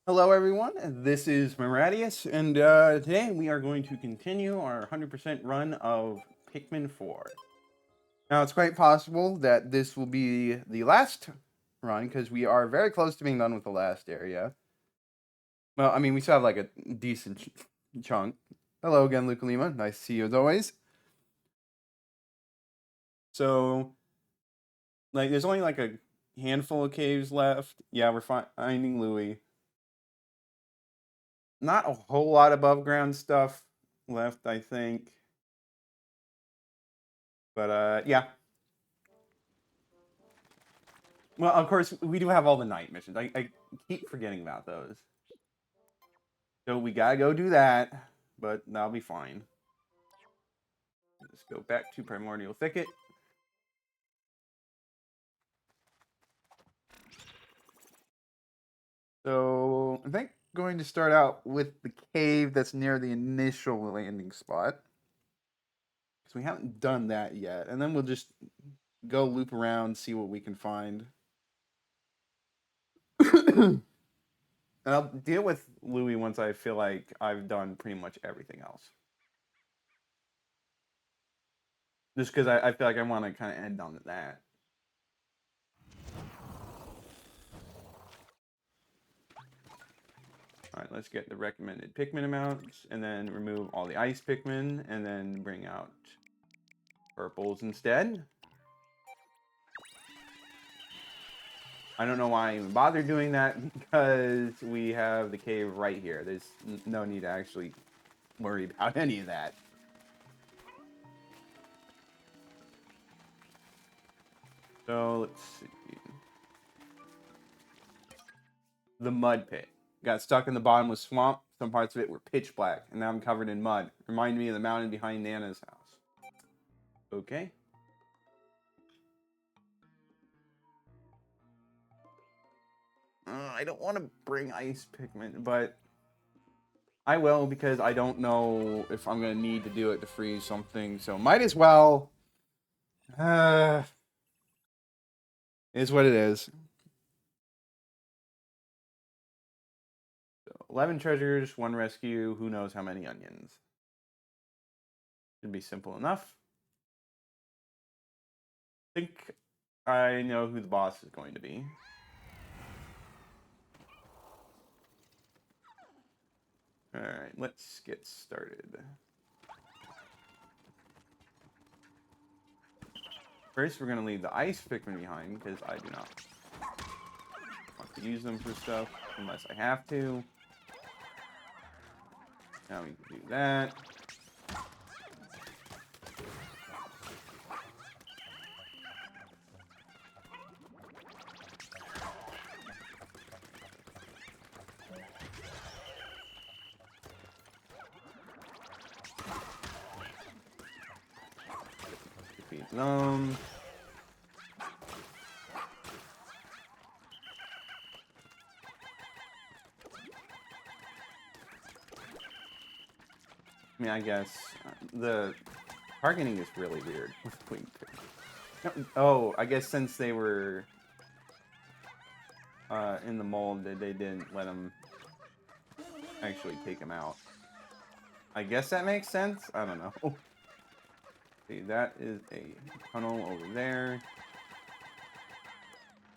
Hello, everyone. This is Maradius, and today we are going to continue our 100% run of Pikmin 4. Now, it's quite possible that this will be the last run because we are very close to being done with the last area. Well, I mean, we still have like a decent chunk. Hello again, Luke Lima. Nice to see you as always. So, like, there's only like a handful of caves left. Yeah, we're finding Louie. Not a whole lot above ground stuff left, I think. But yeah. Well, of course, we do have all the night missions. I keep forgetting about those. So we gotta go do that, but that'll be fine. Let's go back to Primordial Thicket. So I think going to start out with the cave that's near the initial landing spot. Because we haven't done that yet. And then we'll just go loop around, see what we can find. And I'll deal with Louie once I feel like I've done pretty much everything else. Just because I feel like I want to kind of end on that. Alright, let's get the recommended Pikmin amounts, and then remove all the ice Pikmin, and then bring out purples instead. I don't know why I even bothered doing that, because we have the cave right here. There's no need to actually worry about any of that. So, let's see. The mud pit. Got stuck in the bottomless swamp. Some parts of it were pitch black, and now I'm covered in mud. Reminded me of the mountain behind Nana's house. Okay. I don't want to bring ice Pikmin, but I will, because I don't know if I'm going to need to do it to freeze something, so might as well. Is what it is. So 11 treasures, 1 rescue, who knows how many onions. Should be simple enough. I think I know who the boss is going to be. Alright, let's get started. First, we're going to leave the ice Pikmin behind, because I do not want to use them for stuff unless I have to. Now we can do that. Defeat them. I mean, I guess the targeting is really weird with Wing Pikmin. Oh, I guess since they were in the mold, they didn't let them actually take them out. I guess that makes sense. I don't know. See, that is a tunnel over there.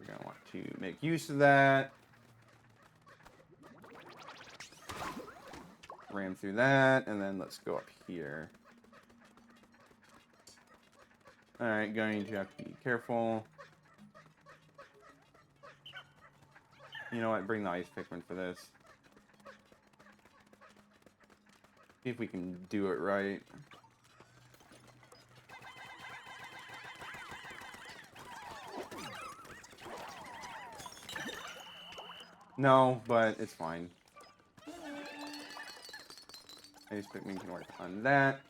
We're gonna want to make use of that. Ram through that, and then let's go up here. Alright, going to have to be careful. You know what? Bring the ice Pikmin for this. See if we can do it right. No, but it's fine. Ice Pikmin can work on that.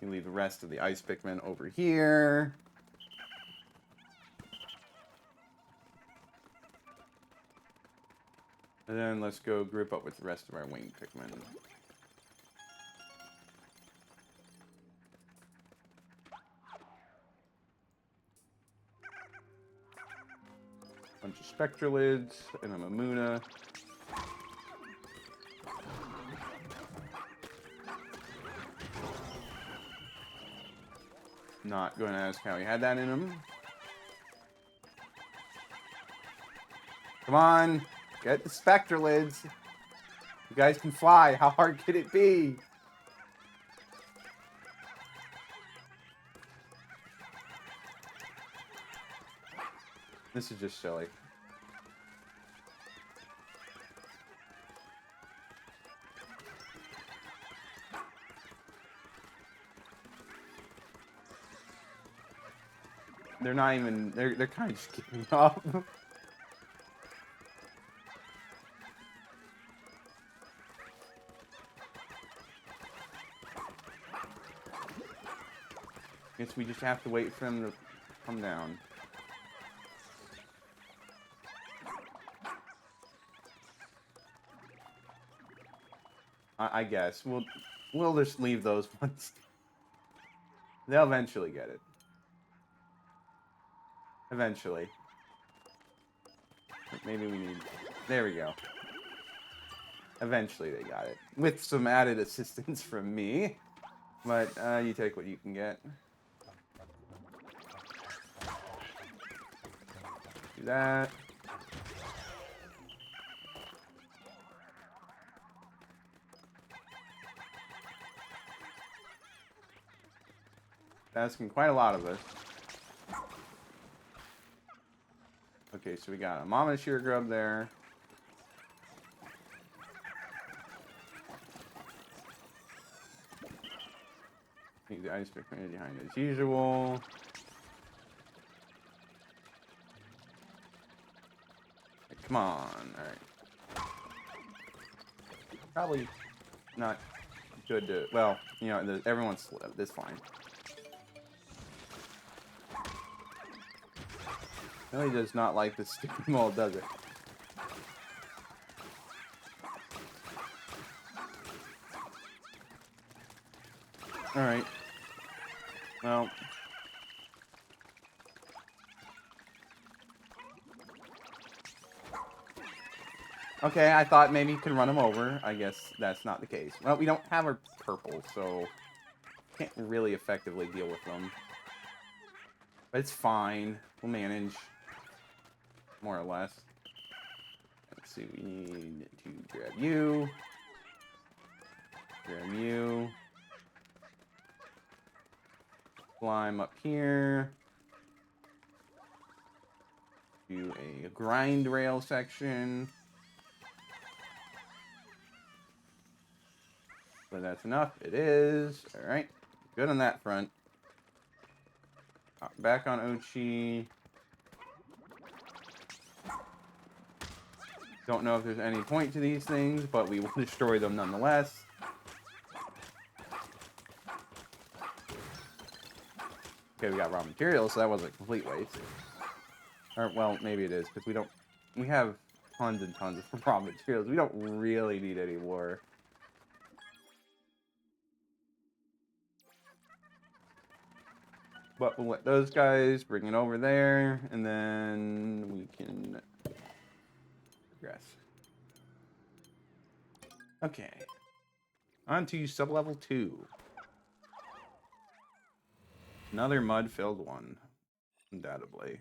You leave the rest of the ice Pikmin over here. And then let's go group up with the rest of our wing Pikmin. Bunch of Spectralids and a Mamuna. Not going to ask how he had that in him. Come on, get the Spectralids. You guys can fly. How hard could it be? This is just silly. They're not even, they're kind of just giving up. Guess we just have to wait for them to come down. I guess we'll just leave those ones. They'll eventually get it. Eventually. Maybe we need... There we go. Eventually they got it. With some added assistance from me. But you take what you can get. Do that. Asking quite a lot of us. Okay, so we got a Mama Shear Grub there. Take the Ice Pikmin behind as usual. Hey, come on, alright. Probably not good to, well, you know, everyone's this fine. Really does not like the sticky mold, does it? Alright. Well. Okay, I thought maybe you could run them over. I guess that's not the case. Well, we don't have our purple, so can't really effectively deal with them. But it's fine. We'll manage. More or less. Let's see, we need to grab you. Grab you. Climb up here. Do a grind rail section. So that's enough. It is. Alright. Good on that front. Back on Ochi. Don't know if there's any point to these things, but we will destroy them nonetheless. Okay, we got raw materials, so that wasn't a complete waste. Or, well, maybe it is, because we have tons and tons of raw materials. We don't really need any more. But we'll let those guys bring it over there, and then we can progress. Okay. On to sub-level 2. Another mud-filled one, undoubtedly.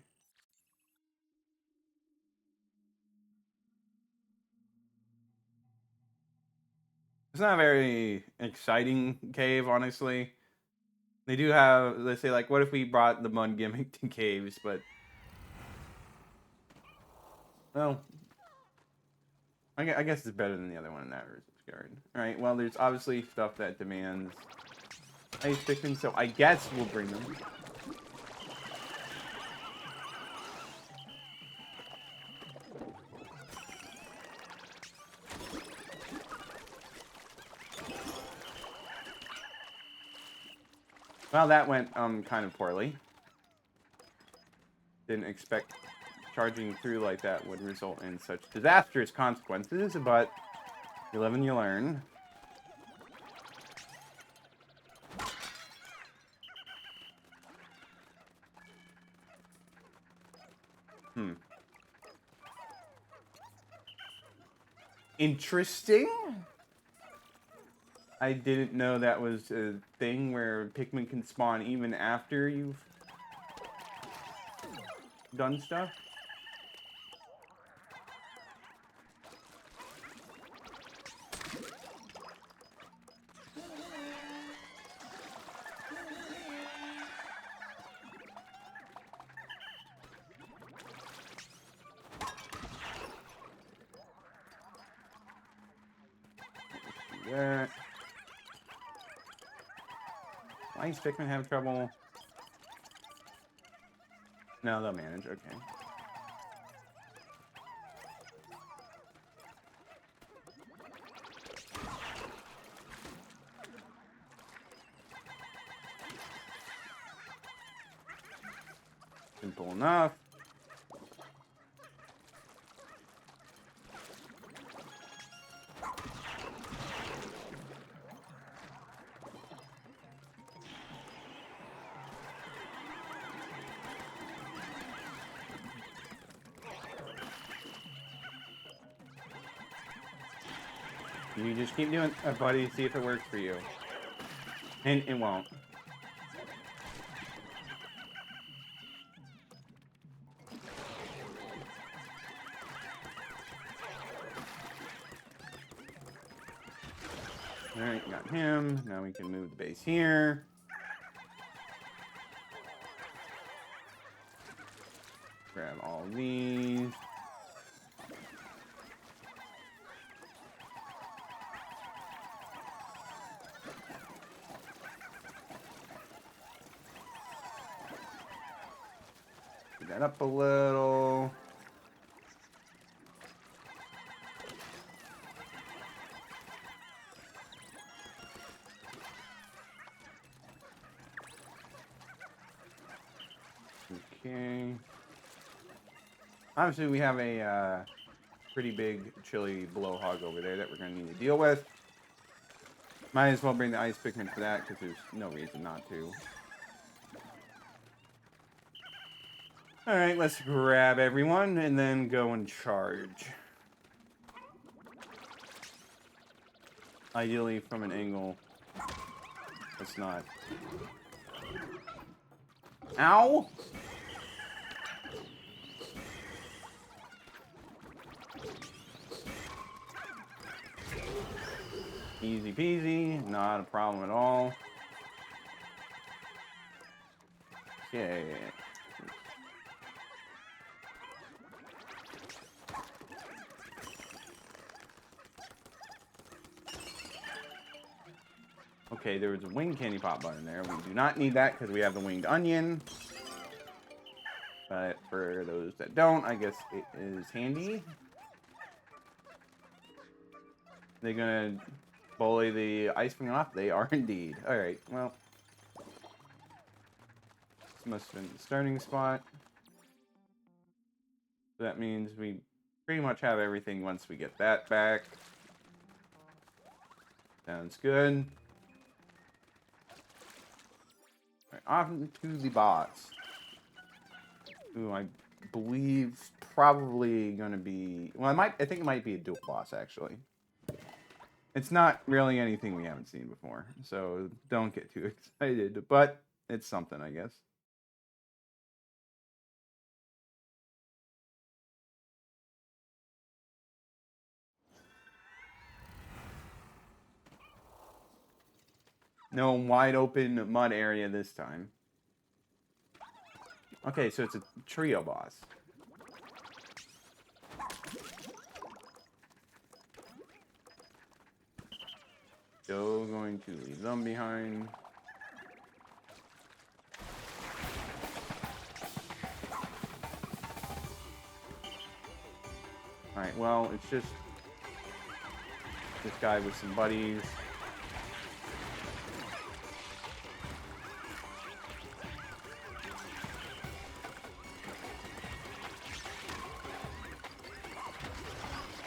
It's not a very exciting cave, honestly. They do have, they say, like, what if we brought the mud gimmick to caves, but... Well... I guess it's better than the other one in that regard. Alright, well, there's obviously stuff that demands ice Pikmin, so I guess we'll bring them. Well, that went kind of poorly. Didn't expect charging through like that would result in such disastrous consequences, but you live and you learn. Interesting. I didn't know that was a thing where Pikmin can spawn even after you've done stuff. That. Ice Pikmin have trouble? No, they'll manage. Okay. Simple enough. You just keep doing it, buddy. See if it works for you. And it won't. Alright, got him. Now we can move the base here. Grab all these. Get that up a little. Okay. Obviously, we have a pretty big chili blowhog over there that we're going to need to deal with. Might as well bring the ice Pikmin for that, because there's no reason not to. Alright, let's grab everyone and then go and charge. Ideally from an angle that's not... Ow! Easy peasy, not a problem at all. Okay. Okay, there was a winged candy pop button there. We do not need that because we have the winged onion. But for those that don't, I guess it is handy. They're gonna bully the ice wing off? They are indeed. Alright, well. This must have been the starting spot. So that means we pretty much have everything once we get that back. Sounds good. Alright, off to the boss. Who I believe probably gonna be... Well, I think it might be a dual boss, actually. It's not really anything we haven't seen before, so don't get too excited, but it's something, I guess. No wide open mud area this time. Okay, so it's a trio boss. Still going to leave them behind. Alright, well, it's just this guy with some buddies.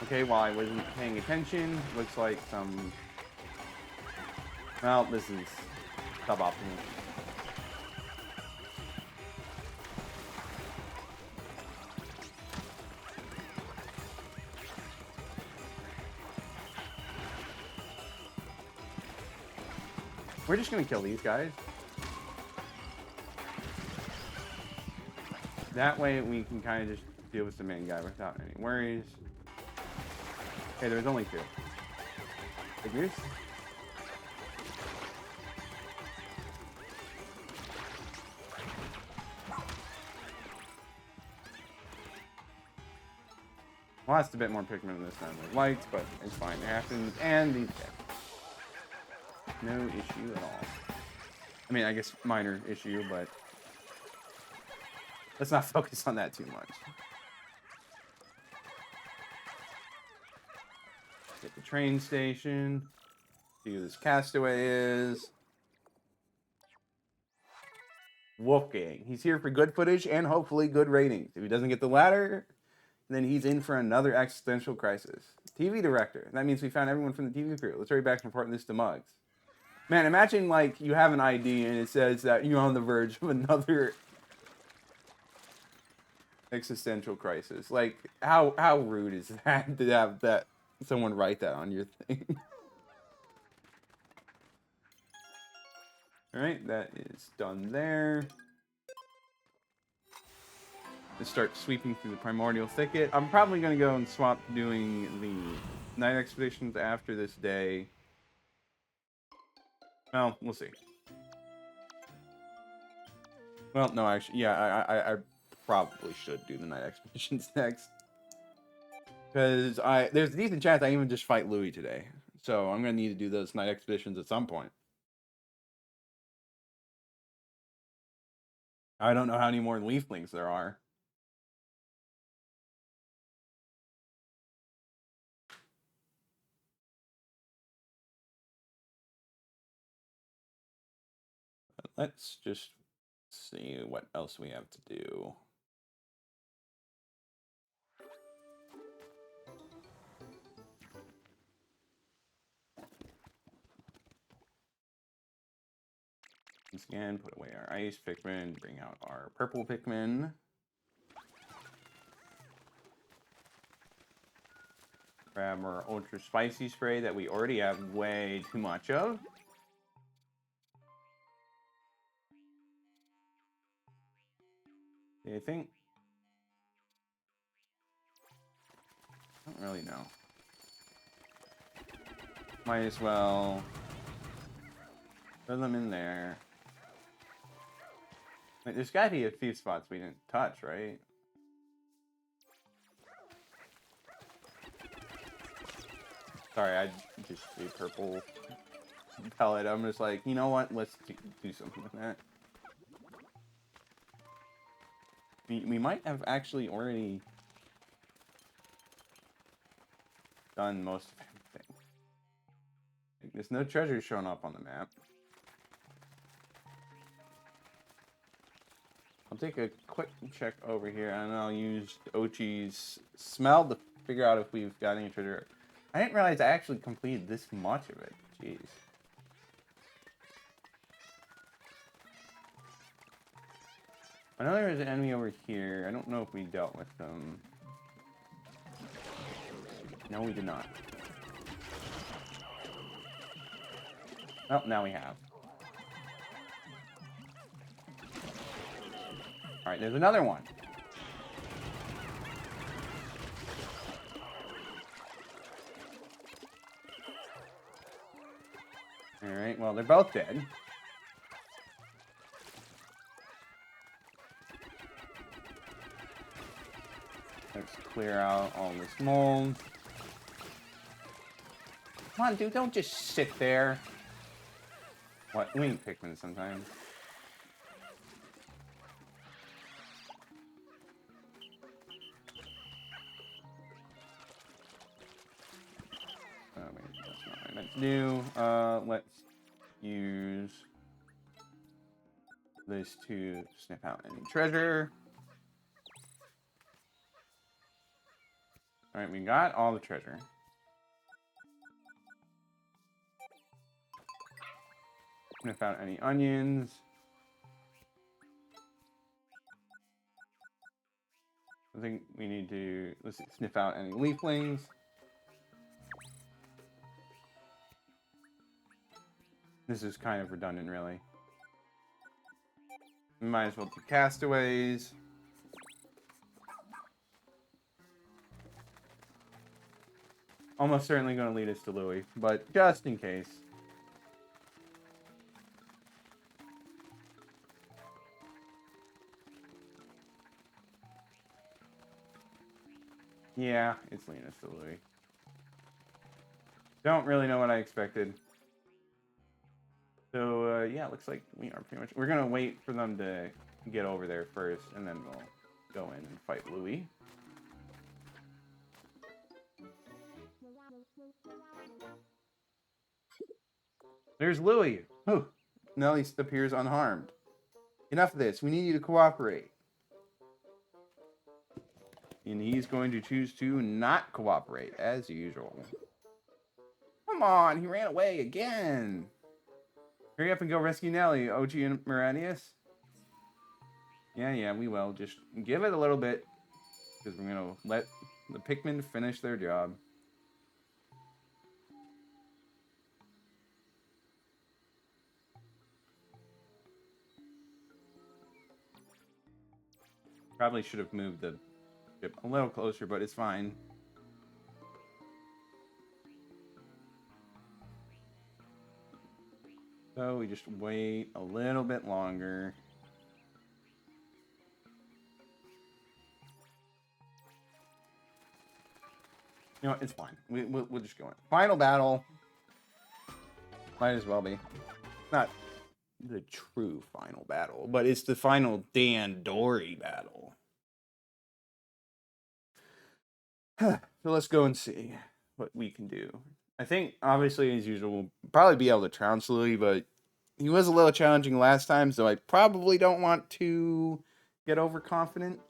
Okay, while I wasn't paying attention, looks like some... Well, this is suboptimal. We're just gonna kill these guys. That way we can kind of just deal with the main guy without any worries. Okay, there's only 2. Figures. Lost a bit more Pikmin this time than I liked, but it's fine. It happens, and he's dead. No issue at all. I mean, I guess minor issue, but let's not focus on that too much. Get the train station. See who this castaway is. Wolfgang. He's here for good footage and hopefully good ratings. If he doesn't get the latter, then he's in for another existential crisis. TV director. That means we found everyone from the TV crew. Let's hurry back and report this to Muggs. Man, imagine like you have an ID and it says that you're on the verge of another existential crisis. Like, how rude is that to have that someone write that on your thing? All right, that is done there. Let's start sweeping through the Primordial Thicket. I'm probably going to go and swap doing the night expeditions after this day. Well, we'll see. Well, no, actually, yeah, I probably should do the night expeditions next. Because there's a decent chance I even just fight Louie today. So I'm going to need to do those night expeditions at some point. I don't know how many more leaflings there are. Let's just see what else we have to do. Once again, put away our ice Pikmin, bring out our purple Pikmin. Grab our ultra spicy spray that we already have way too much of. I think... I don't really know. Might as well throw them in there. Like, there's gotta be a few spots we didn't touch, right? Sorry, I just a purple pellet. I'm just like, you know what? Let's do something with that. We might have actually already done most of everything. There's no treasure showing up on the map. I'll take a quick check over here, and I'll use Ochi's smell to figure out if we've got any treasure. I didn't realize I actually completed this much of it. Jeez. I know there was an enemy over here. I don't know if we dealt with them. No, we did not. Oh, now we have. Alright, there's another one. Alright, well, they're both dead. Let's clear out all this mold. Come on, dude, don't just sit there. What? We need Pikmin sometimes. Oh, wait, that's not what I meant to do. Let's use this to sniff out any treasure. Alright, we got all the treasure. Sniff out any onions. I think we need to, let's see, sniff out any leaflings. This is kind of redundant, really. We might as well do castaways. Almost certainly going to lead us to Louie, but just in case. Yeah, it's leading us to Louie. Don't really know what I expected. So, yeah, looks like we are pretty much... We're going to wait for them to get over there first, and then we'll go in and fight Louie. There's Louie. Oh, Nelly appears unharmed. Enough of this. We need you to cooperate. And he's going to choose to not cooperate, as usual. Come on, he ran away again. Hurry up and go rescue Nelly, OG and Miradius. Yeah, we will. Just give it a little bit, because we're going to let the Pikmin finish their job. Probably should have moved the ship a little closer, but it's fine. So we just wait a little bit longer. You know what? It's fine. We'll just go in. Final battle. Might as well be. Not the true final battle, but it's the final Dan Dory battle. So let's go and see what we can do. I think, obviously, as usual, we'll probably be able to trounce Louie, but he was a little challenging last time, so I probably don't want to get overconfident.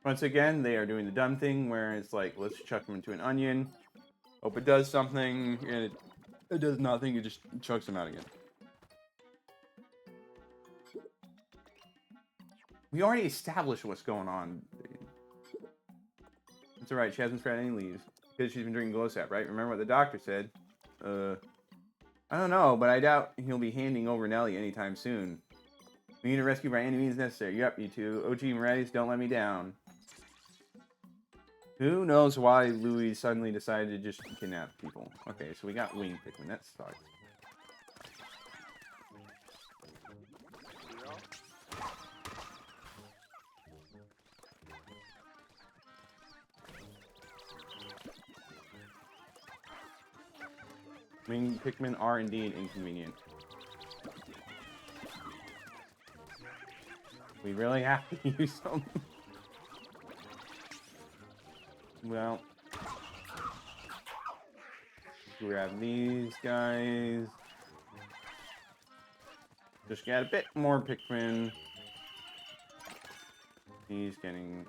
Once again, they are doing the dumb thing where it's like, let's chuck him into an onion. Hope it does something, and it does nothing, it just chucks him out again. We already established what's going on. It's alright, she hasn't spread any leaves. Because she's been drinking glow sap, right? Remember what the doctor said? I don't know, but I doubt he'll be handing over Nelly anytime soon. We need to rescue by any means necessary. Yep, you two. OG and Miradius, don't let me down. Who knows why Louie suddenly decided to just kidnap people. Okay, so we got wing Pikmin. That sucks. Wing Pikmin are indeed inconvenient. We really have to use them. Well, grab these guys. Just got a bit more Pikmin. He's getting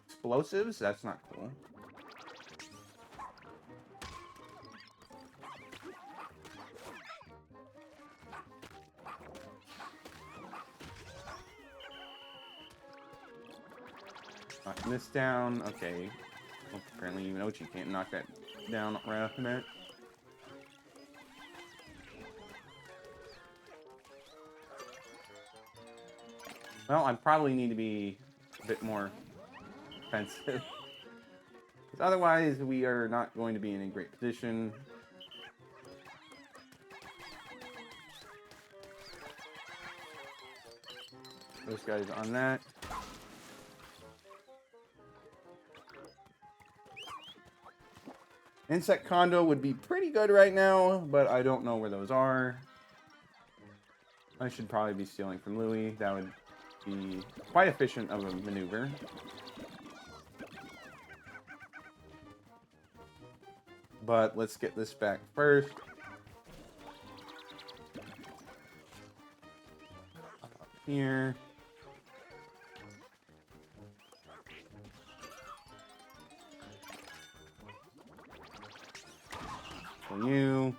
explosives. That's not cool. Knocking this down. Okay. Well, apparently even Ochi can't knock that down right off the bat. Well, I probably need to be a bit more defensive. Because otherwise, we are not going to be in a great position. Those guys on that. Insect condo would be pretty good right now, but I don't know where those are. I should probably be stealing from Louie. That would be quite efficient of a maneuver. But let's get this back first. Up here. You.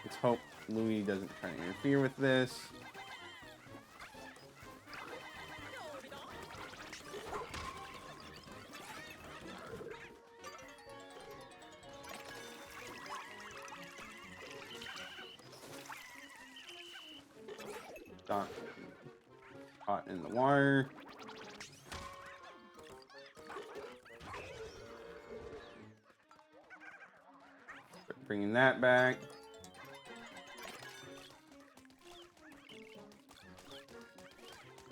Let's hope Louie doesn't try to interfere with this. Stop. Caught in the water. Bringing that back.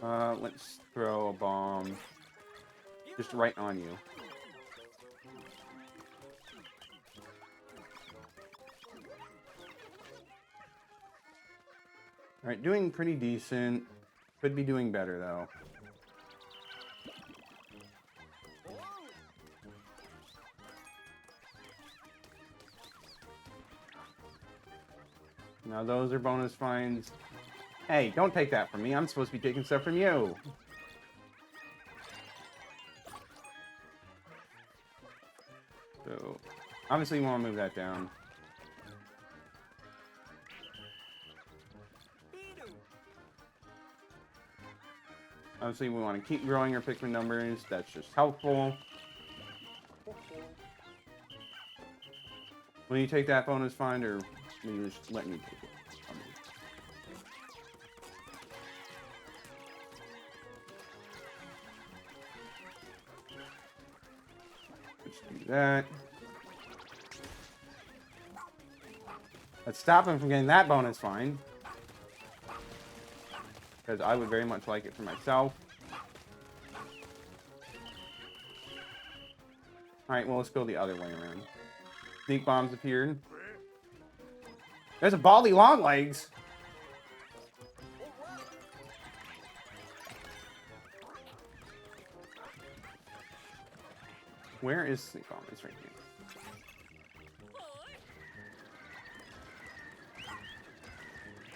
Let's throw a bomb just right on you. Alright, doing pretty decent. Could be doing better, though. Now those are bonus finds. Hey, don't take that from me. I'm supposed to be taking stuff from you. So, obviously you want to move that down. Obviously we want to keep growing our Pikmin numbers. That's just helpful. Will you take that bonus find, or will you just let me take it? Just do that. Let's stop him from getting that bonus find, because I would very much like it for myself. Alright, well, let's go the other way around. Sneak bombs appeared. There's a Baldy Longlegs! Where is Sneak Bomb? It's right here.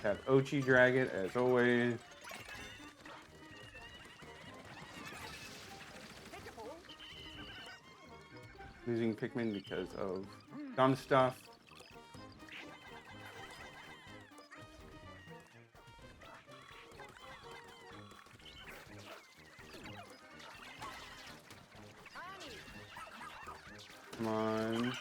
Have Ochi drag it, as always. Losing Pikmin because of dumb stuff. Come on.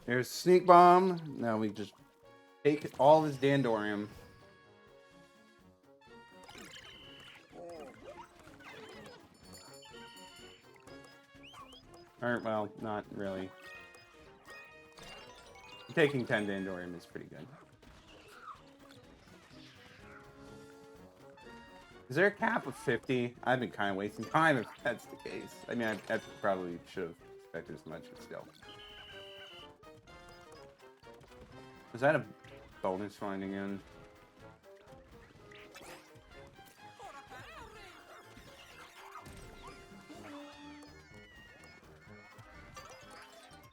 There's Sneak Bomb. Now we just take all this Dandorium. Or, well, not really. Taking 10 Dandorium is pretty good. Is there a cap of 50? I've been kind of wasting time if that's the case. I mean, I probably should have expected as much, but still. Was that a bonus find again?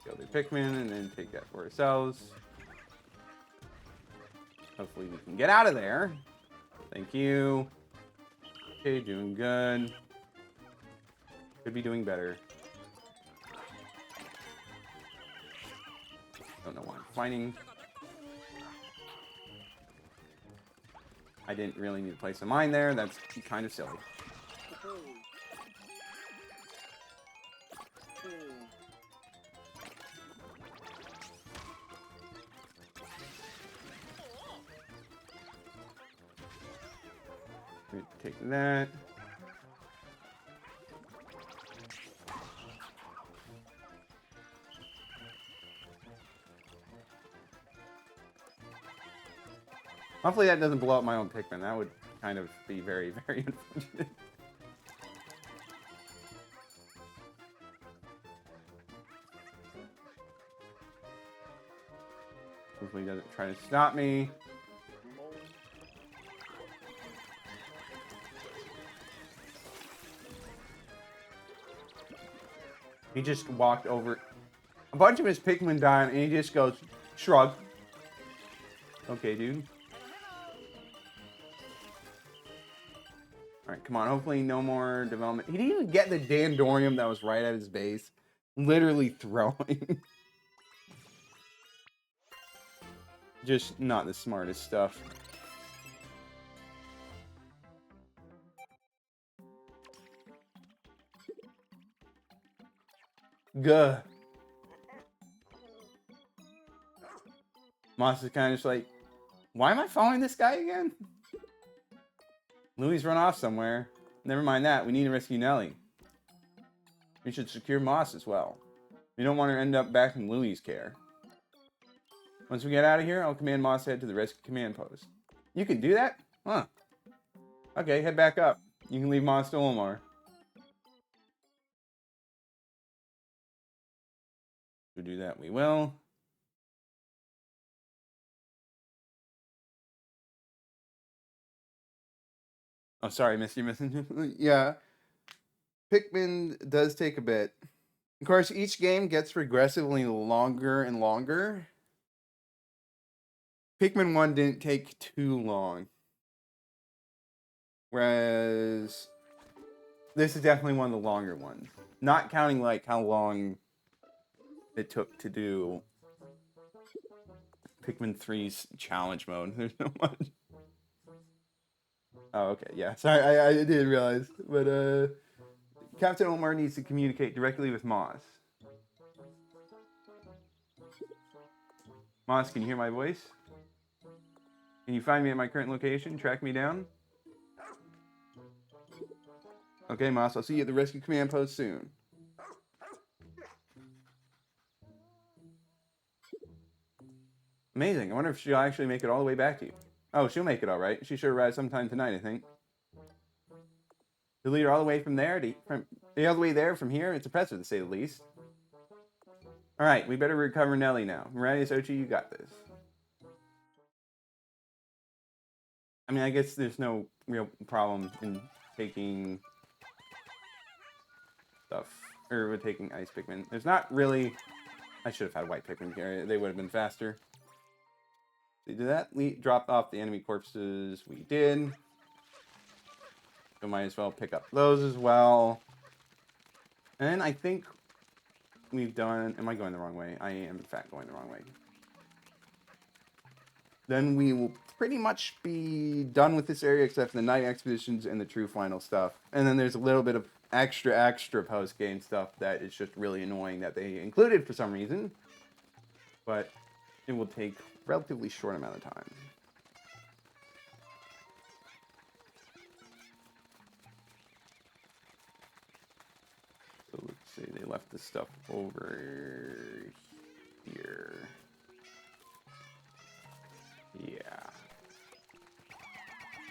Kill the Pikmin and then take that for ourselves. Hopefully we can get out of there. Thank you. Okay, doing good. Could be doing better. Don't know why I'm fighting. I didn't really need to place a mine there. That's kind of silly. Take that. Hopefully that doesn't blow up my own Pikmin. That would kind of be very, very unfortunate. Hopefully he doesn't try to stop me. He just walked over. A bunch of his Pikmin died, and he just goes, shrug. Okay, dude. Alright, come on. Hopefully no more development. He didn't even get the Dandorium that was right at his base. Literally throwing. Just not the smartest stuff. Gah. Moss is kind of just like, why am I following this guy again? Louie's run off somewhere. Never mind that. We need to rescue Nelly. We should secure Moss as well. We don't want her to end up back in Louie's care. Once we get out of here, I'll command Moss to head to the rescue command post. You can do that? Huh. Okay, head back up. You can leave Moss to Omar. To do that, we will. Oh, sorry, Mr. Messenger. Yeah. Pikmin does take a bit. Of course, each game gets regressively longer and longer. Pikmin 1 didn't take too long. Whereas this is definitely one of the longer ones. Not counting like how long it took to do Pikmin 3's challenge mode. There's so much. Oh, okay, yeah. Sorry, I didn't realize. But Captain Omar needs to communicate directly with Moss. Moss, can you hear my voice? Can you find me at my current location? Track me down? Okay, Moss, I'll see you at the rescue command post soon. Amazing. I wonder if she'll actually make it all the way back to you. Oh, she'll make it all right. She should arrive sometime tonight, I think. The leader all the way from there, all the way there from here. It's impressive to say the least. All right, we better recover Nelly now. Miradius Ochi, you got this. I mean, I guess there's no real problem in taking stuff, or with taking ice Pikmin. There's not really. I should have had white Pikmin here. They would have been faster. We did that. We dropped off the enemy corpses. We did. So might as well pick up those as well. And I think we've done... Am I going the wrong way? I am, in fact, going the wrong way. Then we will pretty much be done with this area, except for the night expeditions and the true final stuff. And then there's a little bit of extra post-game stuff that is just really annoying that they included for some reason. But it will take a relatively short amount of time. So let's see, they left this stuff over here. Yeah.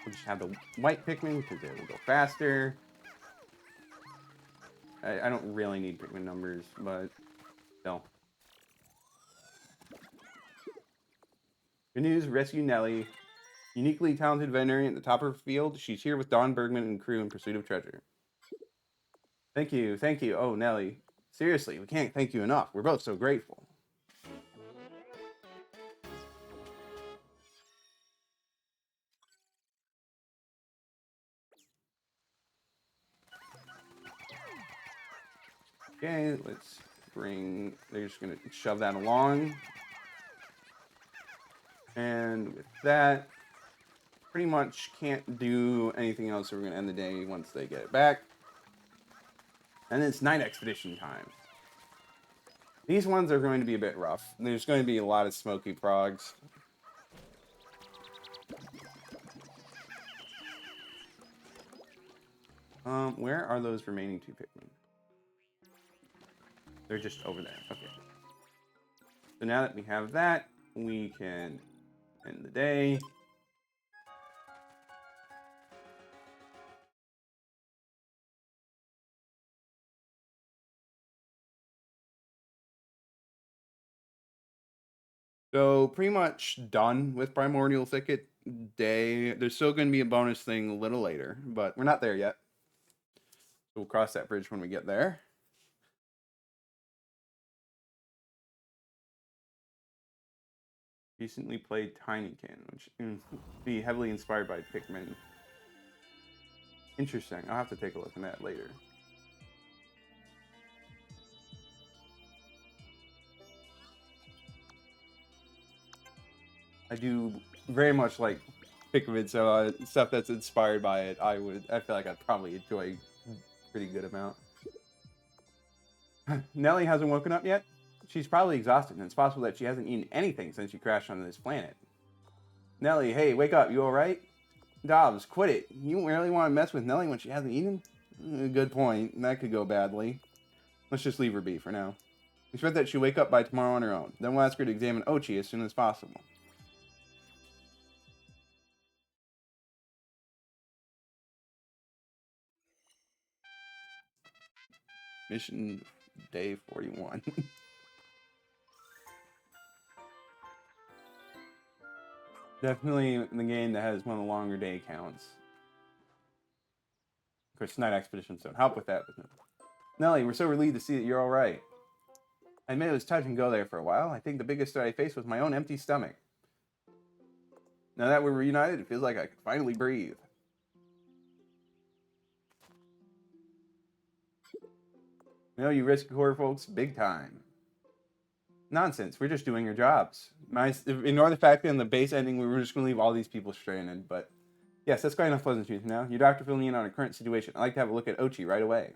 We'll just have the white Pikmin because they will go faster. I don't really need Pikmin numbers, but still. Good news, rescue Nelly. Uniquely talented veterinarian at the top of her field. She's here with Don Bergman and crew in pursuit of treasure. Thank you, thank you. Oh, Nelly. Seriously, we can't thank you enough. We're both so grateful. Okay, let's bring... They're just going to shove that along. And with that, pretty much can't do anything else, so we're going to end the day once they get it back. And it's night expedition time. These ones are going to be a bit rough. There's going to be a lot of smoky frogs. Where are those remaining two Pikmin? They're just over there. Okay. So now that we have that, we can end the day. So pretty much done with Primordial Thicket day. There's still going to be a bonus thing a little later, but we're not there yet. So we'll cross that bridge when we get there. Recently played Tinykin, which be heavily inspired by Pikmin. Interesting. I'll have to take a look at that later. I do very much like Pikmin, so stuff that's inspired by it, I feel like I'd probably enjoy a pretty good amount. Nellie hasn't woken up yet? She's probably exhausted, and it's possible that she hasn't eaten anything since she crashed onto this planet. Nellie, hey, wake up. You alright? Dobbs, quit it. You really want to mess with Nellie when she hasn't eaten? Good point. That could go badly. Let's just leave her be for now. Expect that she'll wake up by tomorrow on her own. Then we'll ask her to examine Ochi as soon as possible. Mission day 41. Definitely the game that has one of the longer day counts. Of course, Night Expeditions don't help with that. Nellie, we're so relieved to see that you're alright. I admit it was touch and go there for a while. I think the biggest threat I faced was my own empty stomach. Now that we're reunited, it feels like I can finally breathe. You know, you risk horror folks big time. Nonsense, we're just doing our jobs. Ignore the fact that in the base ending we were just going to leave all these people stranded, but yes, that's quite enough pleasantries now. Your doctor filling in on our current situation. I'd like to have a look at Ochi right away.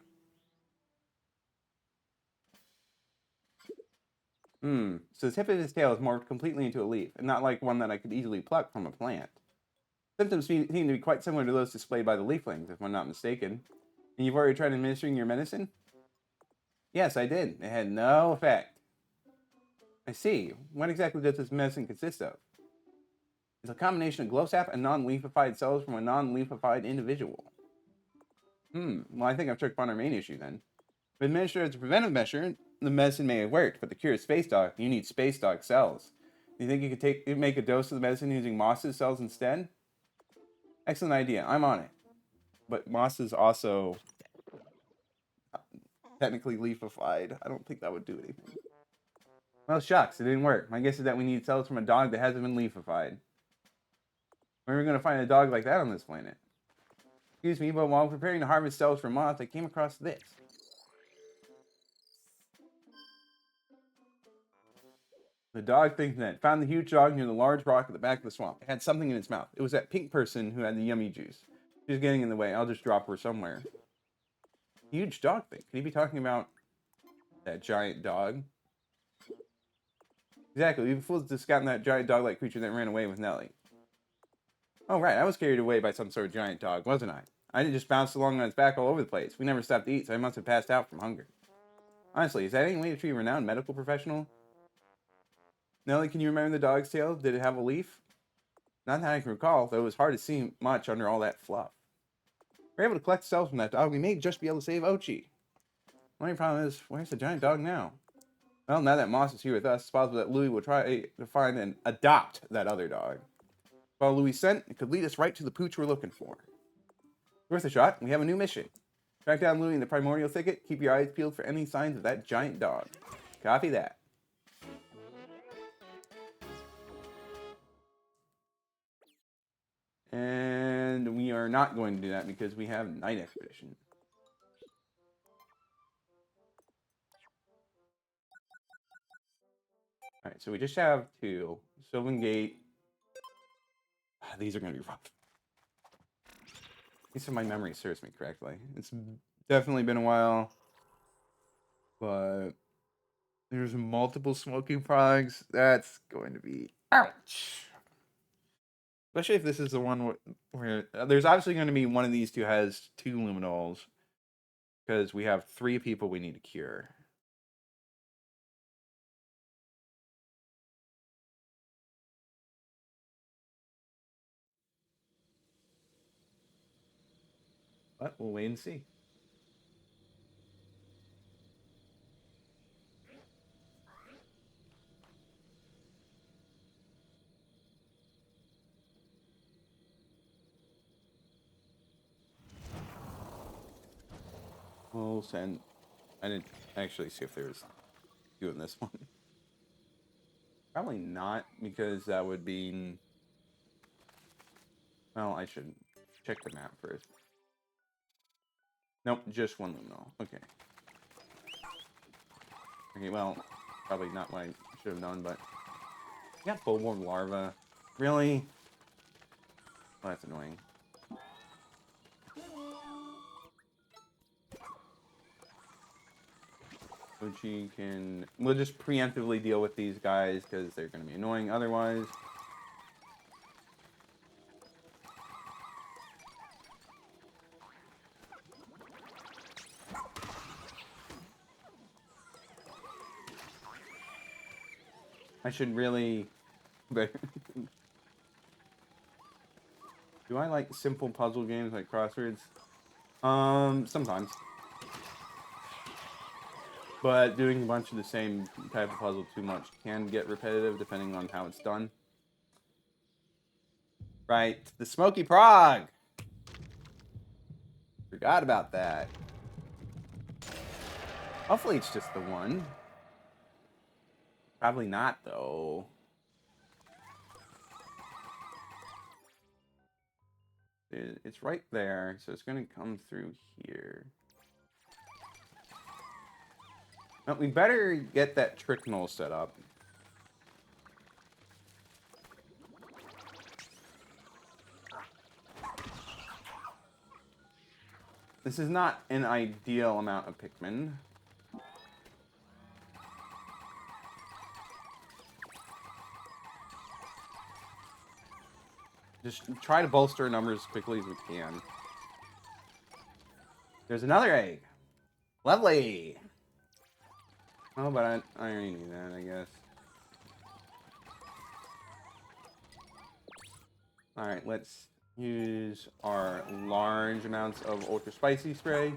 So the tip of his tail is morphed completely into a leaf, and not like one that I could easily pluck from a plant. Symptoms seem to be quite similar to those displayed by the leaflings, if I'm not mistaken. And you've already tried administering your medicine? Yes, I did. It had no effect. I see. What exactly does this medicine consist of? It's a combination of glow sap and non-leafified cells from a non-leafified individual. Well, I think I've checked on our main issue then. If administered as a preventive measure, the medicine may have worked, but to cure space dog, you need space dog cells. Do you think you could make a dose of the medicine using Moss's cells instead? Excellent idea. I'm on it. But Moss is also technically leafified. I don't think that would do anything. Well, shucks, it didn't work. My guess is that we need cells from a dog that hasn't been leafified. Where are we going to find a dog like that on this planet? Excuse me, but while preparing to harvest cells from moths, I came across this. The dog thinks net found the huge dog near the large rock at the back of the swamp. It had something in its mouth. It was that pink person who had the yummy juice. She's getting in the way. I'll just drop her somewhere. Huge dog thing. Could he be talking about that giant dog? Exactly. We fools to scout that giant dog-like creature that ran away with Nellie. Oh, right. I was carried away by some sort of giant dog, wasn't I? I just bounced along on its back all over the place. We never stopped to eat, so I must have passed out from hunger. Honestly, is that any way to treat a renowned medical professional? Nellie, can you remember the dog's tail? Did it have a leaf? Not that I can recall, though it was hard to see much under all that fluff. If we're able to collect cells from that dog, we may just be able to save Ochi. The only problem is, where's the giant dog now? Well, now that Moss is here with us, it's possible that Louie will try to find and adopt that other dog. Follow Louis' scent, it could lead us right to the pooch we're looking for. Worth a shot, we have a new mission. Track down Louie in the Primordial Thicket, keep your eyes peeled for any signs of that giant dog. Copy that. And we are not going to do that because we have Night Expedition. Alright, so we just have two. Sylvan Gate. These are going to be rough. At least if my memory serves me correctly. It's definitely been a while. But there's multiple smoking frogs. That's going to be... Ouch! Especially if this is the one where... there's obviously going to be one of these two has two luminols. Because we have 3 people we need to cure. But we'll wait and see. We'll send... I didn't actually see if there was two in this one. Probably not, because that would be... Well, I should check the map first. Nope, just one luminol. Okay. Okay, well, probably not what I should have done, but... You got Bulborn larva. Really? Well, that's annoying. Ochi can... We'll just preemptively deal with these guys because they're going to be annoying otherwise. I should really... Do I like simple puzzle games like crosswords? Sometimes. But doing a bunch of the same type of puzzle too much can get repetitive depending on how it's done. Right, the Smoky Prog! Forgot about that. Hopefully it's just the one. Probably not, though. It's right there, so it's going to come through here. Now, we better get that trick null set up. This is not an ideal amount of Pikmin. Just try to bolster numbers as quickly as we can. There's another egg. Lovely. Oh, but I already need that, I guess. Alright, let's use our large amounts of ultra spicy spray.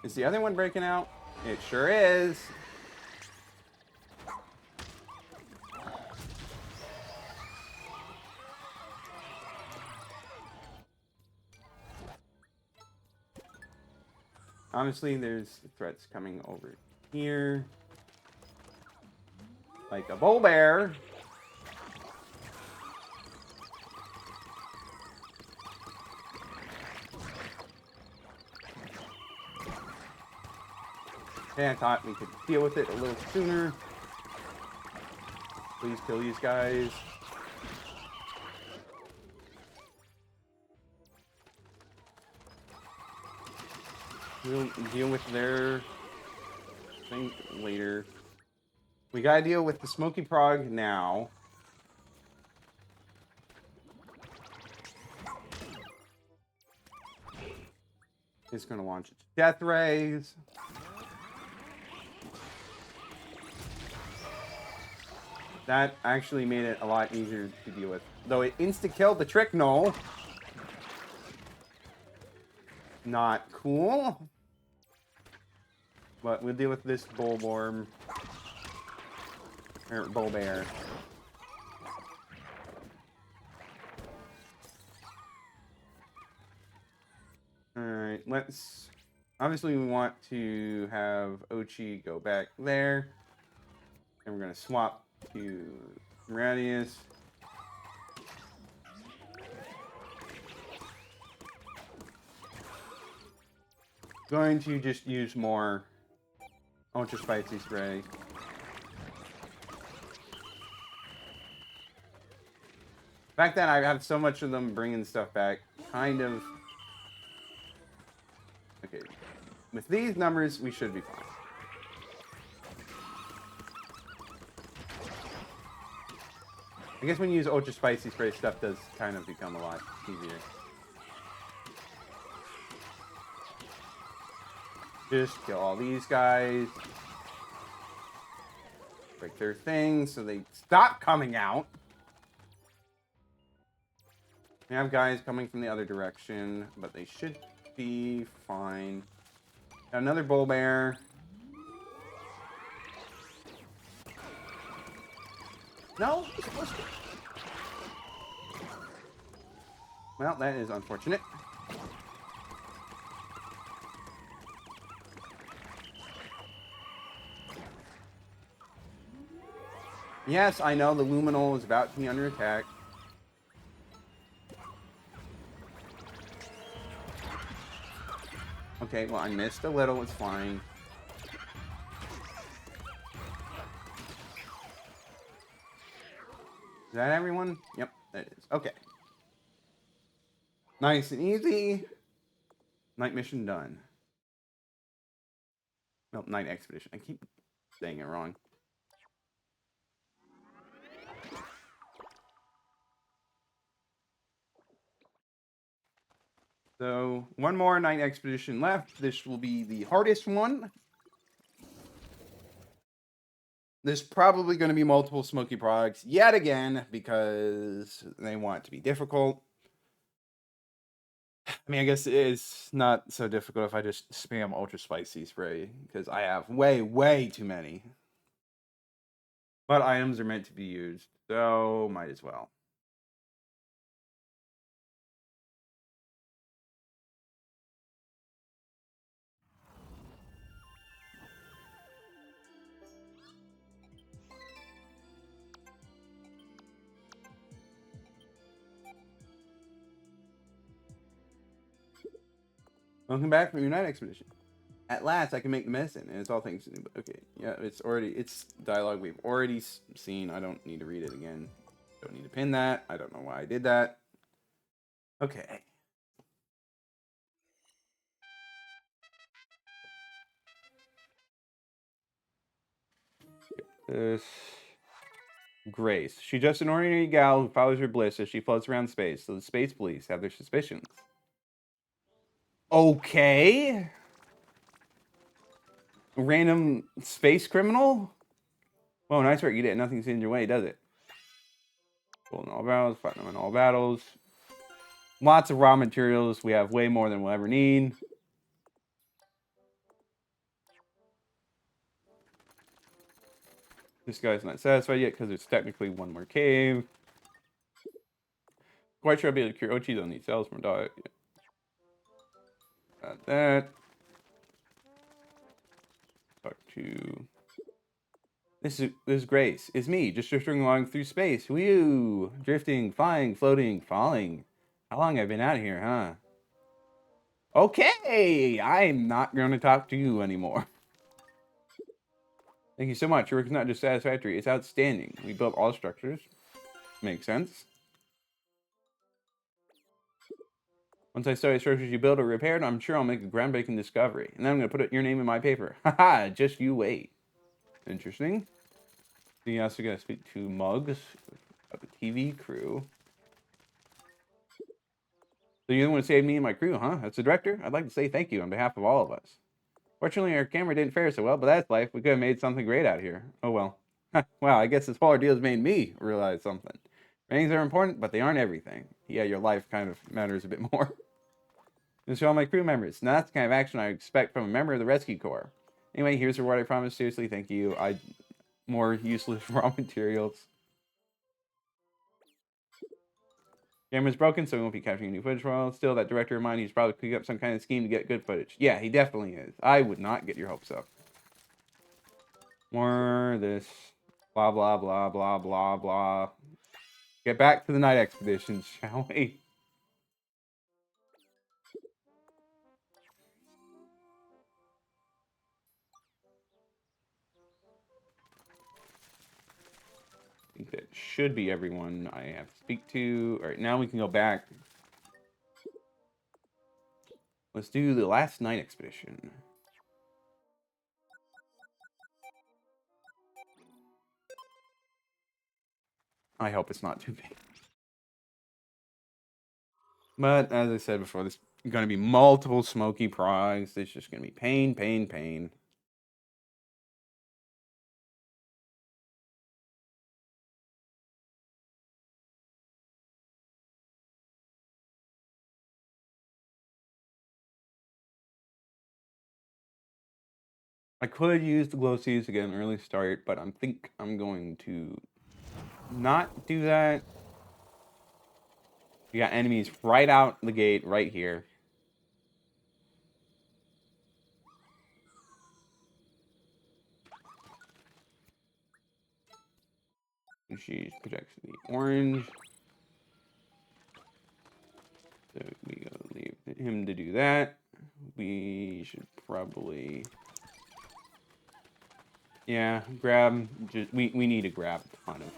Is the other one breaking out? It sure is. Honestly, there's threats coming over here. Like a bull bear. Okay, I thought we could deal with it a little sooner. Please kill these guys. We'll deal with their thing later. We gotta deal with the Smoky Prog now. It's gonna launch its death rays. That actually made it a lot easier to deal with. Though it insta-killed the Trick Knoll. Not cool. But we'll deal with this Bullborm. Or Bull Bear. Alright, let's... Obviously we want to have Ochi go back there. And we're going to swap to Radius. Going to just use more ultra spicy spray. The fact that I have so much of them bringing stuff back, kind of... Okay, with these numbers, we should be fine. I guess when you use ultra spicy spray, stuff does kind of become a lot easier. Just kill all these guys. Break their things so they stop coming out. We have guys coming from the other direction, but they should be fine. Got another bull bear. No, he's supposed to. Well, that is unfortunate. Yes, I know the Luminol is about to be under attack. Okay, well, I missed a little. It's fine. Is that everyone? Yep, that is. Okay. Nice and easy. Night mission done. Nope, night expedition. I keep saying it wrong. So, one more night expedition left. This will be the hardest one. There's probably going to be multiple smoky products yet again because they want it to be difficult. I mean, I guess it's not so difficult if I just spam ultra spicy spray because I have way too many. But items are meant to be used, so might as well. Welcome back from your night expedition. At last, I can make the medicine, and it's all thanks to you. Okay, yeah, it's dialogue we've already seen. I don't need to read it again. Don't need to pin that. I don't know why I did that. Okay. This Grace. She's just an ordinary gal who follows her bliss as she floats around space, so the space police have their suspicions. Okay. Random space criminal? Well, nice work. You did. Nothing's in your way, does it? Gold in all battles, platinum in all battles. Lots of raw materials. We have way more than we'll ever need. This guy's not satisfied yet because there's technically one more cave. Quite sure I'll be able to cure Ochi. Don't need cells from a dog. Got that. Talk to... This is Grace. It's me, just drifting along through space. Whew! Drifting, flying, floating, falling. How long have I been out here, huh? Okay! I'm not going to talk to you anymore. Thank you so much. Your work is not just satisfactory, it's outstanding. We built all structures. Makes sense. Once I study structures you built or repaired, I'm sure I'll make a groundbreaking discovery. And then I'm going to put your name in my paper. Haha, just you wait. Interesting. You also got to speak to Muggs of the TV crew. So you're the one who saved me and my crew, huh? As the director, I'd like to say thank you on behalf of all of us. Fortunately, our camera didn't fare so well, but that's life. We could have made something great out here. Oh well. Wow, I guess this whole ordeal has made me realize something. Ratings are important, but they aren't everything. Yeah, your life kind of matters a bit more. This are all my crew members. Now that's the kind of action I expect from a member of the Rescue Corps. Anyway, here's the reward I promised. Seriously, thank you. More useless raw materials. Camera's broken, so we won't be capturing new footage for a while. Still, that director of mine, he's probably cooking up some kind of scheme to get good footage. Yeah, he definitely is. I would not get your hopes up. More this. Blah, blah, blah, blah, blah, blah. Get back to the night expeditions, shall we? I think that should be everyone I have to speak to. All right, now we can go back. Let's do the last night expedition. I hope it's not too big. But as I said before, there's going to be multiple smoky progs. It's just going to be pain, pain, pain. I could use the glow seeds to get an early start, but I think I'm going to not do that. We got enemies right out the gate, right here. She projects the orange. So we go leave him to do that. we should probably... Yeah, grab... Just, we need to grab a ton of...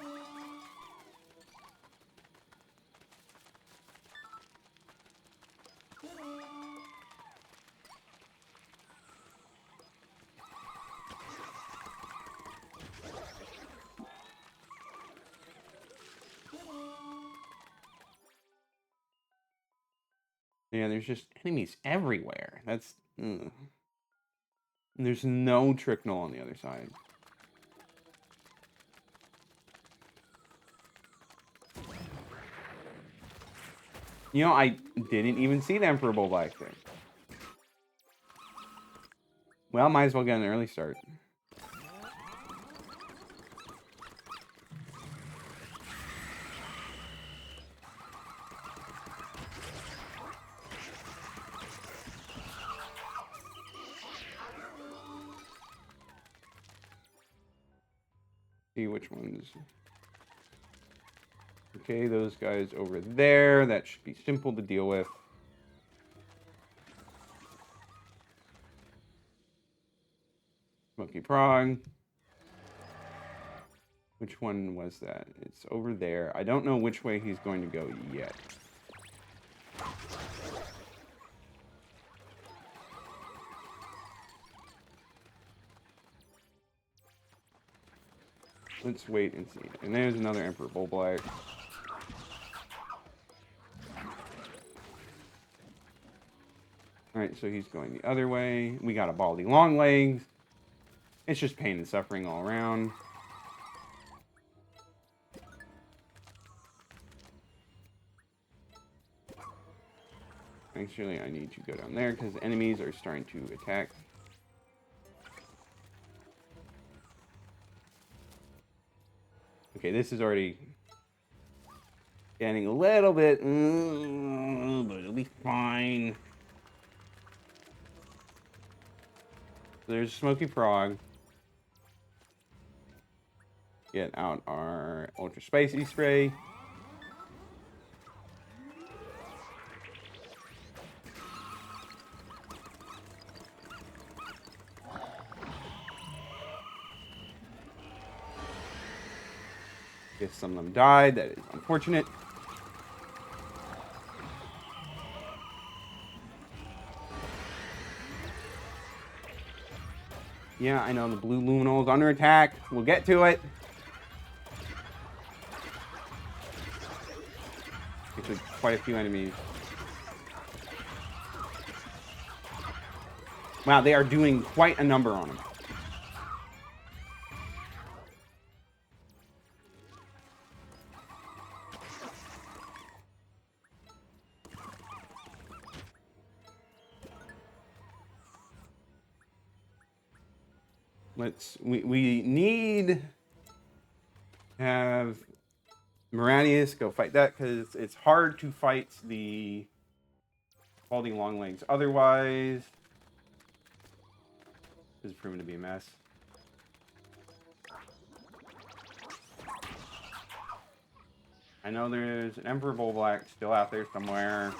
Yeah, there's just enemies everywhere. That's... Ugh. There's no Tricknell on the other side. You know, I didn't even see the Emperor Bullblack there. Well, might as well get an early start. See which ones. Okay, those guys over there. That should be simple to deal with. Smoky Prog. Which one was that? It's over there. I don't know which way he's going to go yet. Let's wait and see. And there's another Emperor Bullblack. Alright, so he's going the other way. We got a Baldy Longlegs. It's just pain and suffering all around. Actually, I need to go down there because enemies are starting to attack. Okay, this is already getting a little bit, but it'll be fine. There's Smoky Prog. Get out our Ultra Spicy Spray. Guess some of them died. That is unfortunate. Yeah, I know the blue luminol is under attack. We'll get to it. Actually, quite a few enemies. Wow, they are doing quite a number on them. We need to have Maranius go fight that because it's hard to fight the Baldy Longlegs. Otherwise, this is proven to be a mess. I know there's an Emperor Bullblack still out there somewhere.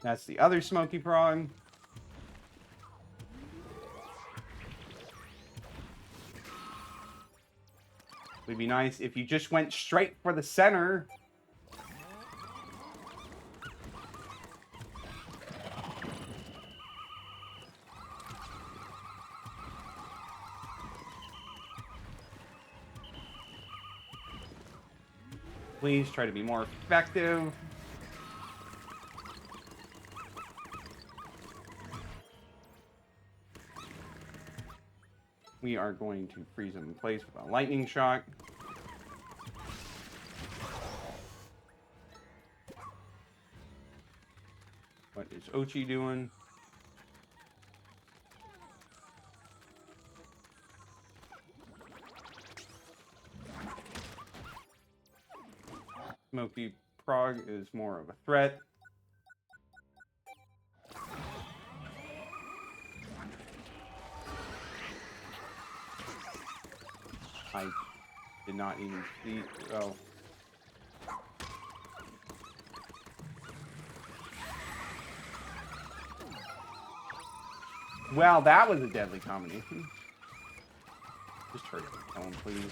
That's the other Smoky Prog. Would be nice if you just went straight for the center. Please try to be more effective. We are going to freeze him in place with a lightning shock. What is Ochi doing? Smoky Prog is more of a threat. I did not even see. Oh. Well, that was a deadly combination. Just hurry up, kill him, please.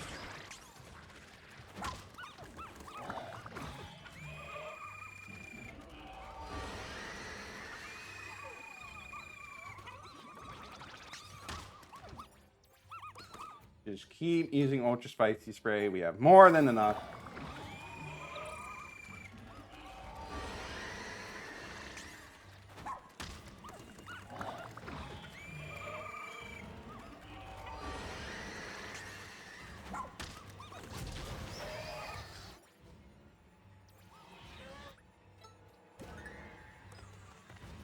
Just keep using Ultra Spicy Spray. We have more than enough.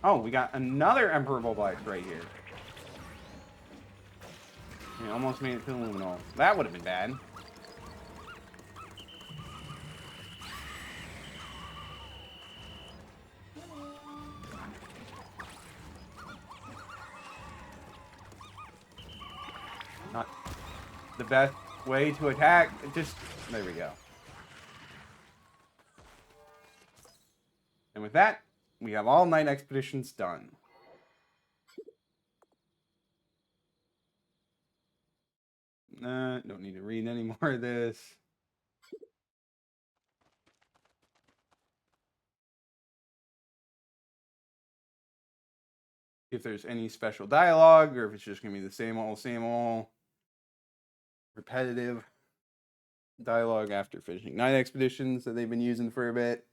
Oh, we got another Emperor Blast right here. We almost made it to the Luminol. That would have been bad. Not the best way to attack. Just, there we go. And with that, we have all night expeditions done. Don't need to read any more of this. If there's any special dialogue, or if it's just going to be the same old, repetitive dialogue after finishing night expeditions that they've been using for a bit.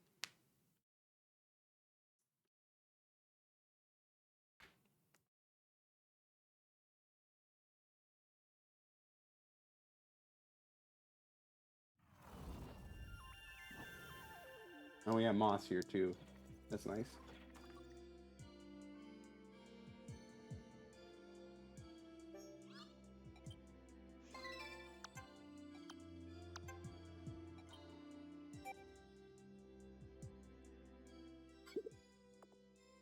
Oh, we have moss here too. That's nice.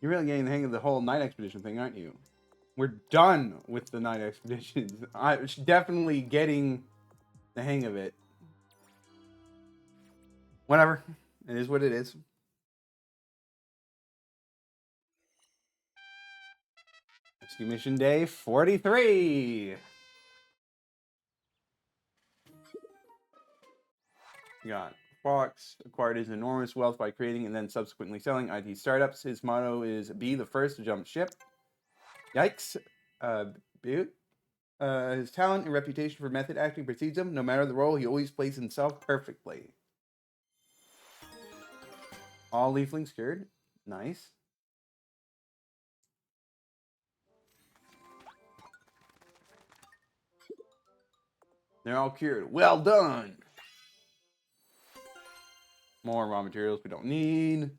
You're really getting the hang of the whole night expedition thing, aren't you? We're done with the night expeditions. I'm definitely getting the hang of it. Whatever. It is what it is. Rescue mission day 43. We got Fox acquired his enormous wealth by creating and then subsequently selling IT startups. His motto is be the first to jump ship. Yikes. His talent and reputation for method acting precedes him. No matter the role, he always plays himself perfectly. All leaflings cured. Nice. They're all cured. Well done. More raw materials we don't need.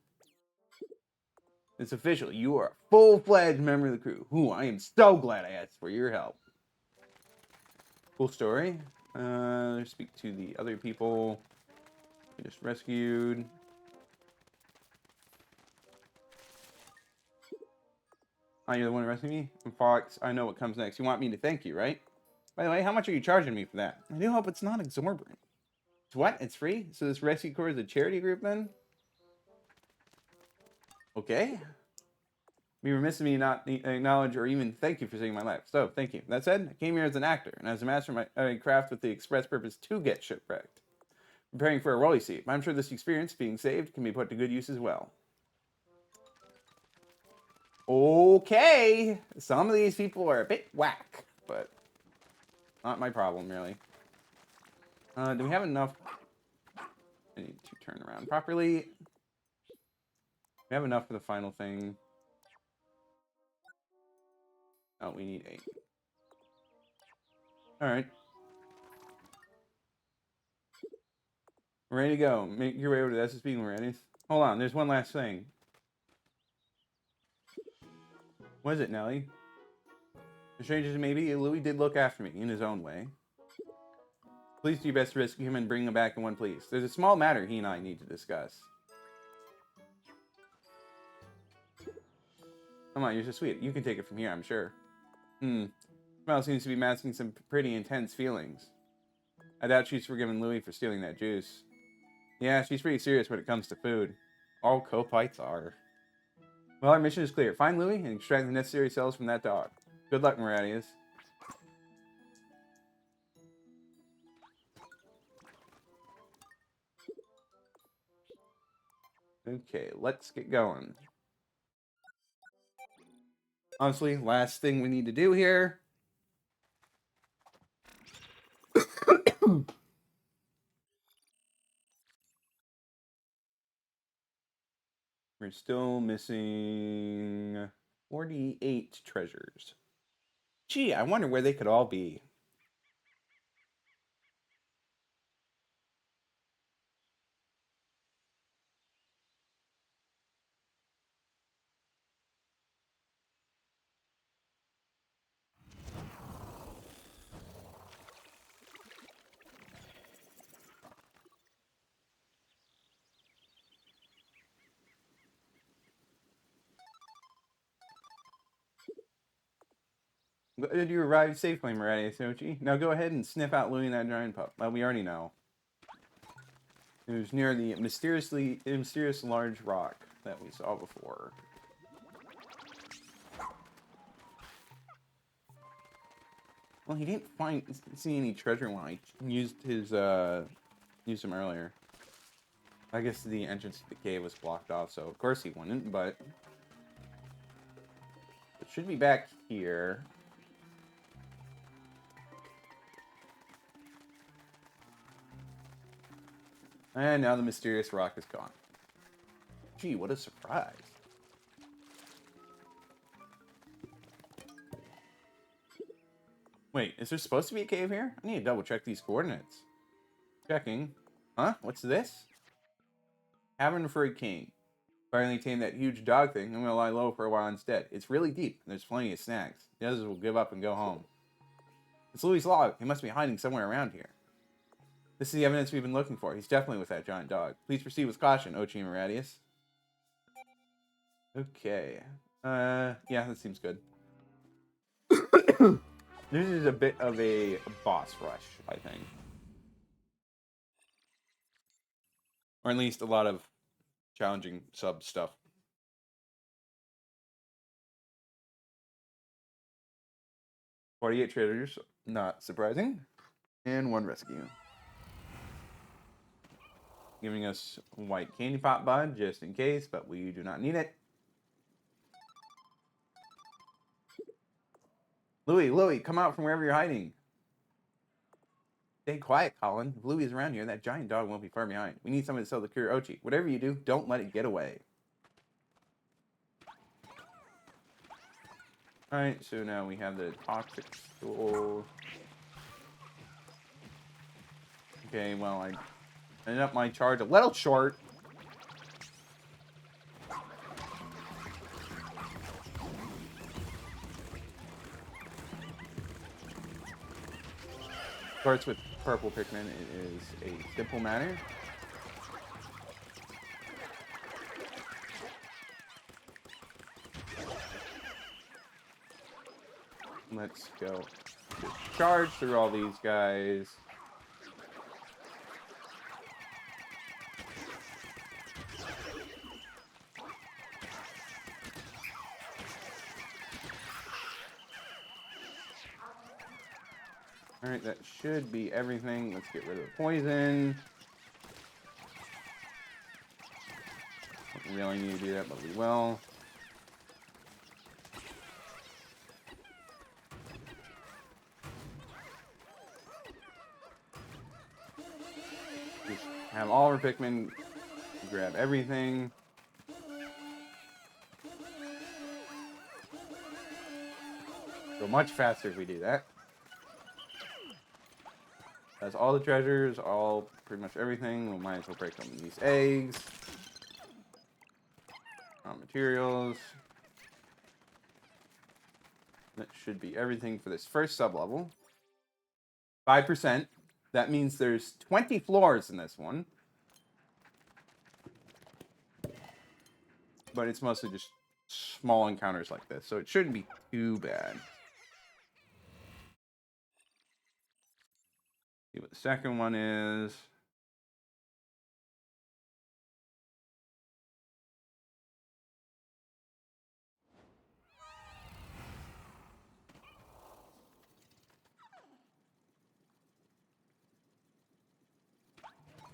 It's official. You are a full-fledged member of the crew. Ooh, I am so glad I asked for your help. Cool story. Speak to the other people we just rescued. Oh, you're the one who rescued me? I'm Fox. I know what comes next. You want me to thank you, right? By the way, how much are you charging me for that? I do hope it's not exorbitant. It's what? It's free? So this rescue corps is a charity group then? Okay. Be remiss of me not acknowledge or even thank you for saving my life. So, thank you. That said, I came here as an actor, and as a master of my craft with the express purpose to get shipwrecked. Preparing for a rolly seat. I'm sure this experience, being saved, can be put to good use as well. Okay. Some of these people are a bit whack, but not my problem, really. Do we have enough? I need to turn around properly. We have enough for the final thing. Oh, we need 8. Alright. We're ready to go. Make your way over to the SSB when we're ready. Hold on, there's one last thing. What is it, Nelly? As strange as it may be, Louie did look after me in his own way. Please do your best to rescue him and bring him back in one piece. There's a small matter he and I need to discuss. Come on, you're so sweet. You can take it from here, I'm sure. Smile seems to be masking some pretty intense feelings. I doubt she's forgiven Louie for stealing that juice. Yeah, she's pretty serious when it comes to food. All Copites are. Well, our mission is clear. Find Louie and extract the necessary cells from that dog. Good luck, Miradius. Okay, let's get going. Honestly, last thing we need to do here. We're still missing 48 treasures. Gee, I wonder where they could all be. You arrived safely, Miradius Sochi. Now go ahead and sniff out Louie and that giant pup. Well, we already know. It was near the mysterious large rock that we saw before. Well, he didn't see any treasure when I used him earlier. I guess the entrance to the cave was blocked off, so of course he wouldn't, but it should be back here. And now the mysterious rock is gone. Gee, what a surprise. Wait, is there supposed to be a cave here? I need to double check these coordinates. Checking. Huh? What's this? Cavern for a king. Finally tame that huge dog thing, I'm gonna lie low for a while instead. It's really deep, and there's plenty of snacks. The others will give up and go home. It's Louie's log. He must be hiding somewhere around here. This is the evidence we've been looking for. He's definitely with that giant dog. Please proceed with caution, Ochi and Miradius. Okay. Yeah, that seems good. This is a bit of a boss rush, I think. Or at least a lot of challenging sub stuff. "48 treasures, not surprising. And 1 rescue. Giving us white candy pop bud, just in case, but we do not need it. Louie, come out from wherever you're hiding. Stay quiet, Colin. If Louie is around here, that giant dog won't be far behind. We need someone to sell the cure Ochi. Whatever you do, don't let it get away. Alright, so now we have the toxic stool. Okay, well, I ended up my charge a little short. Starts with purple Pikmin. It is a simple matter. Let's go. Just charge through all these guys. Alright, that should be everything. Let's get rid of the poison. Don't really need to do that, but we will. Just have all our Pikmin grab everything. Go much faster if we do that. That's all the treasures, all pretty much everything. We might as well break open these eggs. Materials. That should be everything for this first sub-level. 5%. That means there's 20 floors in this one. But it's mostly just small encounters like this, so it shouldn't be too bad. See what the second one is.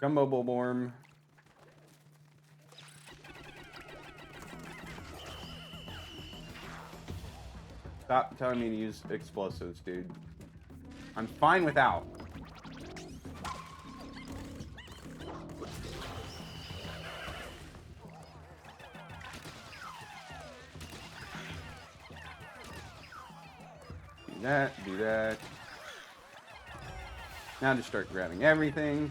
Jumbo Bulborm. Stop telling me to use explosives, dude. I'm fine without. Do that, do that. Now just start grabbing everything.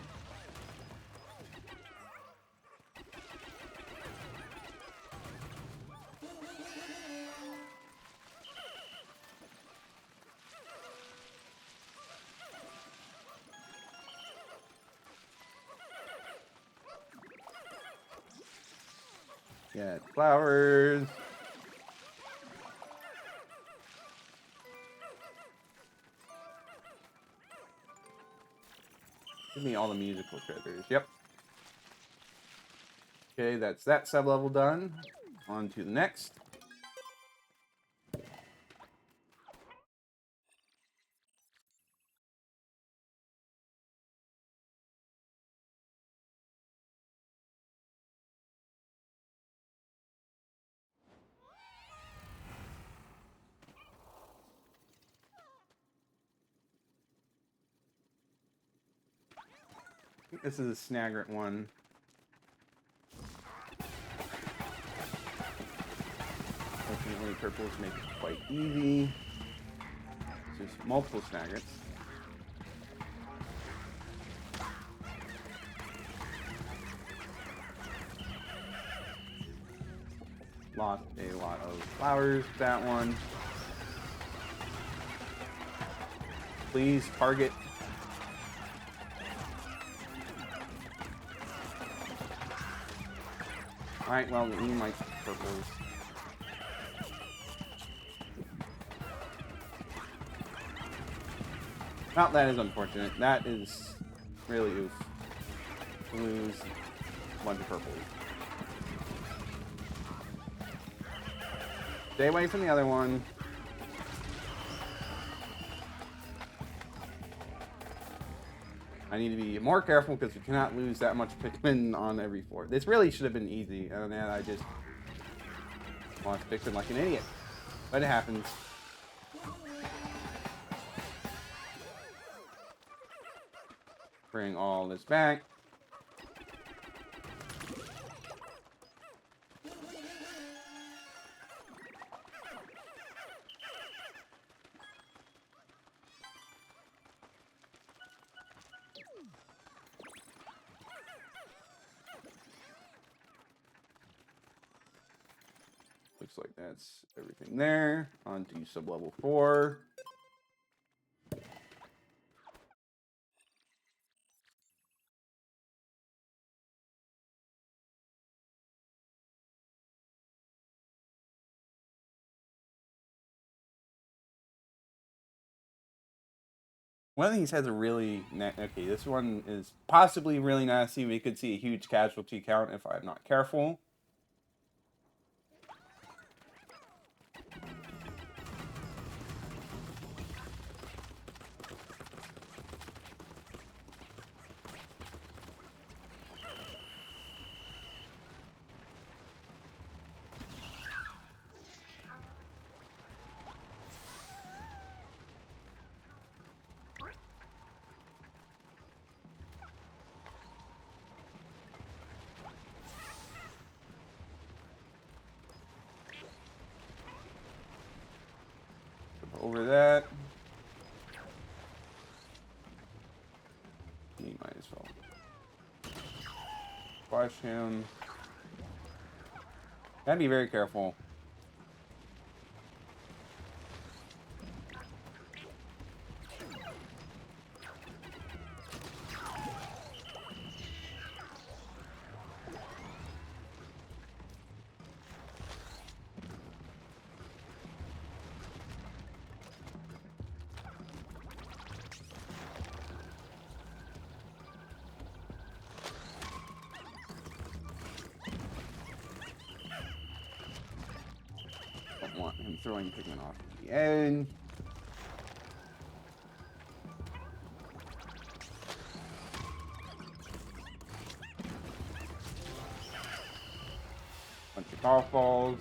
Get flowers. Give me all the musical treasures. Yep. Okay, that's that sub-level done. On to the next. I think this is a Snaggart one. Fortunately, purples make it quite easy. There's multiple Snaggarts. Lost a lot of flowers, that one. Please target. Alright, well, he likes purples. Well, that is unfortunate. That is really oof. Lose a bunch of purples. Stay away from the other one. I need to be more careful because we cannot lose that much Pikmin on every floor. This really should have been easy, and then I just lost Pikmin like an idiot. But it happens. Bring all this back. Looks like that's everything there. On to sub-level 4. One of these has a really... Okay, this one is possibly really nasty. We could see a huge casualty count if I'm not careful. Over that. He might as well squash him. Gotta be very careful. throwing Pikmin off at the end. Bunch of golf balls.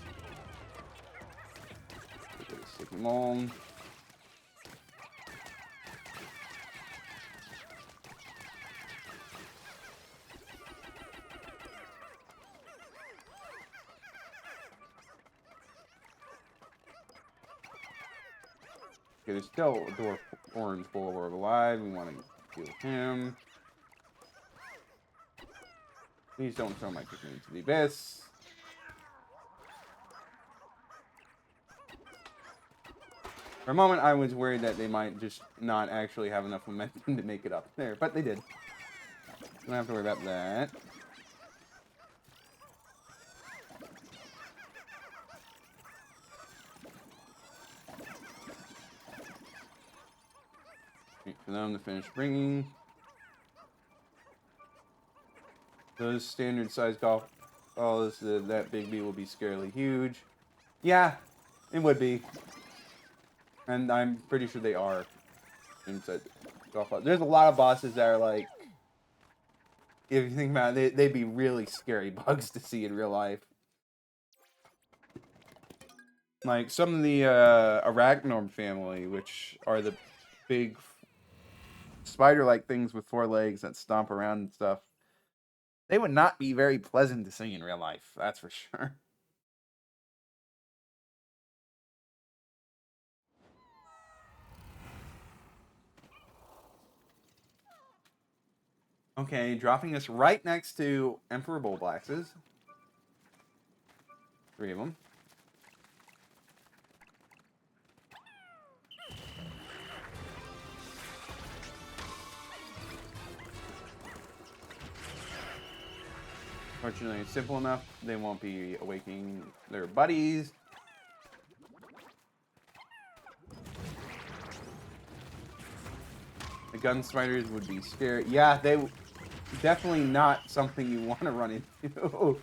Stick them on. Okay, there's still a dwarf orange bulwark alive. We want to deal with him. Please don't throw my Pikmin into the abyss. For a moment, I was worried that they might just not actually have enough momentum to make it up there, but they did. Don't have to worry about that. Wait for them to finish bringing. Those standard size golf balls, that big bee will be scarily huge. Yeah, it would be. And I'm pretty sure they are inside golf balls. There's a lot of bosses that are like, if you think about it, they'd be really scary bugs to see in real life. Like some of the Arachnorm family, which are the big spider-like things with 4 legs that stomp around and stuff. They would not be very pleasant to see in real life, that's for sure. Okay, dropping us right next to Emperor Bullblaxes. 3 of them. Fortunately, it's simple enough. They won't be awakening their buddies. The gun spiders would be scary. Yeah, they definitely not something you want to run into.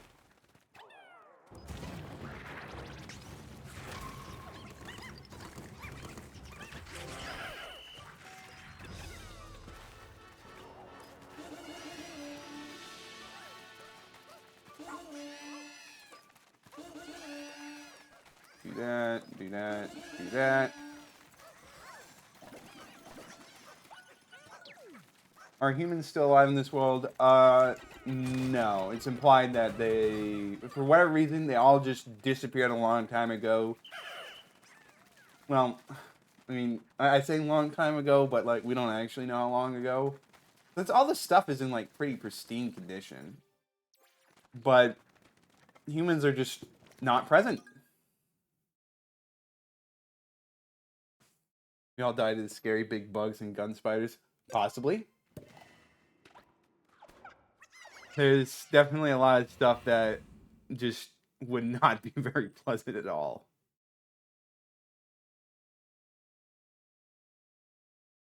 Do that, do that, do that. Are humans still alive in this world? No. It's implied that they, for whatever reason, they all just disappeared a long time ago. Well, I mean, I say long time ago, but, like, we don't actually know how long ago. That's all this stuff is in, like, pretty pristine condition. But humans are just not present. We all died of the scary big bugs and gun spiders. Possibly. There's definitely a lot of stuff that just would not be very pleasant at all.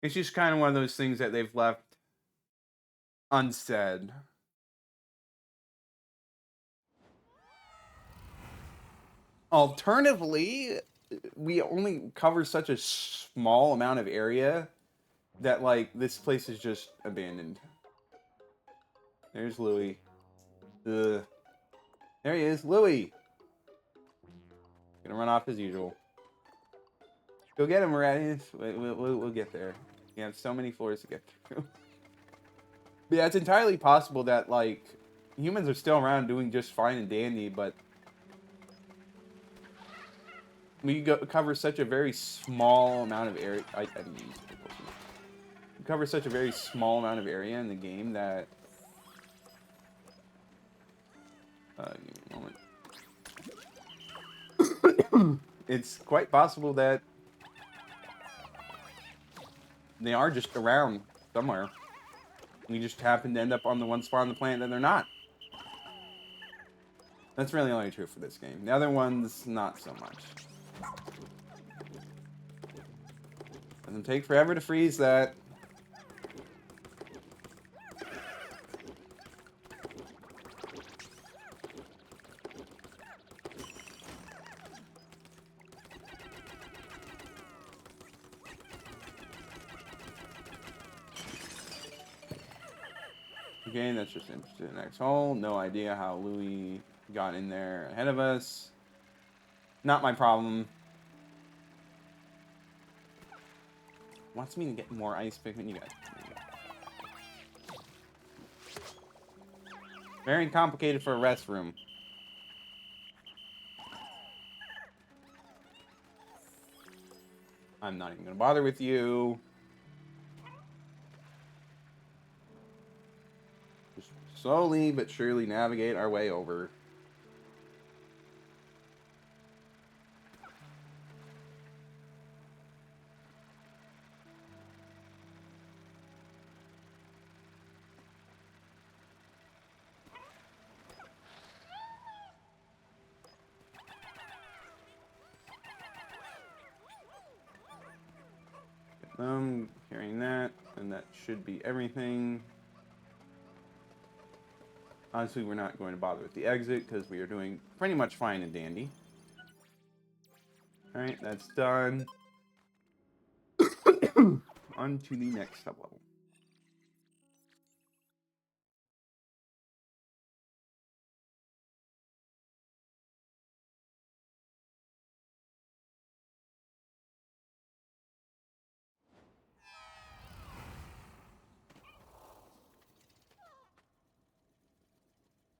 It's just kind of one of those things that they've left unsaid. Alternatively, we only cover such a small amount of area that, like, this place is just abandoned. There's Louie. Ugh. There he is, Louie. Gonna run off as usual. Go get him, Maradius. We'll get there. We have so many floors to get through. But yeah, it's entirely possible that, like, humans are still around doing just fine and dandy, but we cover such a very small amount of area. I didn't use it. We cover such a very small amount of area in the game that. Give me a moment. It's quite possible that they are just around somewhere. We just happen to end up on the one spot on the planet that they're not. That's really only true for this game. The other ones, not so much. Doesn't take forever to freeze that. Okay, that's just interested in the next hole. No idea how Louie got in there ahead of us. Not my problem. Wants me to get more ice Pikmin. You guys. Very complicated for a restroom. I'm not even going to bother with you. Just slowly but surely navigate our way over. Carrying that, and that should be everything. Honestly, we're not going to bother with the exit because we are doing pretty much fine and dandy. Alright, that's done. On to the next sublevel.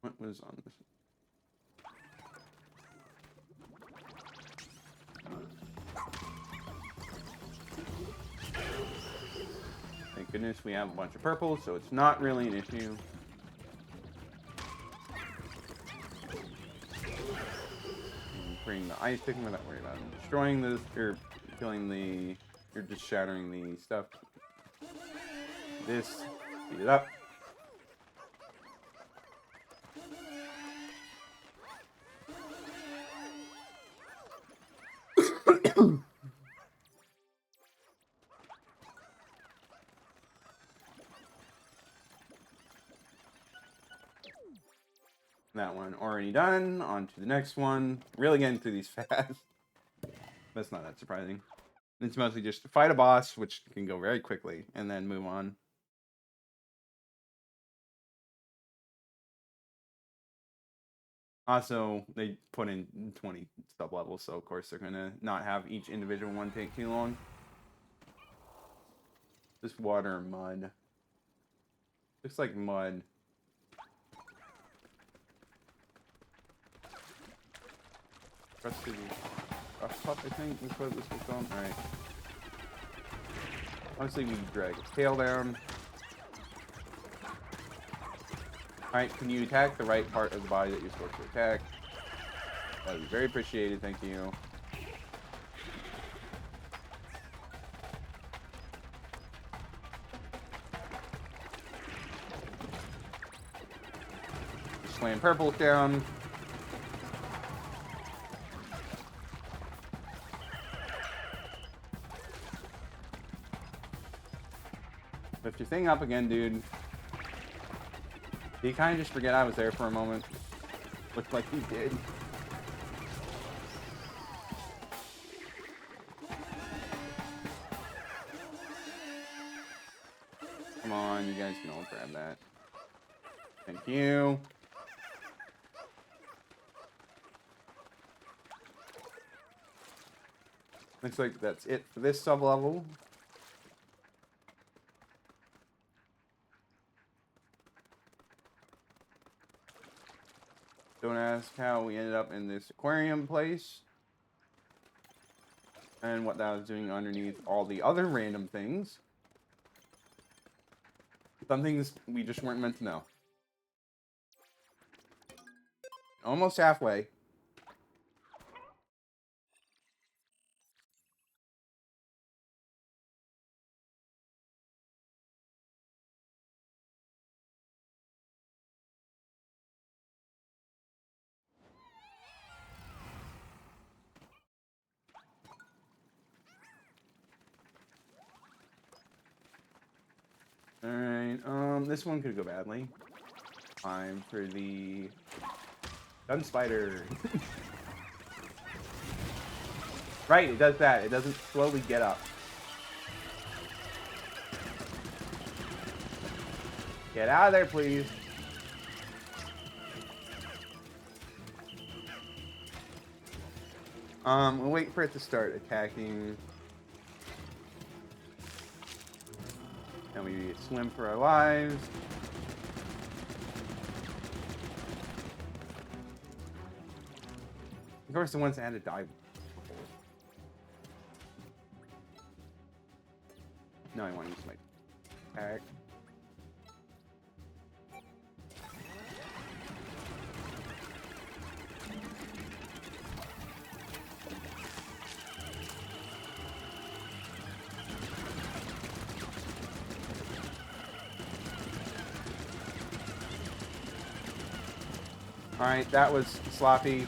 What was on this? Thank goodness we have a bunch of purple, so it's not really an issue. Bring the ice Pikmin, we're not worried about them destroying this, or killing the, or just shattering the stuff. This, speed it up. That one already done. On to the next one. Really getting through these fast. That's not that surprising. It's mostly just to fight a boss, which can go very quickly, and then move on. Also, they put in 20 sub-levels, so of course they're going to not have each individual one take too long. This water and mud. Looks like mud. Rusty rough pup, I think, is what this was called. Alright. Honestly, we drag its tail down. Alright, can you attack the right part of the body that you're supposed to attack? That would be very appreciated, thank you. Slam purple down. Lift your thing up again, dude. Did you kind of just forget I was there for a moment? Looked like he did. Come on, you guys can all grab that. Thank you. Looks like that's it for this sub-level. Don't ask how we ended up in this aquarium place. And what that was doing underneath all the other random things. Some things we just weren't meant to know. Almost halfway. Alright, this one could go badly. Time for the gun spider. Right, it does that. It doesn't slowly get up. Get out of there, please. We'll wait for it to start attacking. And we swim for our lives. Of course, the ones that had to die before. No, I want to use my attack. Alright, that was sloppy.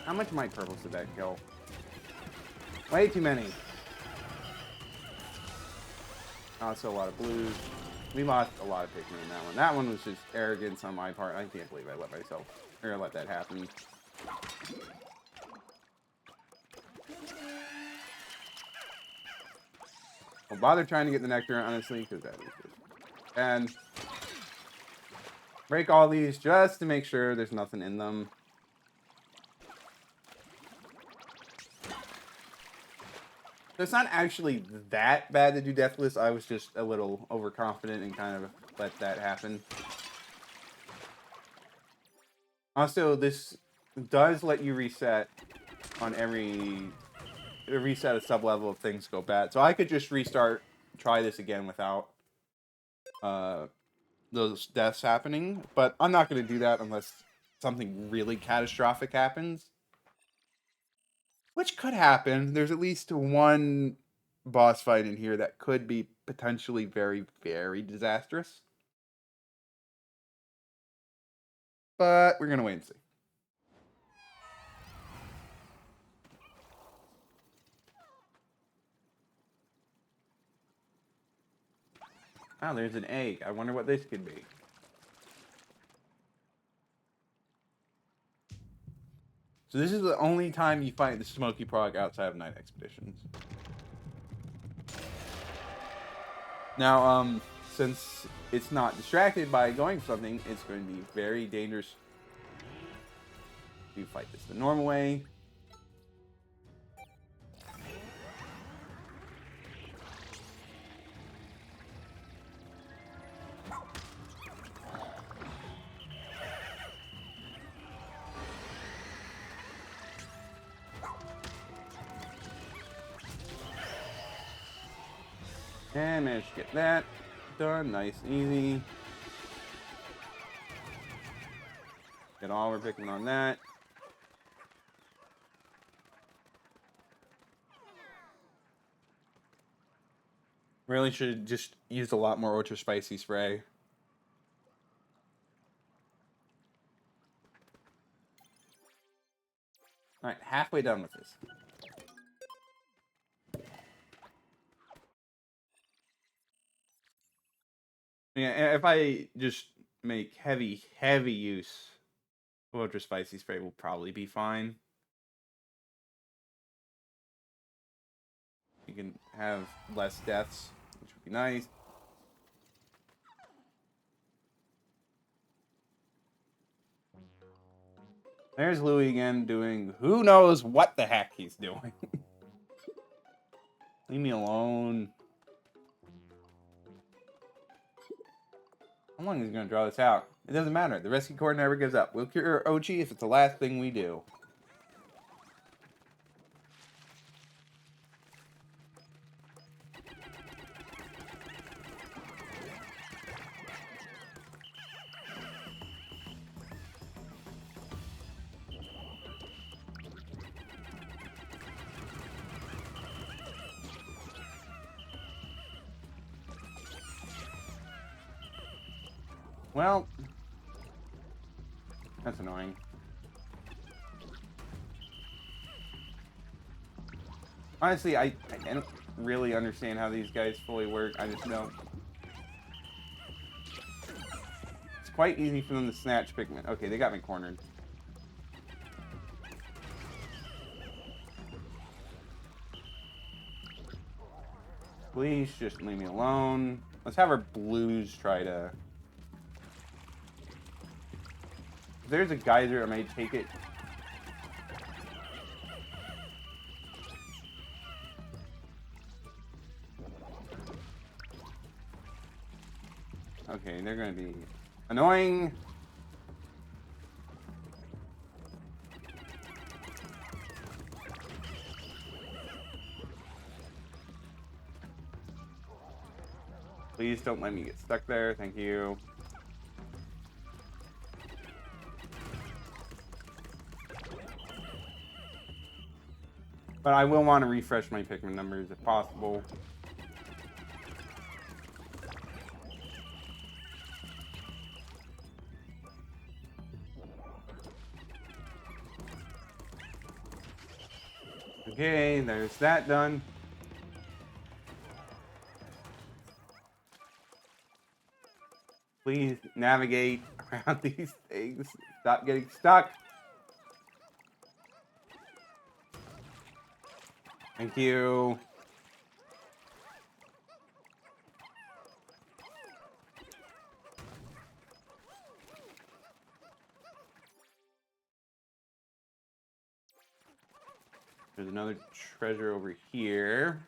How much might purples did that kill? Way too many. Also a lot of blues. We lost a lot of Pikmin in that one. That one was just arrogance on my part. I can't believe I let that happen. Don't bother trying to get the nectar, honestly, because that is just... And break all these just to make sure there's nothing in them. So it's not actually that bad to do Deathless. I was just a little overconfident and kind of let that happen. Also, this does let you reset on every reset a sub-level if things go bad. So I could just restart, try this again without those deaths happening. But I'm not going to do that unless something really catastrophic happens. Which could happen. There's at least one boss fight in here that could be potentially very, very disastrous. But we're going to wait and see. Oh, there's an egg. I wonder what this could be. So this is the only time you fight the Smoky Prog outside of Night Expeditions. Now, since it's not distracted by going for something, it's going to be very dangerous to fight this the normal way. And managed to get that done. Nice, easy. Get all we're picking on that. Really should have just used a lot more ultra spicy spray. Alright, halfway done with this. Yeah, if I just make heavy use of ultra spicy spray, will probably be fine. You can have less deaths, which would be nice. There's Louie again doing who knows what the heck he's doing. Leave me alone. How long is he going to draw this out? It doesn't matter. The Rescue Corps never gives up. We'll cure Ochi if it's the last thing we do. Well, that's annoying. Honestly, I don't really understand how these guys fully work. I just know it's quite easy for them to snatch Pikmin. Okay, they got me cornered. Please just leave me alone. Let's have our blues try to... If there's a geyser, I may take it. Okay, they're gonna be annoying. Please don't let me get stuck there. Thank you. But I will want to refresh my Pikmin numbers if possible. Okay, there's that done. Please navigate around these things. Stop getting stuck. Thank you. There's another treasure over here.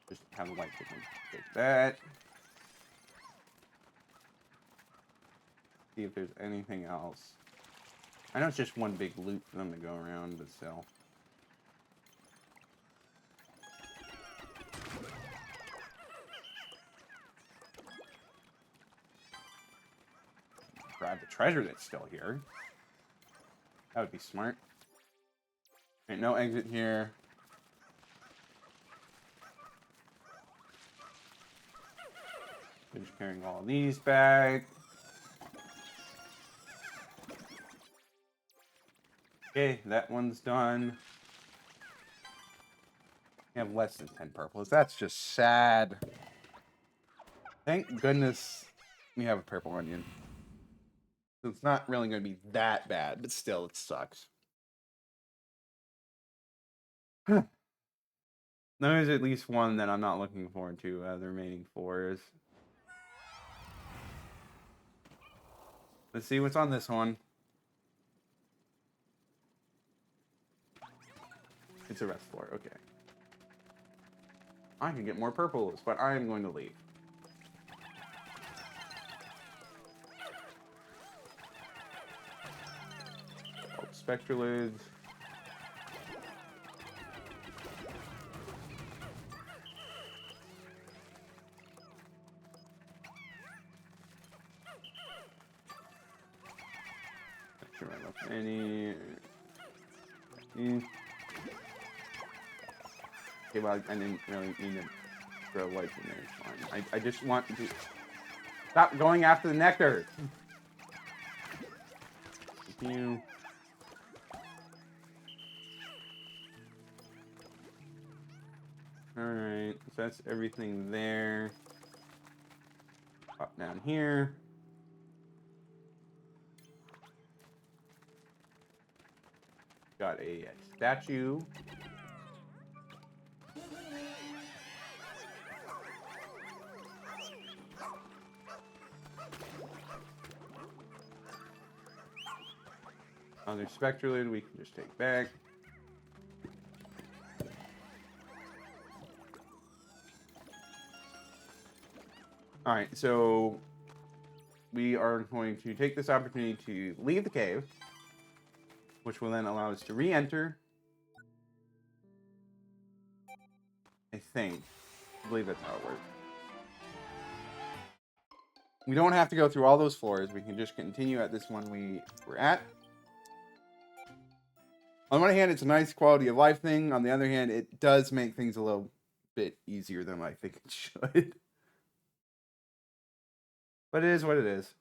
Just have a white chicken. Take that. See if there's anything else. I know it's just one big loop for them to go around, but still. Grab the treasure that's still here. That would be smart. Right, no exit here. Just carrying all of these back. Okay, that one's done. We have less than 10 purples. That's just sad. Thank goodness we have a purple onion. So it's not really going to be that bad, but still, it sucks. There's at least one that I'm not looking forward to. The remaining 4 is. Let's see what's on this one. It's a rest floor. Okay. I can get more purples, but I am going to leave. Spectralids. Not sure I left any. Okay, well, I didn't really need to throw lights in there. It's fine. I just want to stop going after the nectar. Thank you. Alright, so that's everything there. Pop down here. Got a statue. Another Spectralid we can just take back. Alright, so we are going to take this opportunity to leave the cave, which will then allow us to re-enter. I believe that's how it works. We don't have to go through all those floors. We can just continue at this one we were at. On one hand, it's a nice quality of life thing. On the other hand, it does make things a little bit easier than I think it should. But it is what it is.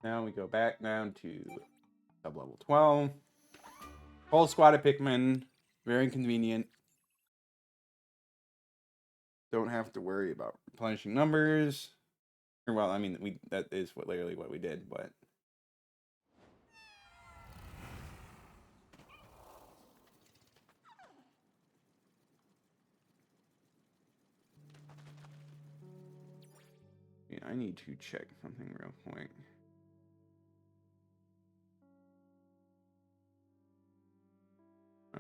Now we go back down to sub-level 12. Whole squad of Pikmin. Very convenient. Don't have to worry about replenishing numbers. Or, well, I mean, that is literally what we did, but... Yeah, I need to check something real quick.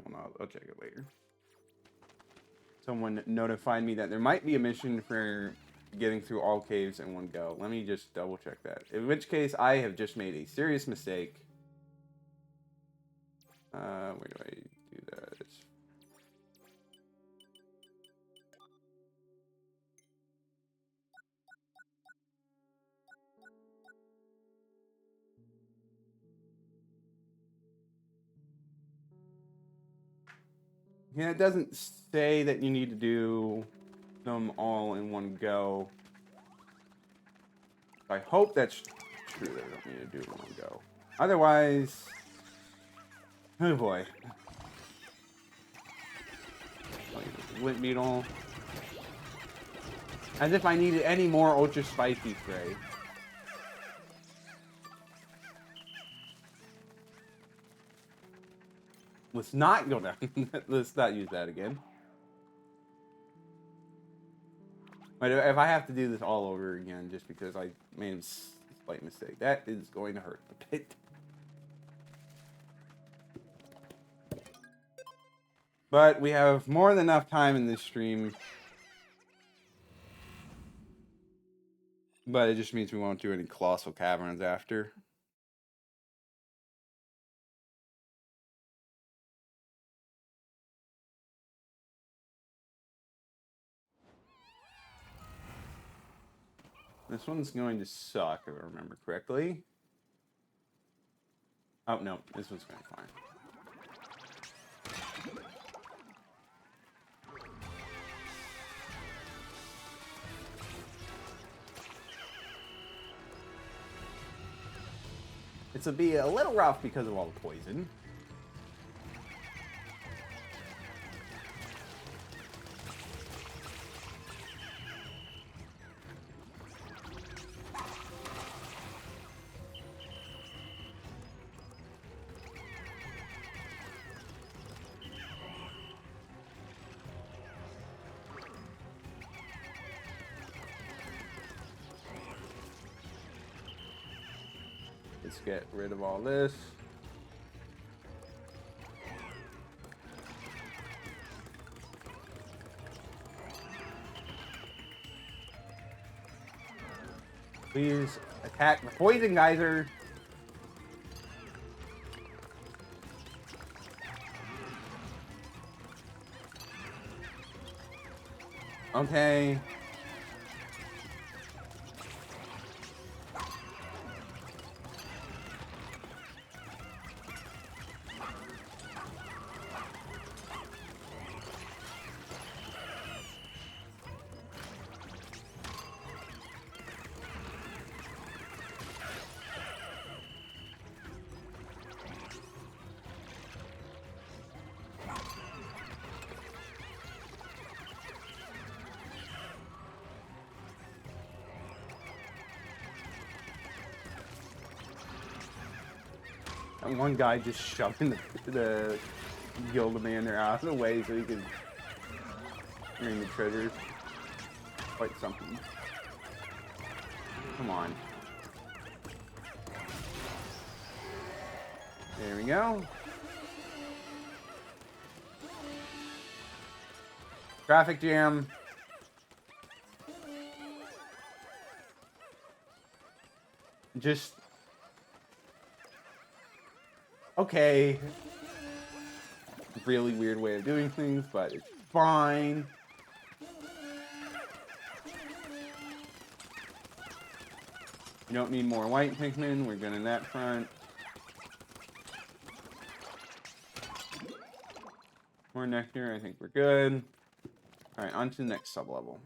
Well, I'll check it later. Someone notified me that there might be a mission for getting through all caves in one go. Let me just double check that. In which case, I have just made a serious mistake. Where do I do that? Yeah, it doesn't say that you need to do them all in one go. I hope that's true that I don't need to do it in one go. Otherwise, oh boy. Lint beetle. As if I needed any more ultra spicy spray. Let's not go down. Let's not use that again. But if I have to do this all over again just because I made a slight mistake, that is going to hurt a bit. But we have more than enough time in this stream. But it just means we won't do any colossal caverns after. This one's going to suck, if I remember correctly. Oh, no. This one's going to be fine. This will be a little rough because of all the poison. Let's get rid of all this. Please attack the poison geyser. Okay. And one guy just shoving the Gildemander out of the way so he could bring the treasures. Quite something. Come on. There we go. Traffic jam. Just... okay. Really weird way of doing things, but it's fine. We don't need more white Pikmin. We're good in that front. More nectar. I think we're good. All right, on to the next sub-level.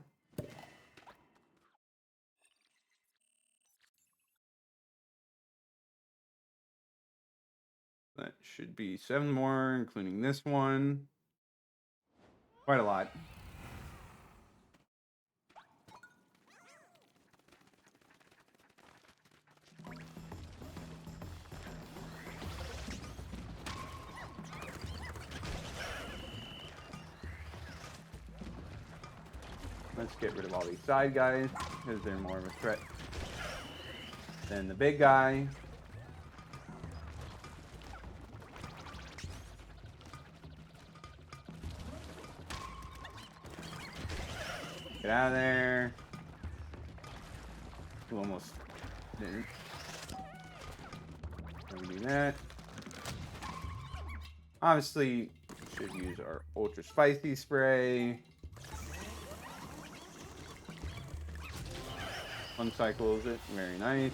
That should be 7 more, including this one. Quite a lot. Let's get rid of all these side guys, because they're more of a threat than the big guy. Get out of there. Ooh, almost didn't. Let me do that. Obviously, should use our ultra spicy spray. Uncycles it, very nice.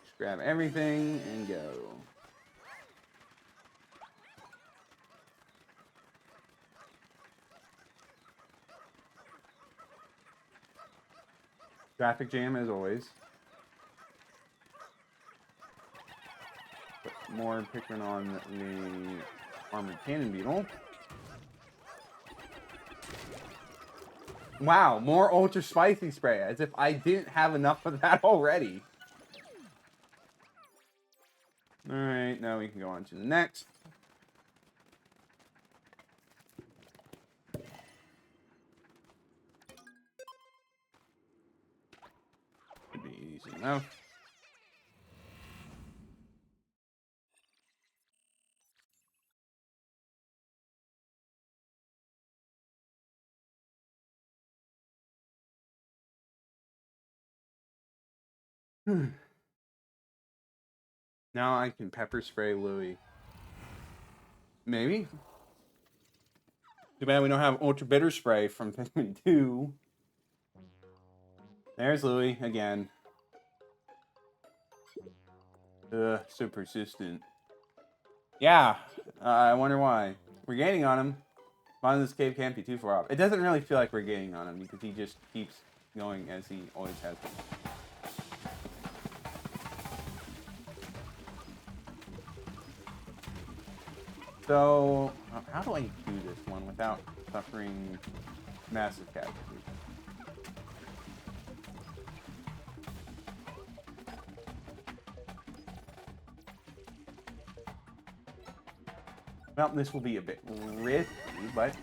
Just grab everything and go. Traffic jam as always. Put more Pikmin on the armored cannon beetle. Wow, more ultra spicy spray, as if I didn't have enough of that already. Alright, now we can go on to the next. Should be easy enough. Now I can pepper spray Louie. Maybe. Too bad we don't have ultra bitter spray from Pikmin 2. There's Louie again. Ugh, so persistent. Yeah, I wonder why. We're gaining on him. Bottom of this cave can't be too far off. It doesn't really feel like we're gaining on him because he just keeps going as he always has been. So, how do I do this one without suffering massive casualties? Well, this will be a bit risky, but...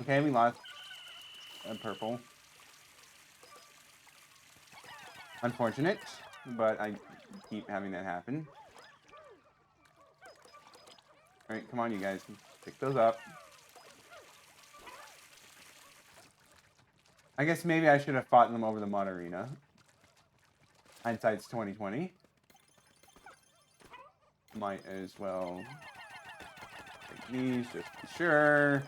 Okay, we lost a purple. Unfortunate, but I keep having that happen. Alright, come on, you guys. Pick those up. I guess maybe I should have fought them over the mud arena. Hindsight's 2020. Might as well take these just to be sure.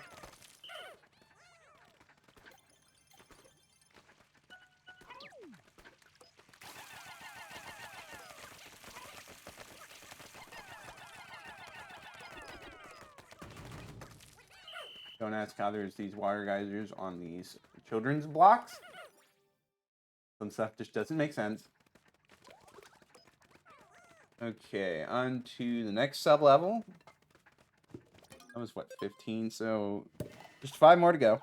Don't ask how there's these water geysers on these children's blocks. Some stuff just doesn't make sense. Okay, on to the next sub-level. That was, what, 15? So, just 5 more to go.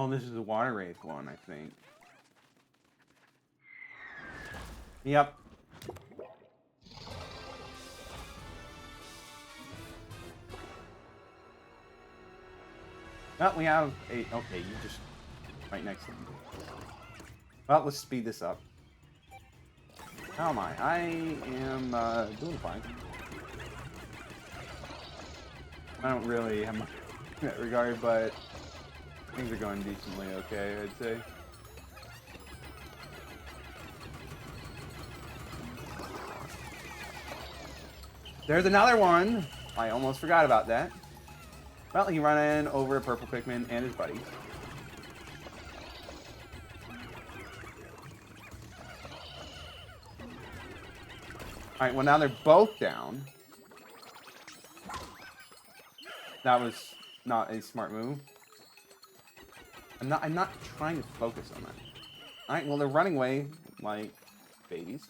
Oh, this is the water wraith one, I think. Yep. Well, we have a... Okay, you just... Right next to me. Well, let's speed this up. How am I? I am doing fine. I don't really have much in that regard, but things are going decently okay, I'd say. There's another one! I almost forgot about that. Well, he ran over a purple Pikmin and his buddy. Alright, well now they're both down. That was not a smart move. I'm not trying to focus on that. Alright, well they're running away like babies.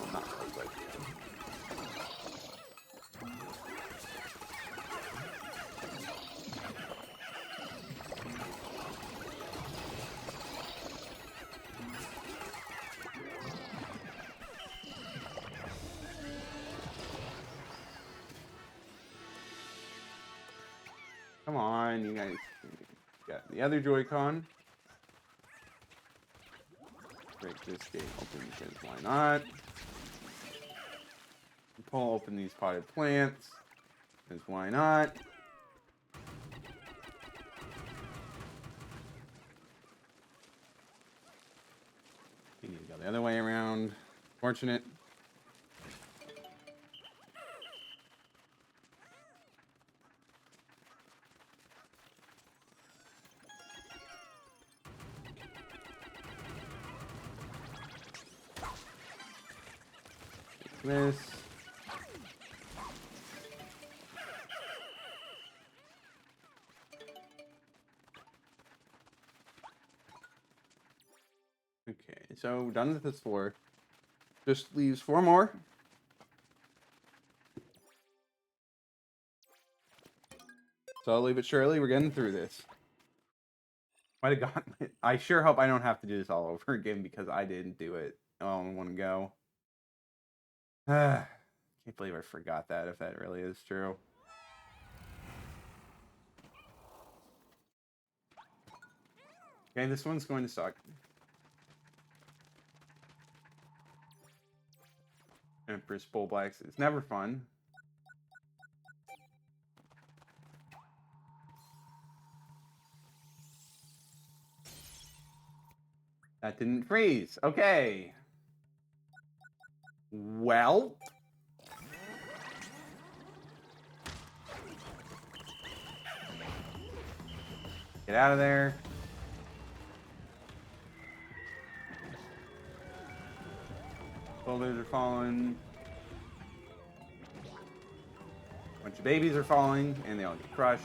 Well, not quite, but come on, you guys got the other Joy-Con. Break this gate open because why not? Pull open these potted plants because why not? You need to go the other way around. Fortunate. This. Okay, so done with this 4. Just leaves 4 more. So I'll leave it surely. We're getting through this. Might have gotten it. I sure hope I don't have to do this all over again because I didn't do it all in one go. Can't believe I forgot that, if that really is true. Okay, this one's going to suck. Empress Bullblacks is never fun. That didn't freeze. Okay. Well. Get out of there. Boulders are falling. A bunch of babies are falling, and they all get crushed.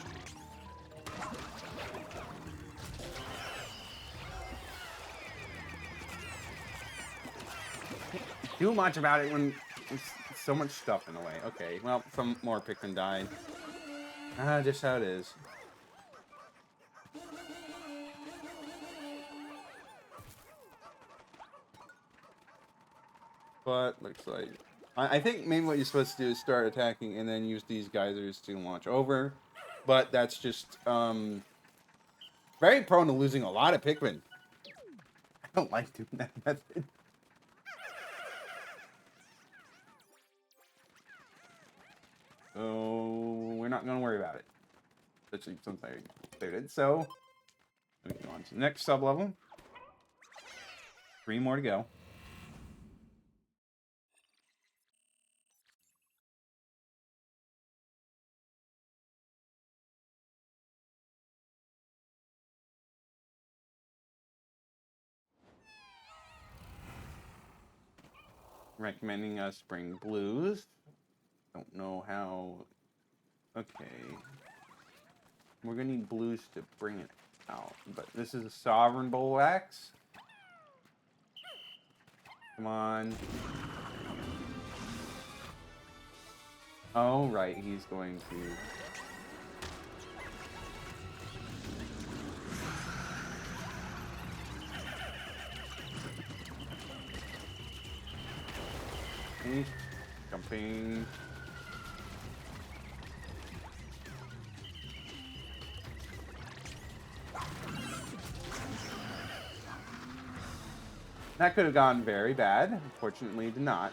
Too much about it when there's so much stuff in the way. Okay, well, some more Pikmin died. Just how it is. But looks like I think maybe what you're supposed to do is start attacking and then use these geysers to launch over. But that's just very prone to losing a lot of Pikmin. I don't like doing that method. So we're not going to worry about it. Especially since I cleared it. So we can go on to the next sub-level. 3 more to go. Recommending us bring blues. Don't know how. Okay. We're gonna need blues to bring it out. But this is a Sovereign Bullwax. Come on. Oh, right. He's going to. Jumping. That could have gone very bad. Unfortunately, it did not.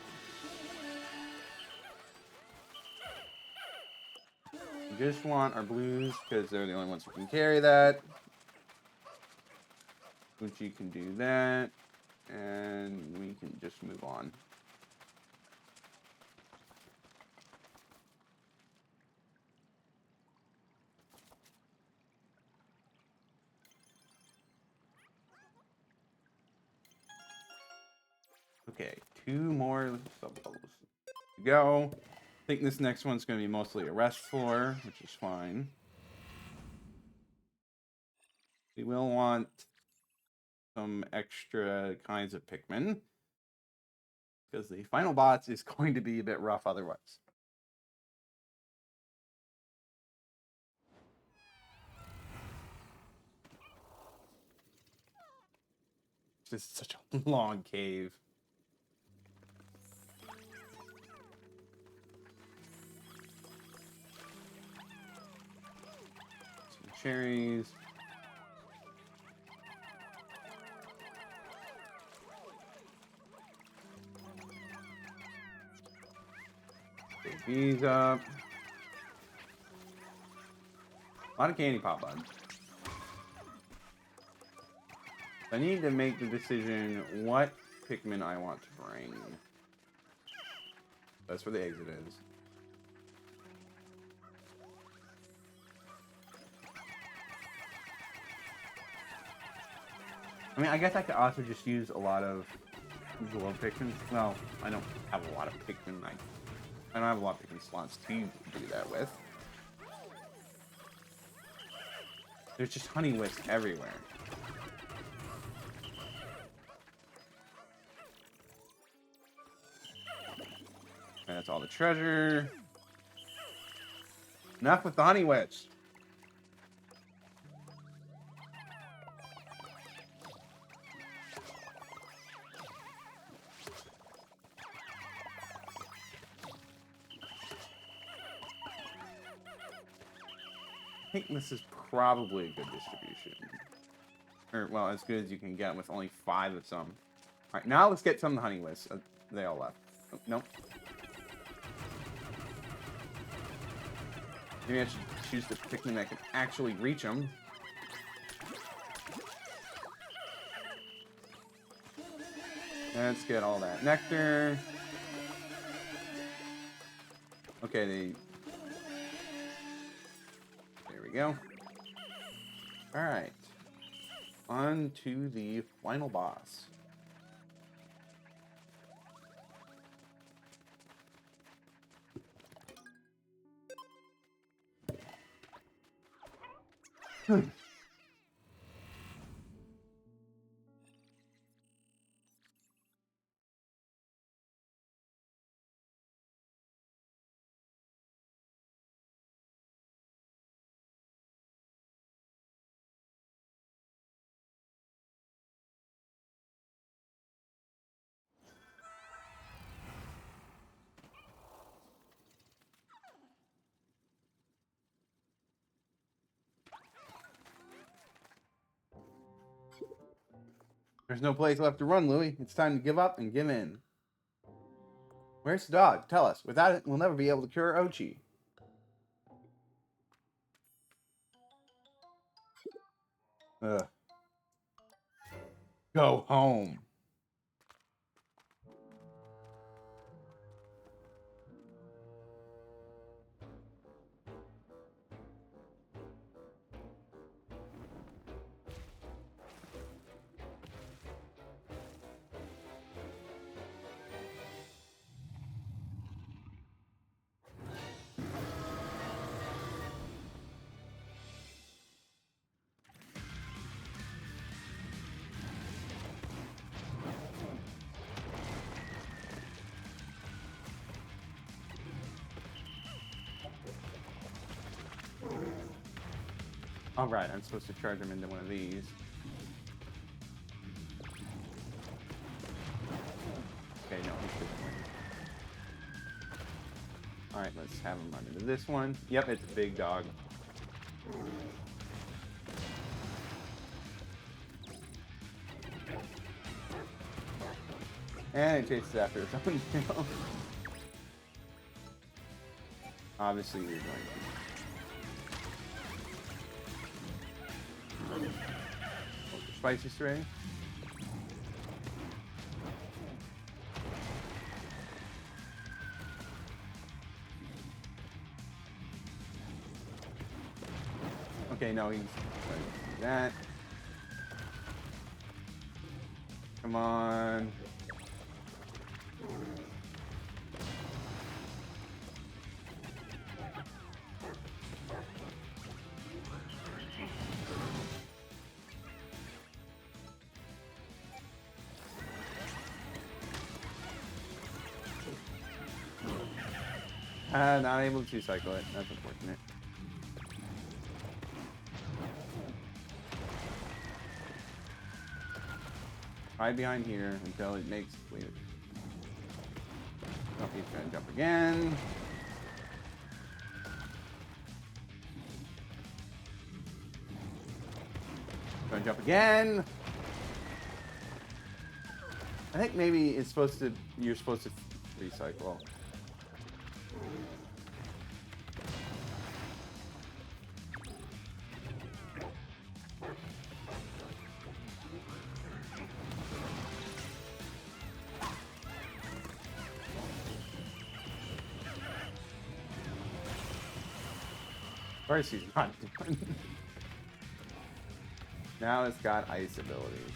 just want our blues because they're the only ones who can carry that. Uchi can do that. And we can just move on. Okay, 2 more sub-levels to go. I think this next one's going to be mostly a rest floor, which is fine. We will want some extra kinds of Pikmin, because the final boss is going to be a bit rough otherwise. This is such a long cave. Some cherries. Pick these up. A lot of candy pop buds. I need to make the decision what Pikmin I want to bring. That's where the exit is. I mean, I guess I could also just use a lot of glow Pikmin. Well, I don't have a lot of Pikmin. I don't have a lot of Pikmin slots to do that with. There's just honey wisps everywhere. And that's all the treasure. Enough with the honey wisps. I think this is probably a good distribution. Or, well, as good as you can get with only 5 of some. Alright, now let's get some of the honey wisps. They all left. Oh, nope. Maybe I should choose the Pikmin that can actually reach them. Let's get all that nectar. Okay, there we go. Alright. On to the final boss. There's no place left to run, Louie. It's time to give up and give in. Where's the dog? Tell us. Without it, we'll never be able to cure Ochi. Ugh. Go home. Alright, I'm supposed to charge him into one of these. Okay, no, he's good. Alright, let's have him run into this one. Yep, it's a big dog. And it chases after its own tail. Obviously, we're going to Spicy string. Okay, no, he's going to do that. Come on. Not able to cycle it. That's unfortunate. Hide behind here until it makes clear. Oh, he's gonna jump again. Gonna jump again. I think maybe it's supposed to. You're supposed to recycle. Of course he's not doing. Now it's got ice abilities.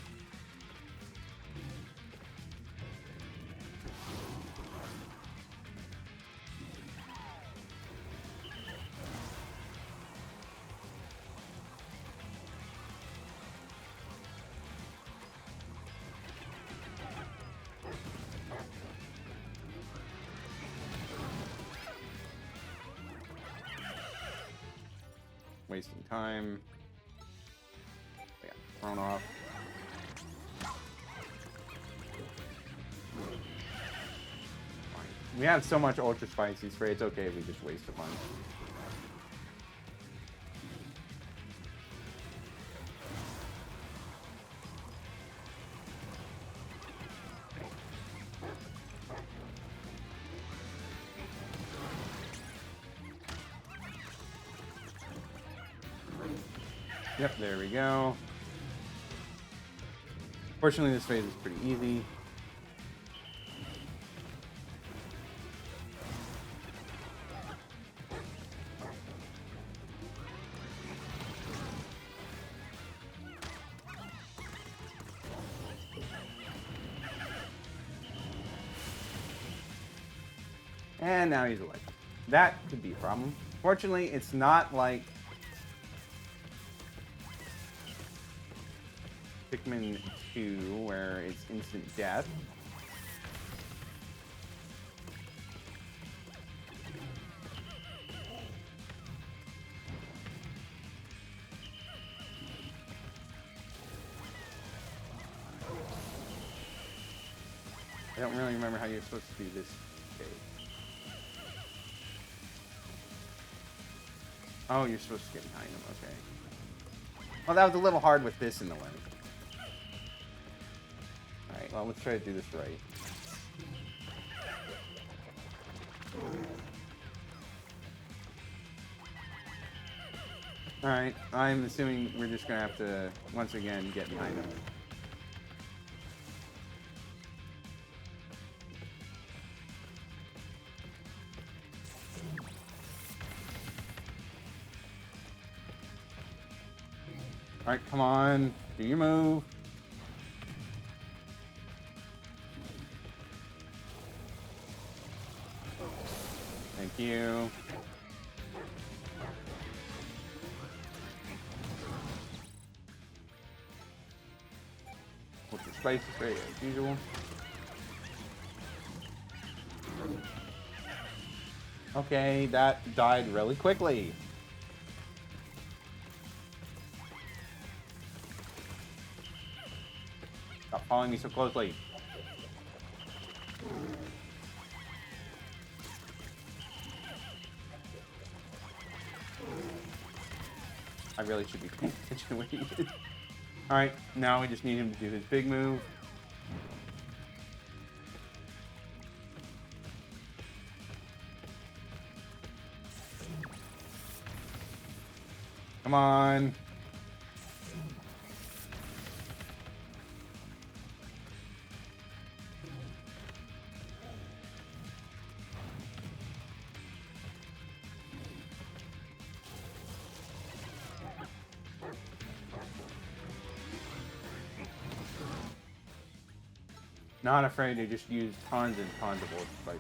Wasting time. Yeah, thrown off. Fine. We have so much ultra spicy spray, it's okay if we just waste a bunch. Yep, there we go. Fortunately, this phase is pretty easy. And now he's alive. That could be a problem. Fortunately, it's not like Pikmin 2, where it's instant death. I don't really remember how you're supposed to do this. Okay. Oh, you're supposed to get behind him, okay. Well, that was a little hard with this in the way. Alright, well, let's try to do this right. Alright, I'm assuming we're just gonna have to, once again, get behind him. Alright, come on. Do your move. Thank you. With the spicy spray as usual. Okay, that died really quickly. Stop following me so closely. I really should be paying attention to what he did. Alright, now we just need him to do his big move. Come on. Not afraid to just use tons and tons of ultra spicy.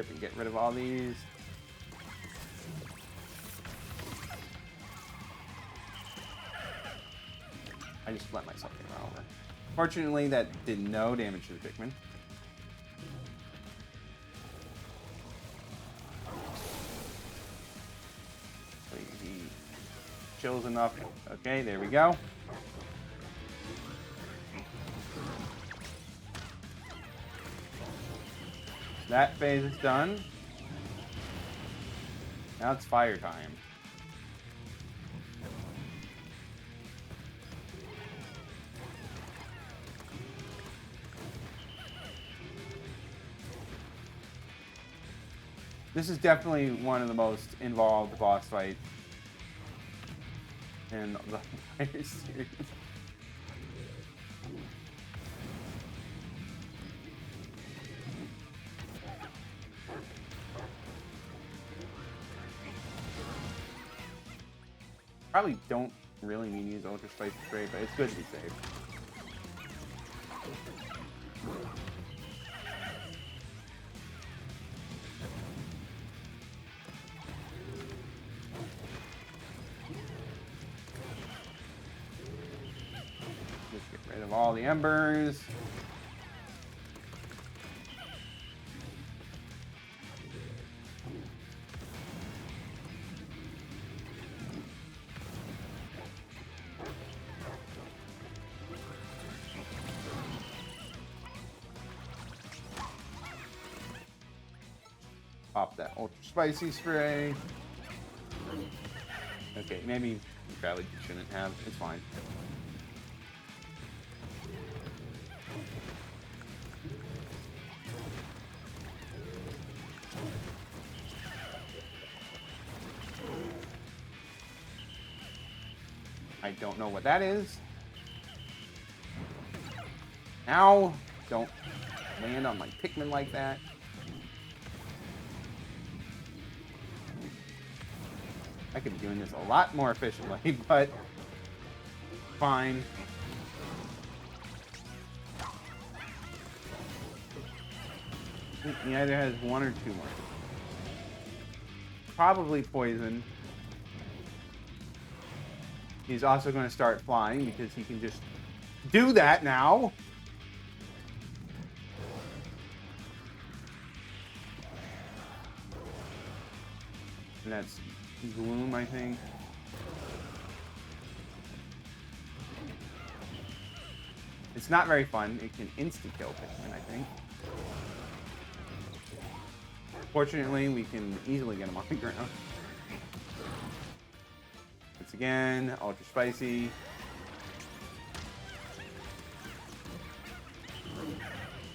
And get rid of all these. I just let myself get run over. Fortunately, that did no damage to the Pikmin. He chills enough. Okay, there we go. That phase is done. Now it's fire time. This is definitely one of the most involved boss fights in the entire series. Probably don't really need to use Ultra Spicy Spray, but it's good to be safe. Just get rid of all the embers. Pop that ultra spicy spray. Okay, maybe you probably shouldn't have. It's fine. I don't know what that is. Ow! Don't land on my Pikmin like that. I could be doing this a lot more efficiently, but fine. He either has one or two more. Probably poison. He's also going to start flying because he can just do that now. And that's Gloom, I think. It's not very fun. It can insta-kill Pikmin, I think. Fortunately, we can easily get him off the ground. Once again, ultra spicy.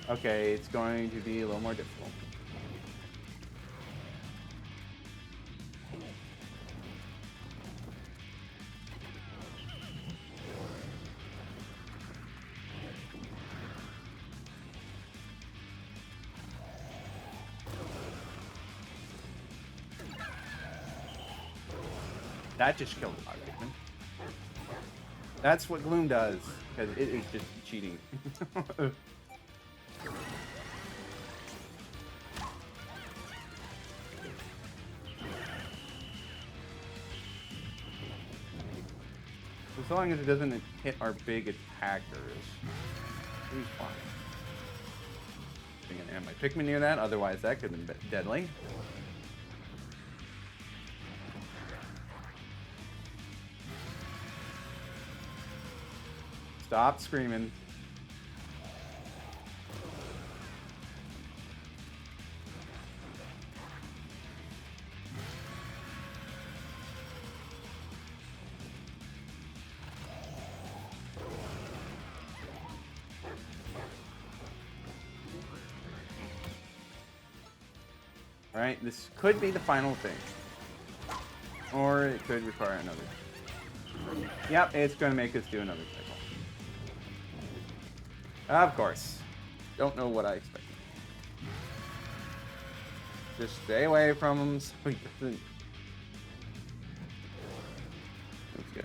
Okay, it's going to be a little more difficult. That just killed a lot of Pikmin. That's what Gloom does, because it is just cheating. As long as it doesn't hit our big attackers, he's fine. I'm gonna have my Pikmin near that, otherwise that could have been deadly. Stop screaming. All right, this could be the final thing. Or it could require another. Yep, it's going to make us do another cycle. Of course. Don't know what I expected. Just stay away from him so he doesn't. That's good.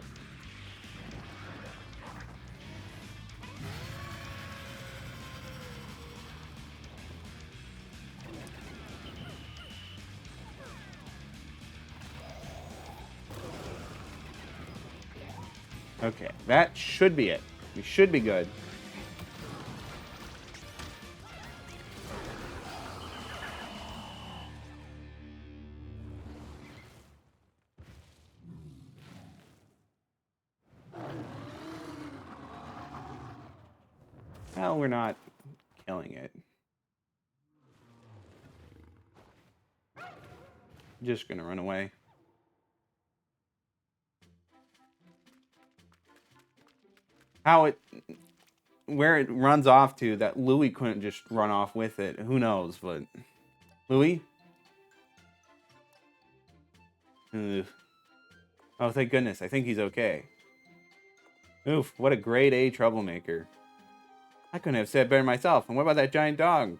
Okay, that should be it. We should be good. Well, we're not killing it. Just gonna run away. Where it runs off to, that Louie couldn't just run off with it. Who knows, but... Louie? Ugh. Oh, thank goodness. I think he's okay. Oof, what a grade A troublemaker. I couldn't have said better myself. And what about that giant dog?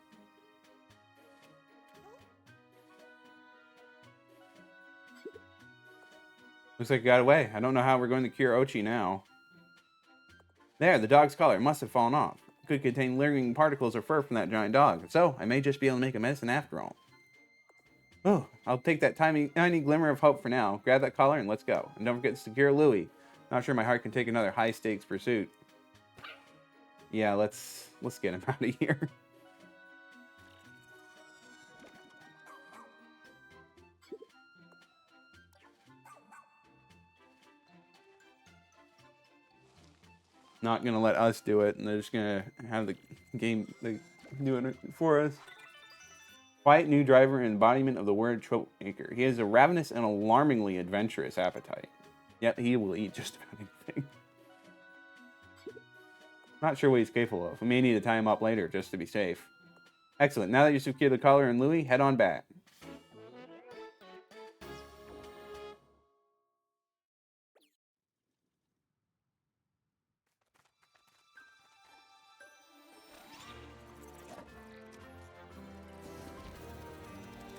Looks like it got away. I don't know how we're going to cure Ochi now. There, the dog's collar must have fallen off. It could contain lingering particles of fur from that giant dog. So, I may just be able to make a medicine after all. Oh, I'll take that tiny glimmer of hope for now. Grab that collar and let's go. And don't forget to secure Louie. Not sure my heart can take another high-stakes pursuit. Yeah, let's get him out of here. Not gonna let us do it, and they're just gonna have the game do it for us. Quiet new driver and embodiment of the word troublemaker. He has a ravenous and alarmingly adventurous appetite. Yet he will eat just about anything. Not sure what he's capable of. We may need to tie him up later just to be safe. Excellent. Now that you secured the collar and Louie, head on back.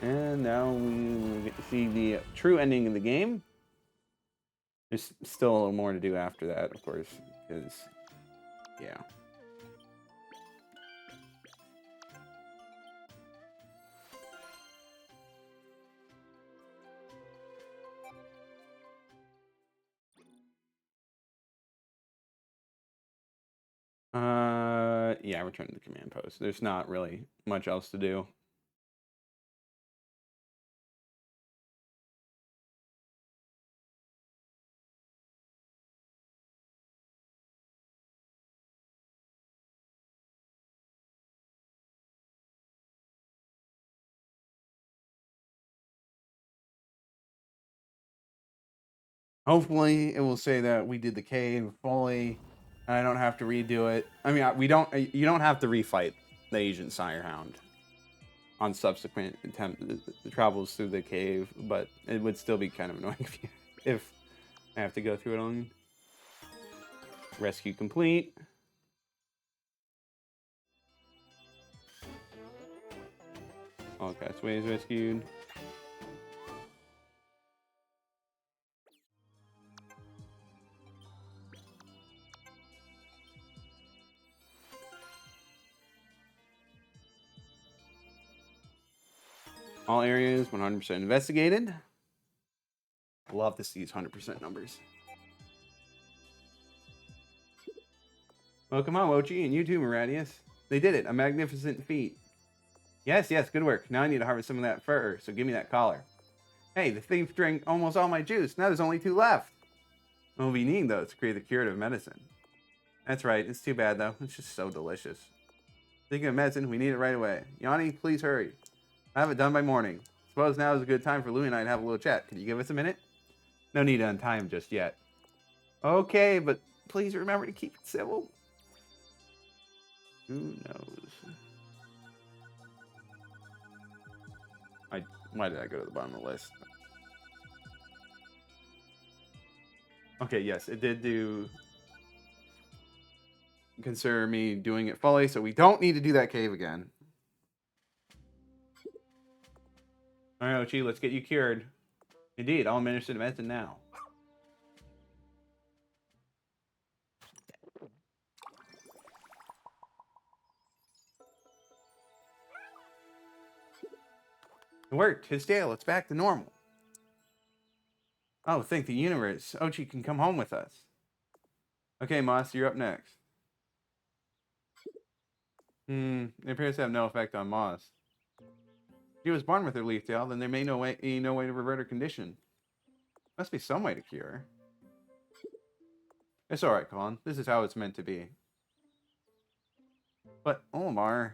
And now we will get to see the true ending of the game. There's still a little more to do after that, of course, because, yeah. Yeah, return to the command post. There's not really much else to do. Hopefully, it will say that we did the cave fully, and I don't have to redo it. I mean, we don't. You don't have to refight the Asian Sirehound on subsequent travels through the cave, but it would still be kind of annoying if I have to go through it on. Rescue complete. All castaways rescued. All areas 100% investigated. Love to see these 100% numbers. Well, come on, Mochi, and you too, Maradius. They did it. A magnificent feat. Yes, good work. Now I need to harvest some of that fur, so give me that collar. Hey, the thief drank almost all my juice. Now there's only 2 left. We'll be needing those to create the curative medicine. That's right. It's too bad, though. It's just so delicious. Speaking of medicine, we need it right away. Yanni, please hurry. I have it done by morning. Suppose now is a good time for Louie and I to have a little chat. Can you give us a minute? No need to untie him just yet. Okay, but please remember to keep it civil. Who knows? Why did I go to the bottom of the list? Okay, yes, it did do... Consider me doing it fully, so we don't need to do that cave again. Alright, Ochi, let's get you cured. Indeed, I'll administer the medicine now. It worked. His tail, it's back to normal. Oh, thank the universe. Ochi can come home with us. Okay, Moss, you're up next. It appears to have no effect on Moss. She was born with her leaf tail, then there may be no way to revert her condition. Must be some way to cure her. It's alright, Colin. This is how it's meant to be. But, Olimar...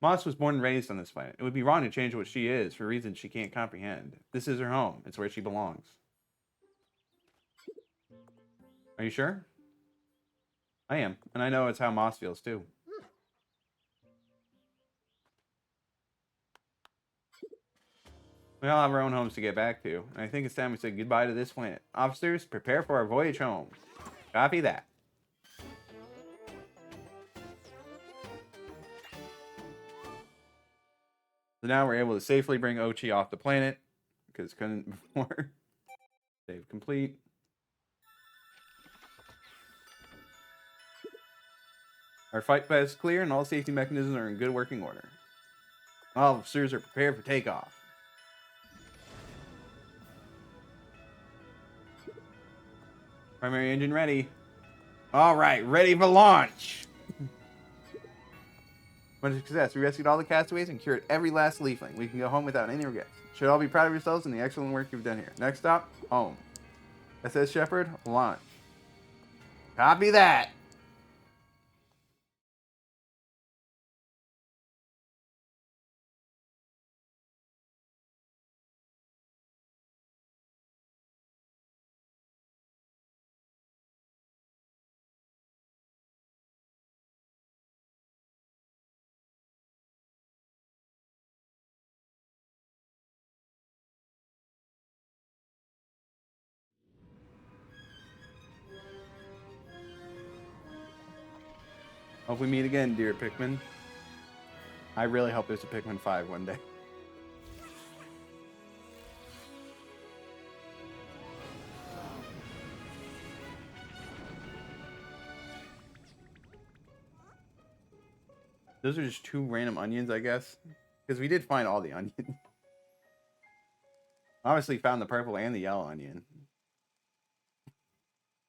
Moss was born and raised on this planet. It would be wrong to change what she is for reasons she can't comprehend. This is her home. It's where she belongs. Are you sure? I am. And I know it's how Moss feels, too. We all have our own homes to get back to, and I think it's time we say goodbye to this planet. Officers, prepare for our voyage home. Copy that. So now we're able to safely bring Ochi off the planet, because couldn't before. Save complete. Our fight path is clear, and all safety mechanisms are in good working order. All officers are prepared for takeoff. Primary engine ready. All right, ready for launch. What a success. We rescued all the castaways and cured every last leafling. We can go home without any regrets. Should all be proud of yourselves and the excellent work you've done here. Next stop, home. SS Shepherd, launch. Copy that. Hope we meet again, dear Pikmin. I really hope there's a Pikmin 5 one day. Those are just two random onions, I guess. Because we did find all the onions. Obviously found the purple and the yellow onion.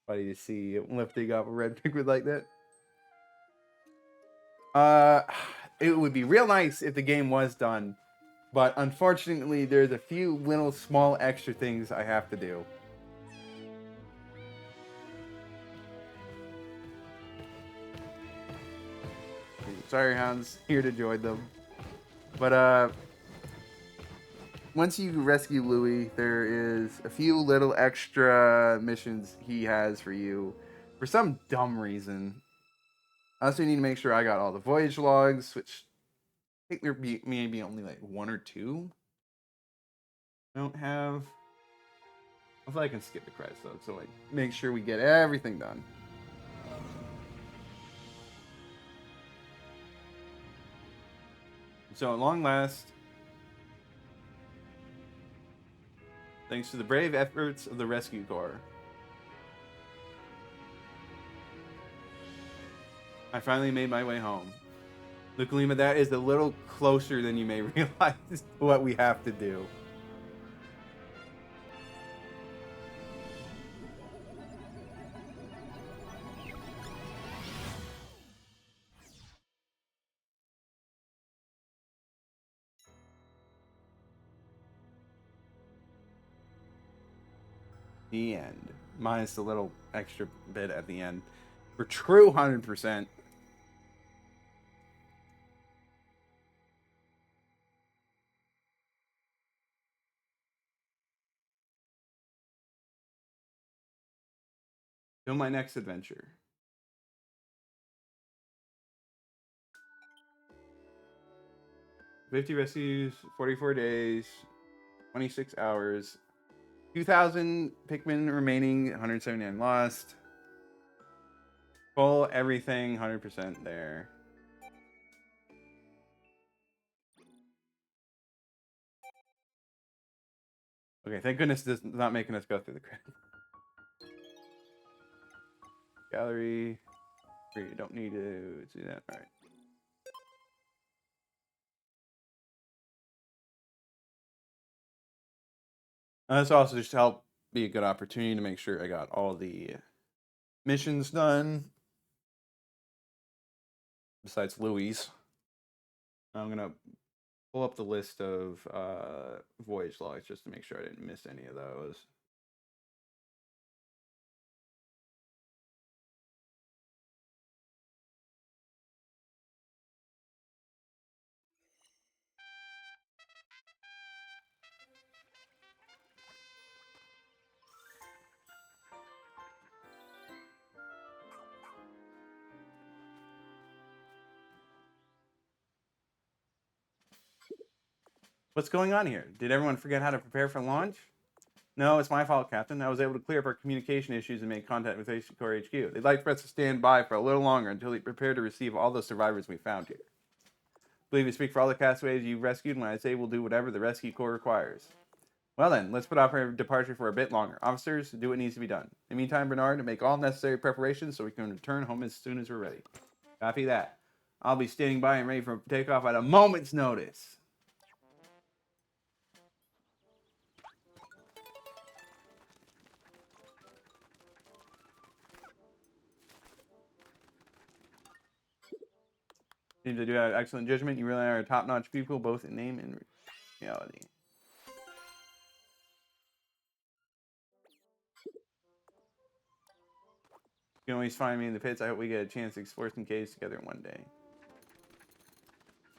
Funny to see lifting up a red Pikmin like that. It would be real nice if the game was done. But unfortunately, there's a few little small extra things I have to do. Sorry, Hounds, here to join them. But, once you rescue Louie, there is a few little extra missions he has for you. For some dumb reason. I also need to make sure I got all the voyage logs, which I think there be maybe only like one or two. I don't have... Hopefully I can skip the credits though, so like make sure we get everything done. So at long last, thanks to the brave efforts of the rescue corps, I finally made my way home. Look, Lima, that is a little closer than you may realize what we have to do. The end. Minus the little extra bit at the end. For true 100%. Till my next adventure. 50 rescues, 44 days, 26 hours, 2,000 Pikmin remaining, 179 lost. Full everything, 100% there. Okay, thank goodness this is not making us go through the credits. Gallery. You don't need to see that. All right. This also just helped be a good opportunity to make sure I got all the missions done. Besides Louie's. I'm going to pull up the list of voyage logs just to make sure I didn't miss any of those. What's going on here? Did everyone forget how to prepare for launch? No, it's my fault, Captain. I was able to clear up our communication issues and make contact with AC Core HQ. They'd like for us to stand by for a little longer until they prepare to receive all the survivors we found here. I believe we speak for all the castaways you've rescued when I say we'll do whatever the rescue corps requires. Well then, let's put off our departure for a bit longer. Officers, do what needs to be done. In the meantime, Bernard, make all necessary preparations so we can return home as soon as we're ready. Copy that. I'll be standing by and ready for takeoff at a moment's notice. Seems to do have excellent judgment. You really are a top-notch pupil, both in name and reality. You can always find me in the pits. I hope we get a chance to explore some caves together one day.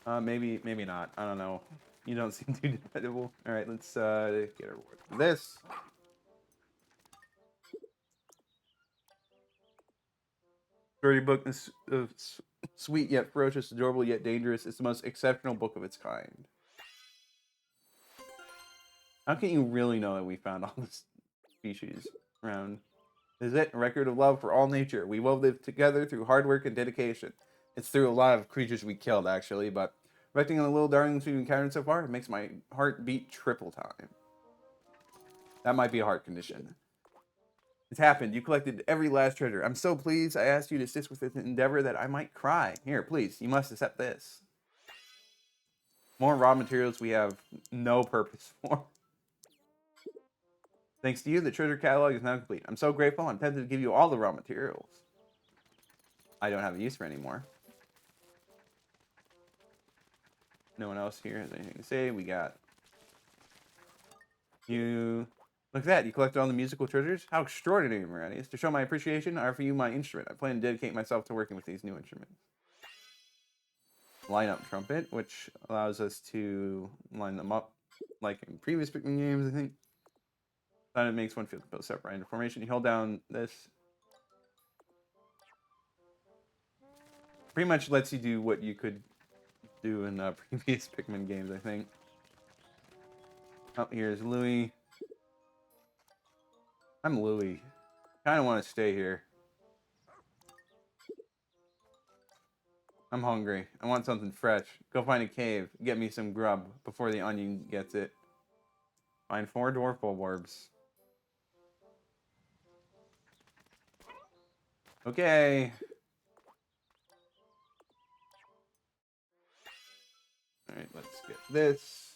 Maybe not. I don't know. You don't seem too dependable. All right, let's get a reward for this. Sturdy book is sweet yet ferocious, adorable yet dangerous. It's the most exceptional book of its kind. How can you really know that we found all this species around? This is it, a record of love for all nature. We will live together through hard work and dedication. It's through a lot of creatures we killed, actually, but reflecting on the little darlings we've encountered so far, it makes my heart beat triple time. That might be a heart condition. It's happened. You collected every last treasure. I'm so pleased I asked you to assist with this endeavor that I might cry. Here, please, you must accept this. More raw materials we have no purpose for. Thanks to you, the treasure catalog is now complete. I'm so grateful. I'm tempted to give you all the raw materials I don't have a use for anymore. No one else here has anything to say. We got you. Look at that. You collected all the musical treasures? How extraordinary, Miranius. To show my appreciation, I offer you my instrument. I plan to dedicate myself to working with these new instruments. Line up trumpet, which allows us to line them up like in previous Pikmin games, I think. It makes one feel both separate into formation. You hold down this. Pretty much lets you do what you could do in previous Pikmin games, I think. Oh, here's Louie. I'm Louie. Kind of want to stay here. I'm hungry. I want something fresh. Go find a cave. Get me some grub before the onion gets it. Find 4 dwarf bulbs. Okay. Alright, let's get this.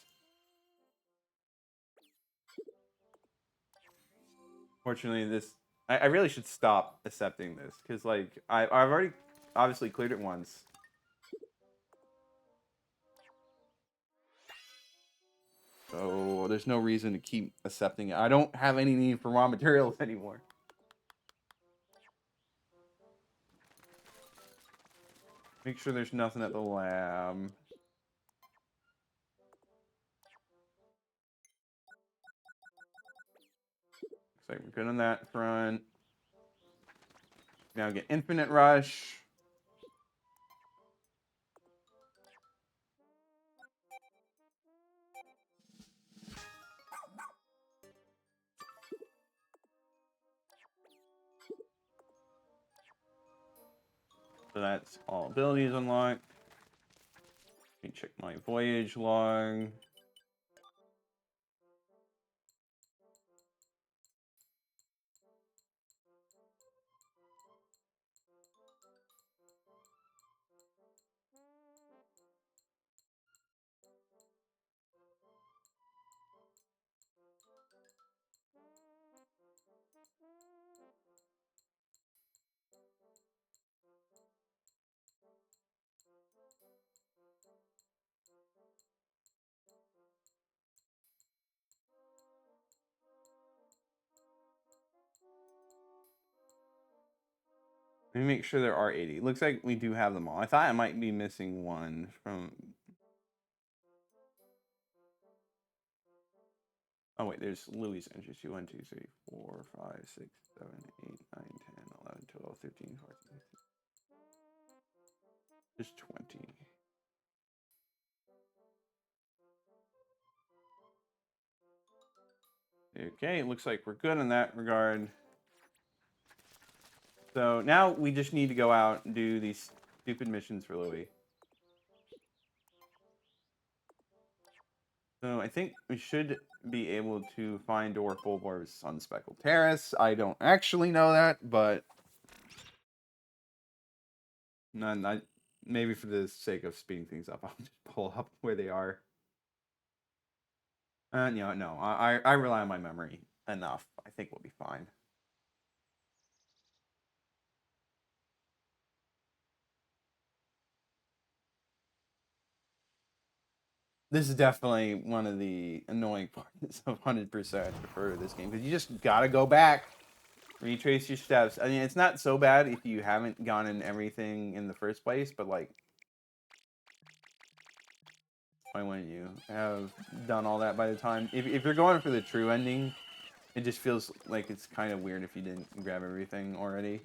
Fortunately, this... I really should stop accepting this. Because, like, I've already obviously cleared it once. So, there's no reason to keep accepting it. I don't have any need for raw materials anymore. Make sure there's nothing at the lab. Looks like we're good on that front. Now get Infinite Rush. All abilities unlocked. Let me check my voyage log. Let me make sure there are 80. Looks like we do have them all. I thought I might be missing one from... Oh, wait, there's Louie's entries. 2, 1, 2, 3, 4, 5, 6, 7, 8, 9, 10, 11, 12, 13, 14, 15. Just 20. Okay, looks like we're good in that regard. So now we just need to go out and do these stupid missions for Louie. So I think we should be able to find Dwarf Bulbor's on Speckled Terrace. I don't actually know that, but not maybe for the sake of speeding things up, I'll just pull up where they are. And no, I rely on my memory enough. I think we'll be fine. This is definitely one of the annoying parts of 100% for this game, because you just gotta go back, retrace your steps. I mean, it's not so bad if you haven't gone in everything in the first place, but like, why wouldn't you have done all that by the time? If you're going for the true ending, it just feels like it's kind of weird if you didn't grab everything already.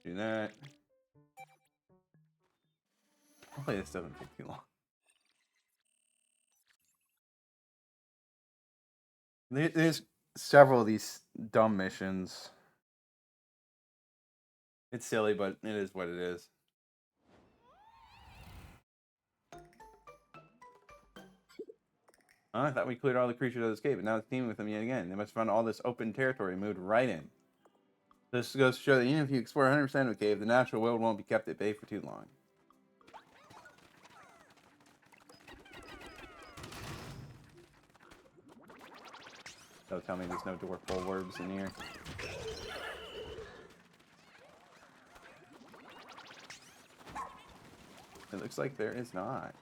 Do that. Hopefully this doesn't take too long. There's several of these dumb missions. It's silly, but it is what it is. Oh, I thought we cleared all the creatures of this cave, but now it's teaming with them yet again. They must have found all this open territory and moved right in. This goes to show that even if you explore 100% of a cave, the natural world won't be kept at bay for too long. Don't tell me there's no dwarf bulwarks in here. It looks like there is not.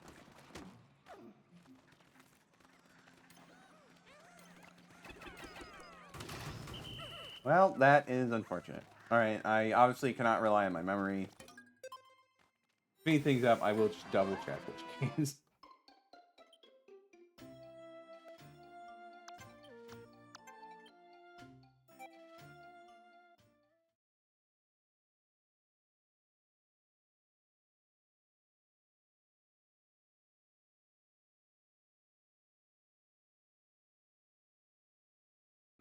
Well, that is unfortunate. Alright, I obviously cannot rely on my memory. Speed things up, I will just double check which games.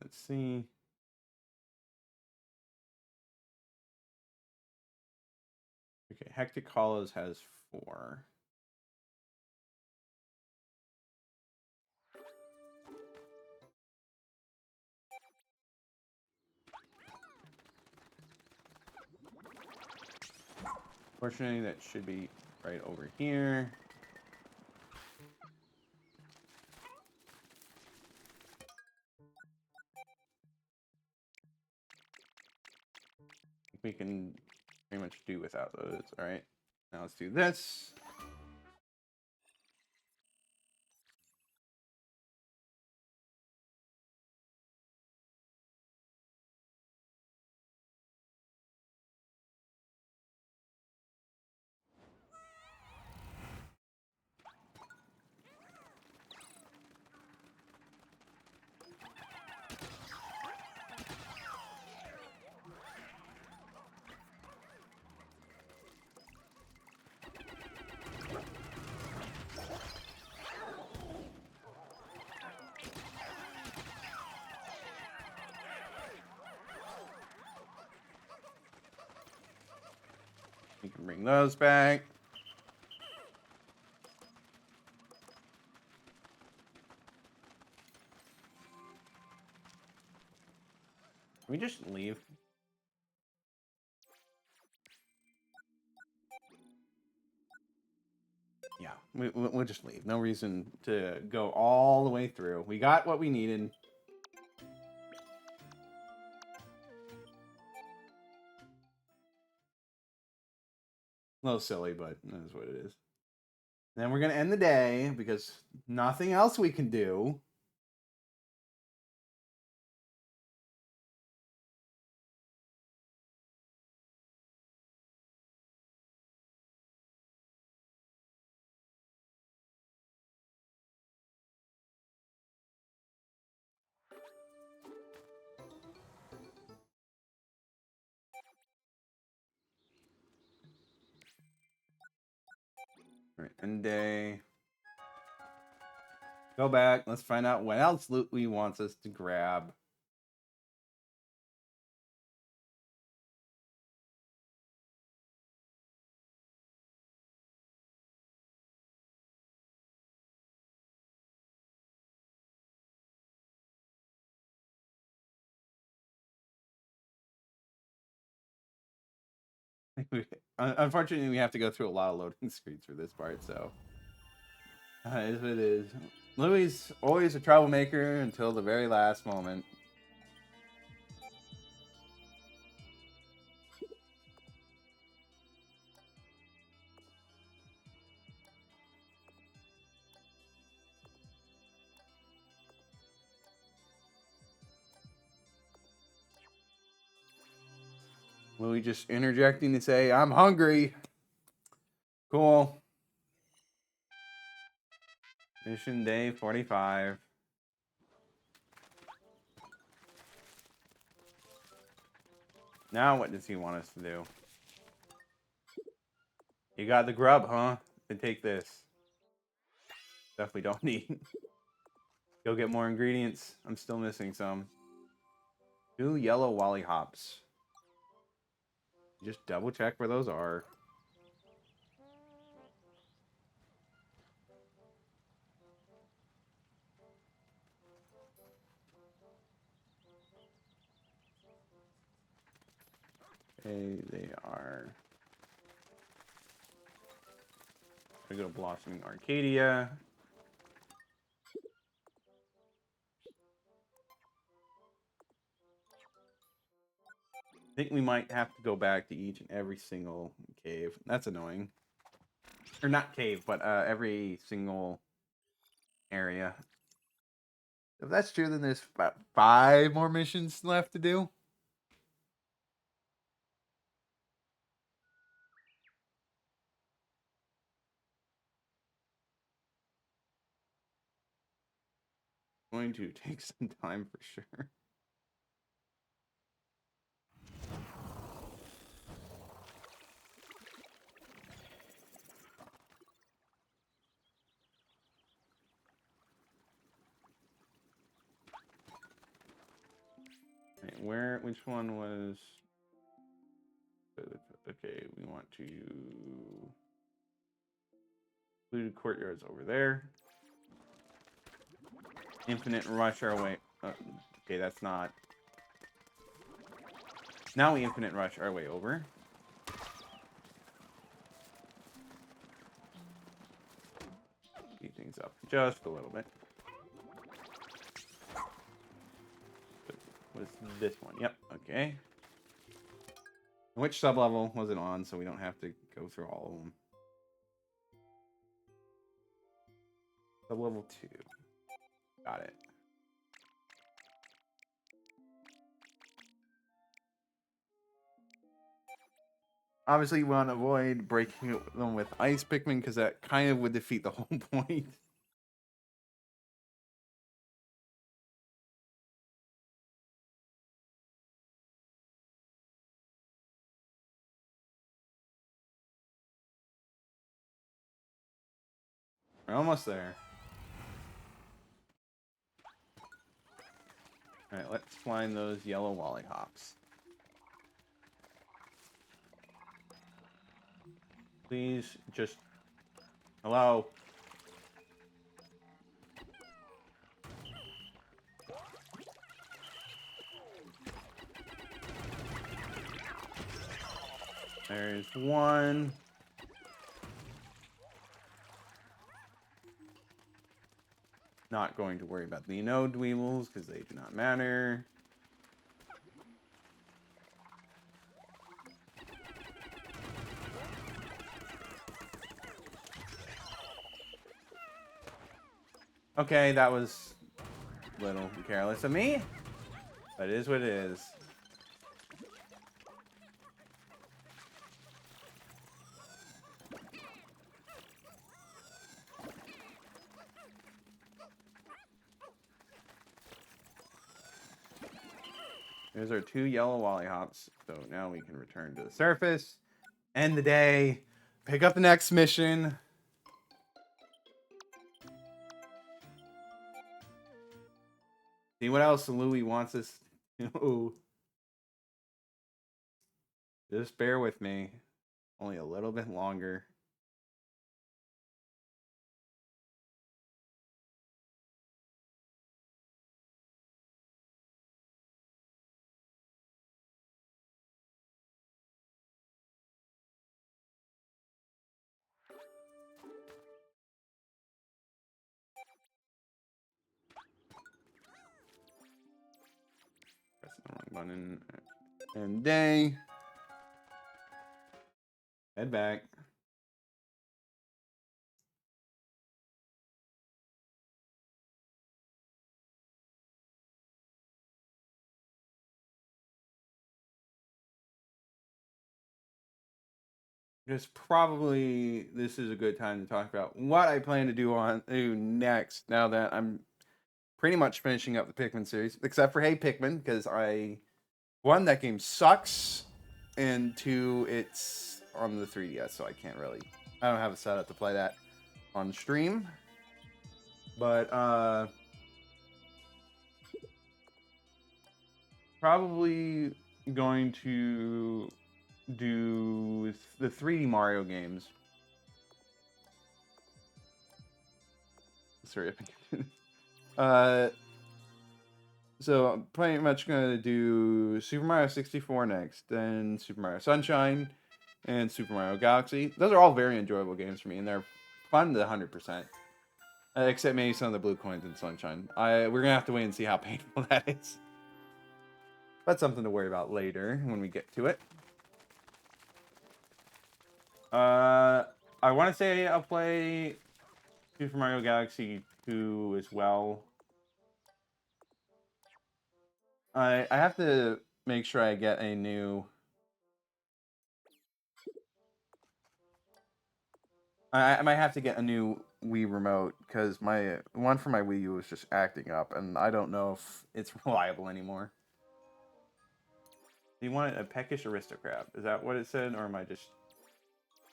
Let's see. Okay, Hectic Hollows has 4. Fortunately, that should be right over here. We can pretty much do without those. All right, now let's do this. Bring those back. Can we just leave? Yeah, we'll just leave. No reason to go all the way through. We got what we needed. A little silly, but that is what it is. Then we're going to end the day because nothing else we can do. All right, end day. Go back. Let's find out what else Louie wants us to grab. Unfortunately, we have to go through a lot of loading screens for this part, so it is what it is. Louie's always a troublemaker until the very last moment. Louie just interjecting to say, "I'm hungry." Cool. Mission day 45. Now what does he want us to do? You got the grub, huh? Then take this. Stuff we don't need. Go get more ingredients. I'm still missing some. 2 yellow wally hops. Just double check where those are. Okay, they are. We go to Blossoming Arcadia. I think we might have to go back to each and every single cave. That's annoying. Or not cave, but every single area. If that's true, then there's about 5 more missions left to do. Going to take some time for sure. Right, which one was... Okay, we want to... Included courtyards over there. Infinite rush our way... okay, that's not... Now we infinite rush our way over. Speed things up just a little bit. What is this one? Yep, okay. Which sub-level was it on, so we don't have to go through all of them? Sub-level 2. Got it. Obviously, we want to avoid breaking them with ice Pikmin, because that kind of would defeat the whole point. We're almost there. Alright, let's find those yellow wally hops. Please, just... Hello? There's one. Not going to worry about the node dweebles because they do not matter. Okay, that was a little careless of me. But it is what it is. There's our 2 yellow lollipops. So now we can return to the surface. End the day. Pick up the next mission. See what else Louie wants us to do. Just bear with me. Only a little bit longer. Pressing the wrong button. And day. Head back. Just probably this is a good time to talk about what I plan to do next. Now that I'm pretty much finishing up the Pikmin series, except for Hey Pikmin, because one, that game sucks, and 2, it's on the 3DS, so I don't have a setup to play that on stream. But probably going to do the 3D Mario games. Sorry. So I'm pretty much going to do Super Mario 64 next, then Super Mario Sunshine, and Super Mario Galaxy. Those are all very enjoyable games for me, and they're fun to 100%. Except maybe some of the blue coins in Sunshine. We're going to have to wait and see how painful that is. That's something to worry about later when we get to it. I want to say I'll play Super Mario Galaxy 2 as well. I have to make sure I get a new... I might have to get a new Wii remote because my one for my Wii U was just acting up, and I don't know if it's reliable anymore. Do you want a peckish aristocrat? Is that what it said, or am I just...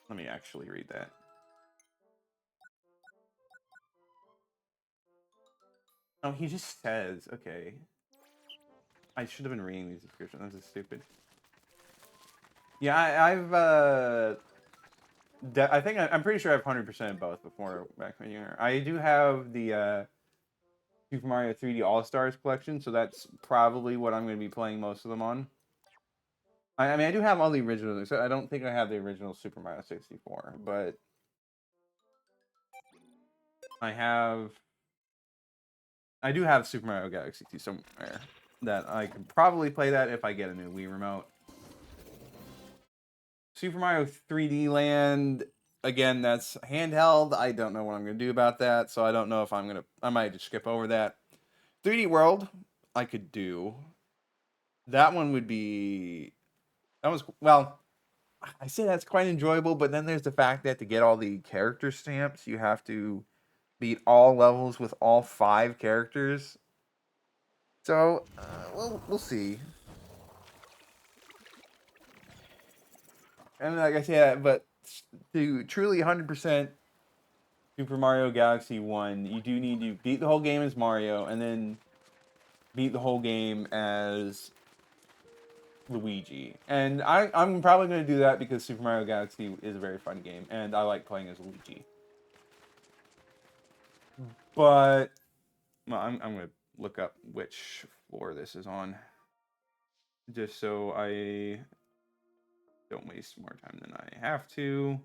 Let me actually read that. Oh, he just says, okay. I should have been reading these descriptions. This is stupid. Yeah, I'm pretty sure I have 100% both before back when you're... I do have the Super Mario 3D All-Stars collection, so that's probably what I'm going to be playing most of them on. I mean, I do have all the originals. So I don't think I have the original Super Mario 64, but I do have Super Mario Galaxy 2 somewhere that I can probably play that if I get a new Wii remote. Super Mario 3D Land, again, that's handheld. I don't know what I'm going to do about that, so I don't know if I might just skip over that. 3D World, I could do. That one would be... well, I say that's quite enjoyable, but then there's the fact that to get all the character stamps, you have to beat all levels with all 5 characters. So, we'll see. And like I said, but to truly 100% Super Mario Galaxy 1, you do need to beat the whole game as Mario, and then beat the whole game as Luigi. And I'm probably going to do that because Super Mario Galaxy is a very fun game, and I like playing as Luigi. But well, I'm going to look up which floor this is on, just so I don't waste more time than I have to.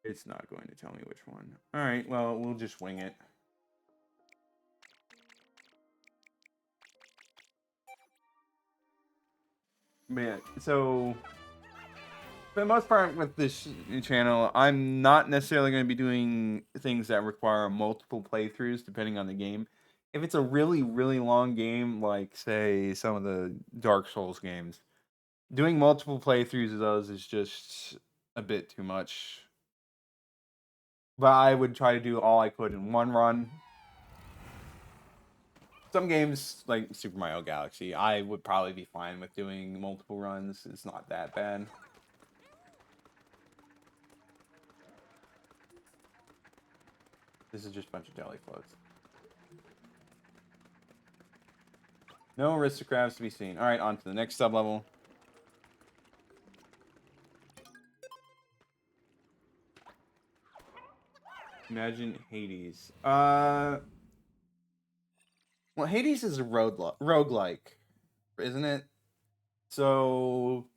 It's not going to tell me which one. All right, well, we'll just wing it. Man, so for the most part with this channel, I'm not necessarily going to be doing things that require multiple playthroughs depending on the game. If it's a really, really long game, like, say, some of the Dark Souls games, doing multiple playthroughs of those is just a bit too much. But I would try to do all I could in one run. Some games, like Super Mario Galaxy, I would probably be fine with doing multiple runs. It's not that bad. This is just a bunch of jelly floats. No aristocrats to be seen. Alright, on to the next sub-level. Imagine Hades. Well, Hades is a roguelike, isn't it? So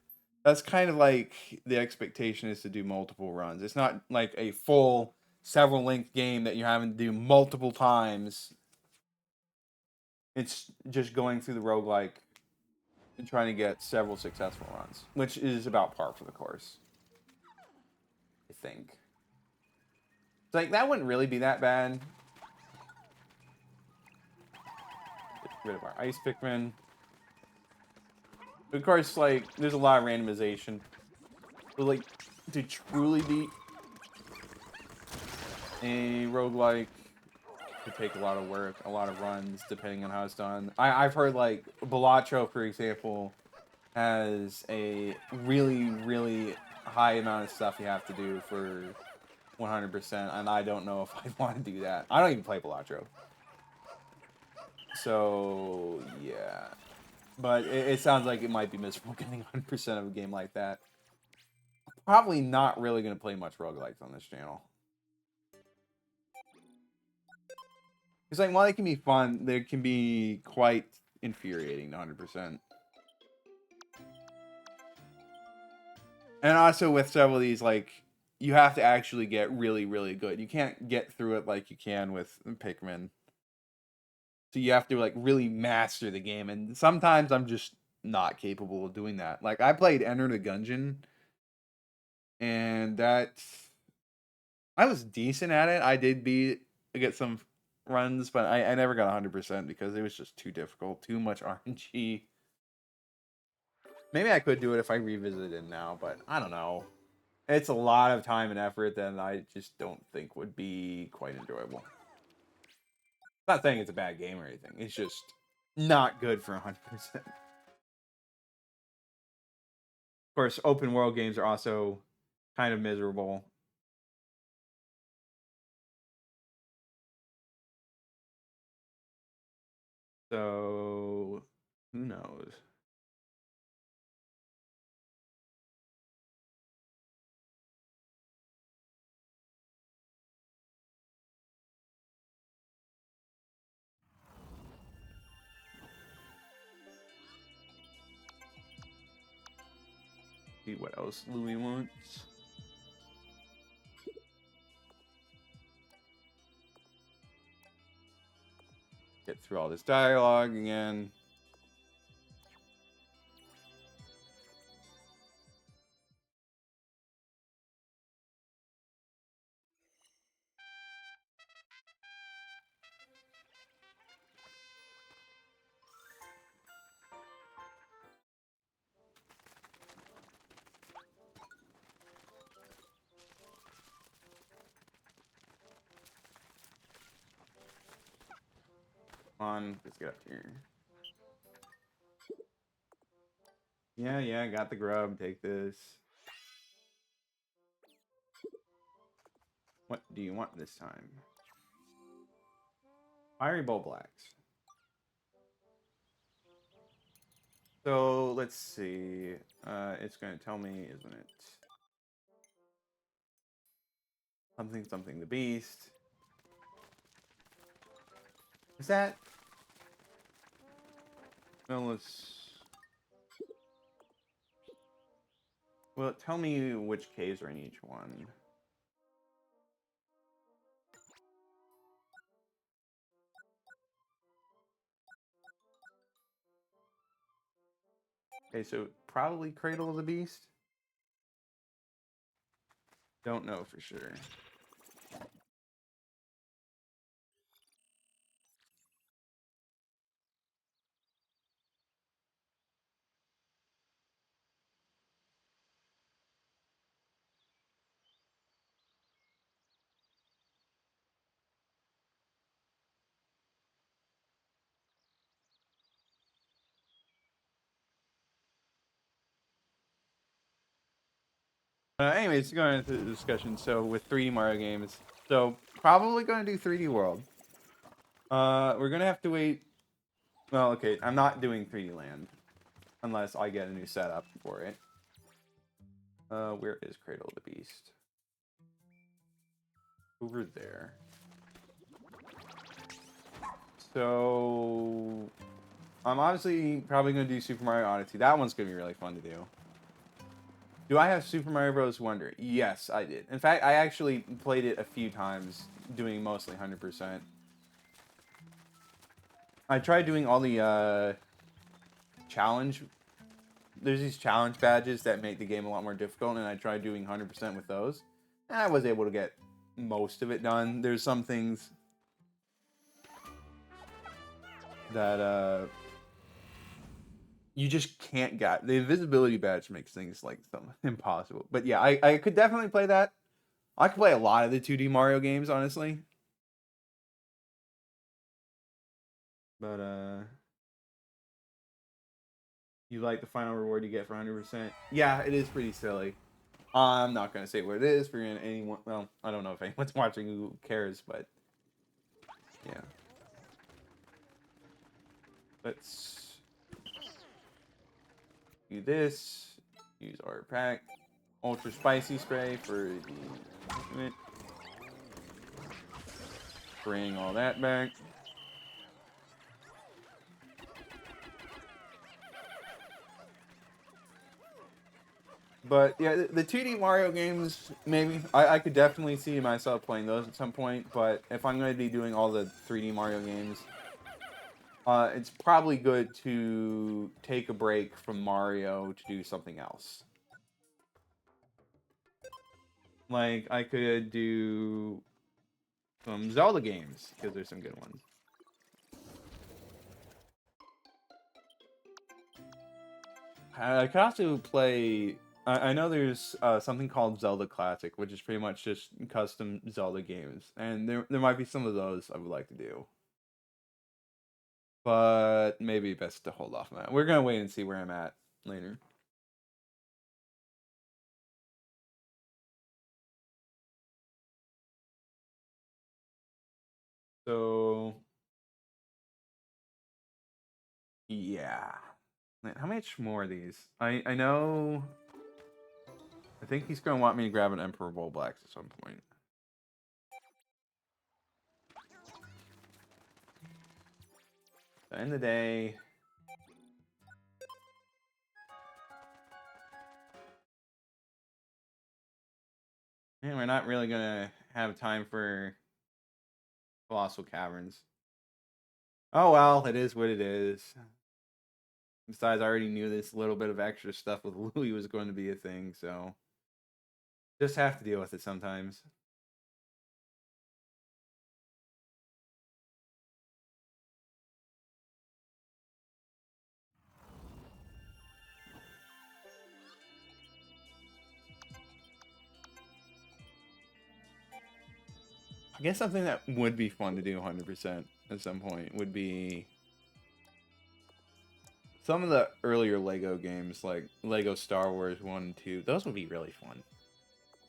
that's kind of like the expectation is to do multiple runs. It's not like a full several length game that you're having to do multiple times. It's just going through the roguelike and trying to get several successful runs, which is about par for the course, I think. It's like, that wouldn't really be that bad. Get rid of our ice Pikmin. Of course, like, there's a lot of randomization. But, like, to truly beat a roguelike could take a lot of work, a lot of runs, depending on how it's done. I've heard, like, Balatro, for example, has a really, really high amount of stuff you have to do for 100%, and I don't know if I want to do that. I don't even play Balatro. So, yeah. But it sounds like it might be miserable getting 100% of a game like that. Probably not really going to play much roguelikes on this channel. Because, like, while they can be fun, they can be quite infuriating to 100%. And also with several of these, like, you have to actually get really, really good. You can't get through it like you can with Pikmin. So you have to, like, really master the game. And sometimes I'm just not capable of doing that. Like, I played Enter the Gungeon. And I was decent at it. I did get some runs, but I never got 100% because it was just too difficult. Too much RNG. Maybe I could do it if I revisited it now, but I don't know. It's a lot of time and effort that I just don't think would be quite enjoyable. Not saying it's a bad game or anything. It's just not good for 100%. Of course, open world games are also kind of miserable. So, who knows? See what else Louie wants. Get through all this dialogue again. On, let's get up here. Yeah, I got the grub. Take this. What do you want this time? Fiery Bull Blacks. So let's see. It's going to tell me, isn't it? Something the beast. Is that? No, let's. Well, tell me which caves are in each one. Okay, so probably Cradle of the Beast. Don't know for sure. Anyways, going into the discussion. So with 3D Mario games, so probably going to do 3D World. We're gonna have to wait. Well, okay, I'm not doing 3D Land unless I get a new setup for it. Where is Cradle of the Beast? Over there. So I'm honestly probably gonna do Super Mario Odyssey. That one's gonna be really fun to do. Do I have Super Mario Bros. Wonder? Yes, I did. In fact, I actually played it a few times, doing mostly 100%. I tried doing all the challenge. There's these challenge badges that make the game a lot more difficult, and I tried doing 100% with those. And I was able to get most of it done. There's some things that you just can't get. The invisibility badge makes things like impossible. But yeah, I could definitely play that. I could play a lot of the 2D Mario games, honestly. But you like the final reward you get for 100%? Yeah, it is pretty silly. I'm not gonna say what it is for anyone. Well, I don't know if anyone's watching who cares, but yeah. Let's do this. Use our pack. Ultra spicy spray for the. Bring all that back. But yeah, the 2D Mario games, maybe I could definitely see myself playing those at some point. But if I'm going to be doing all the 3D Mario games, it's probably good to take a break from Mario to do something else. Like I could do some Zelda games because there's some good ones. I could also play. I know there's something called Zelda Classic, which is pretty much just custom Zelda games, and there might be some of those I would like to do, but maybe best to hold off on that. We're gonna wait and see where I'm at later. So yeah, man, how much more are these? I know. I think he's gonna want me to grab an Emperor Bull Blacks at some point. At the end of the day. And we're not really gonna have time for colossal caverns. Oh well, it is what it is. Besides, I already knew this little bit of extra stuff with Louie was going to be a thing, so just have to deal with it sometimes. I guess something that would be fun to do 100% at some point would be some of the earlier Lego games, like Lego Star Wars 1 and 2, those would be really fun.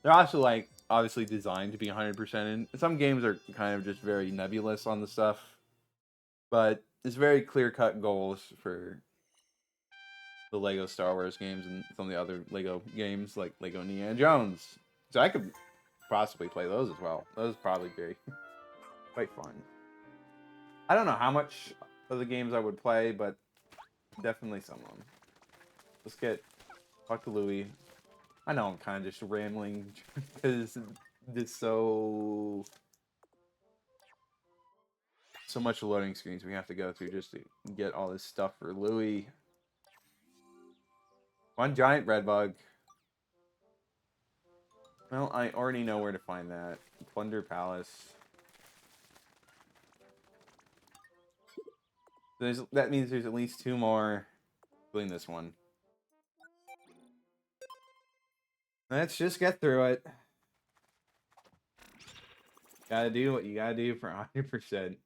They're also, like, obviously designed to be 100% in. Some games are kind of just very nebulous on the stuff. But it's very clear-cut goals for the Lego Star Wars games and some of the other Lego games, like Lego Indiana Jones. So I could possibly play those as well. Those probably be quite fun. I don't know how much of the games I would play, but definitely some of them. Let's talk to Louie. I know I'm kind of just rambling because there's so much loading screens we have to go through just to get all this stuff for Louie. One giant red bug. Well, I already know where to find that. Plunder Palace. That means there's at least 2 more, including this one. Let's just get through it. Gotta do what you gotta do for 100%.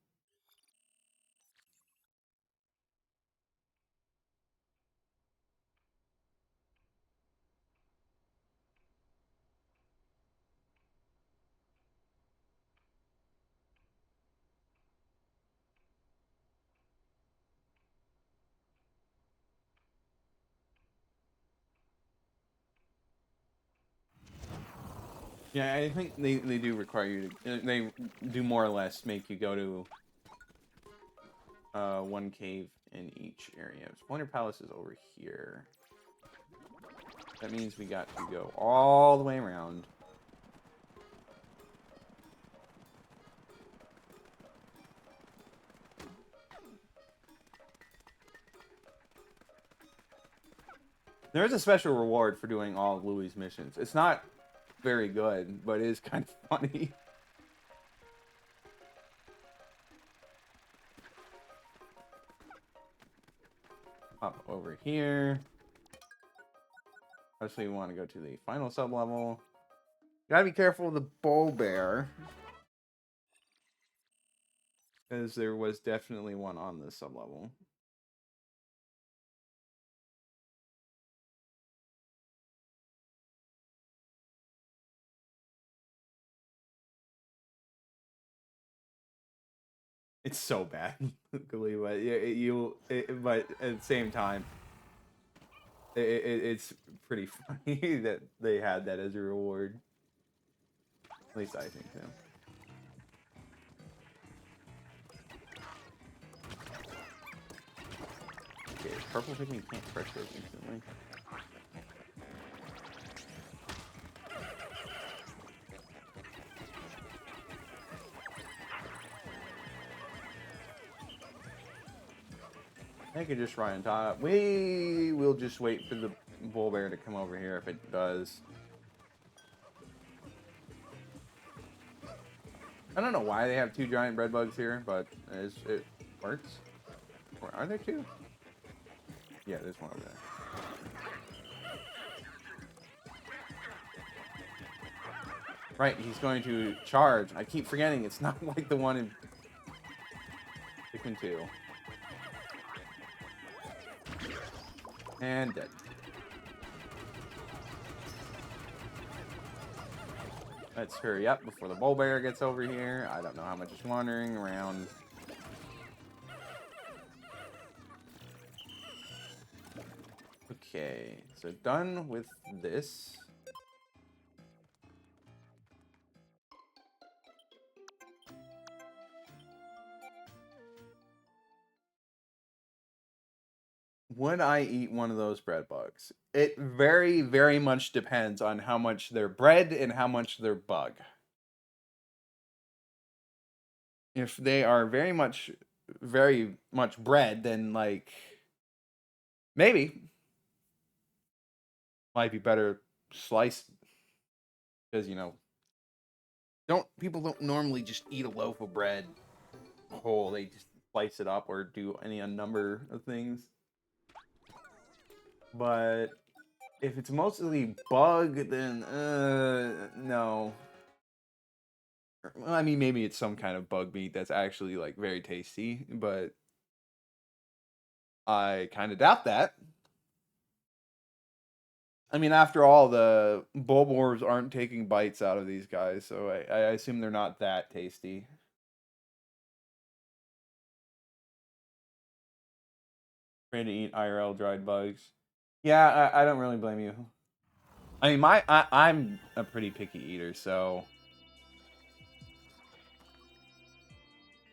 Yeah, I think they do require you to... They do more or less make you go to one cave in each area. Splendor Palace is over here. That means we got to go all the way around. There is a special reward for doing all of Louie's missions. It's not very good, but it is kind of funny. Up over here. Obviously, we want to go to the final sub-level. Gotta be careful of the bull bear. Because there was definitely one on this sub-level. It's so bad, luckily, but but at the same time, it's pretty funny that they had that as a reward. At least I think so. Okay, purple Pikmin can't crush those instantly. I could just ride on top. We will just wait for the bull bear to come over here if it does. I don't know why they have 2 giant bread bugs here, but it works. Or are there 2? Yeah, there's one over there. Right, he's going to charge. I keep forgetting it's not like the one in Pikmin 2. And dead. Let's hurry up before the bull bear gets over here. I don't know how much is wandering around. Okay, so done with this. Would I eat one of those bread bugs? It very, very much depends on how much they're bread and how much they're bug. If they are very much bread, then, like, maybe. Might be better sliced. Because, you know, people don't normally just eat a loaf of bread whole. They just slice it up or do any number of things. But if it's mostly bug, then no. Well, I mean, maybe it's some kind of bug meat that's actually, like, very tasty, but I kind of doubt that. I mean, after all, the Bulbors aren't taking bites out of these guys, so I assume they're not that tasty. Ready to eat IRL dried bugs. Yeah, I don't really blame you. I mean, I'm a pretty picky eater, so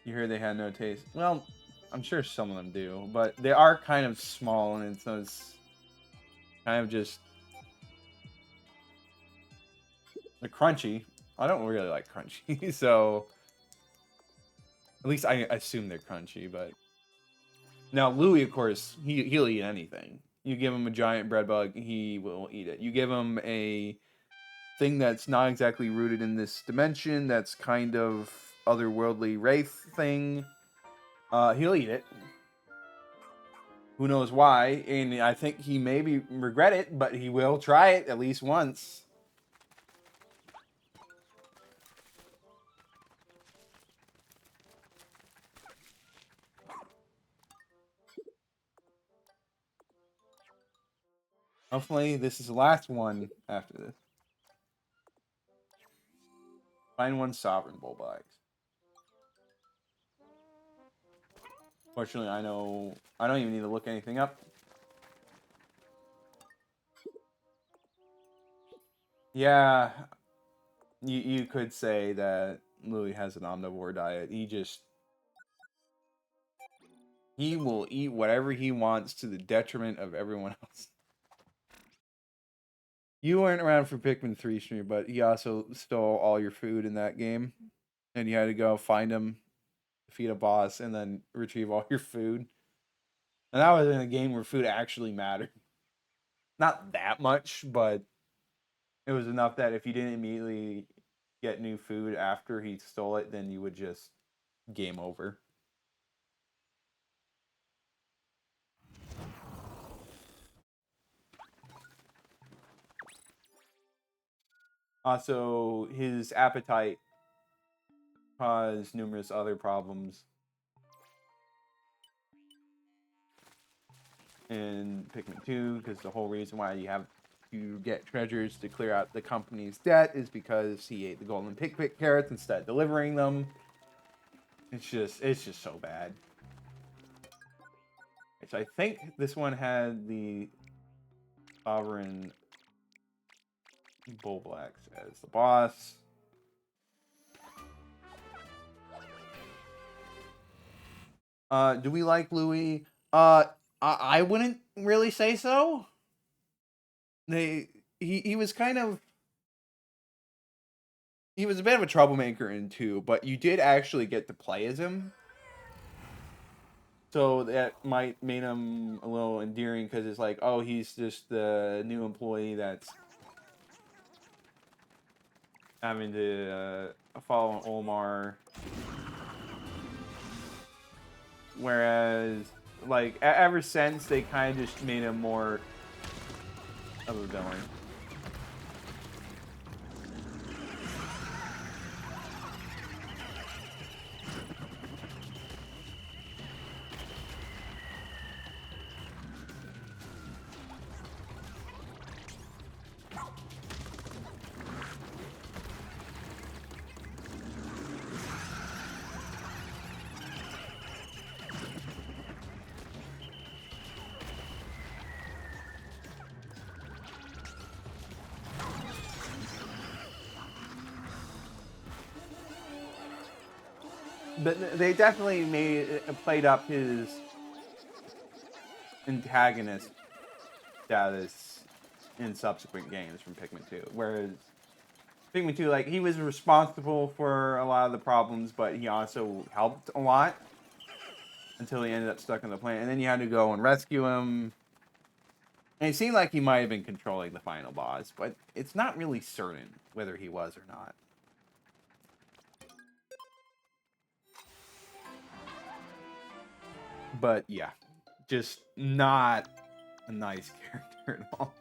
you heard they had no taste. Well, I'm sure some of them do, but they are kind of small, and so it's kind of just they're crunchy. I don't really like crunchy, so at least I assume they're crunchy. But now Louie, of course, he'll eat anything. You give him a giant bread bug, he will eat it. You give him a thing that's not exactly rooted in this dimension, that's kind of otherworldly wraith thing, he'll eat it. Who knows why? And I think he maybe regret it, but he will try it at least once. Hopefully, this is the last one after this. Find one sovereign bulldogs. Fortunately, I know I don't even need to look anything up. Yeah, you could say that Louis has an omnivore diet. He will eat whatever he wants to the detriment of everyone else. You weren't around for Pikmin 3 stream, but he also stole all your food in that game. And you had to go find him, defeat a boss, and then retrieve all your food. And that was in a game where food actually mattered. Not that much, but it was enough that if you didn't immediately get new food after he stole it, then you would just game over. Also, his appetite caused numerous other problems in Pikmin 2, because the whole reason why you have to get treasures to clear out the company's debt is because he ate the golden pick carrots instead of delivering them. It's just so bad. So I think this one had the Sovereign Bullblacks as the boss. Do we like Louie? I wouldn't really say so. He was kind of he was a bit of a troublemaker in 2, but you did actually get to play as him. So that might make him a little endearing, because it's like, oh, he's just the new employee that's having to follow Omar. Whereas, like, ever since, they kind of just made him more of a villain. But they definitely played up his antagonist status in subsequent games from Pikmin 2. Whereas Pikmin 2, like, he was responsible for a lot of the problems, but he also helped a lot until he ended up stuck on the planet. And then you had to go and rescue him. And it seemed like he might have been controlling the final boss, but it's not really certain whether he was or not. But yeah, just not a nice character at all.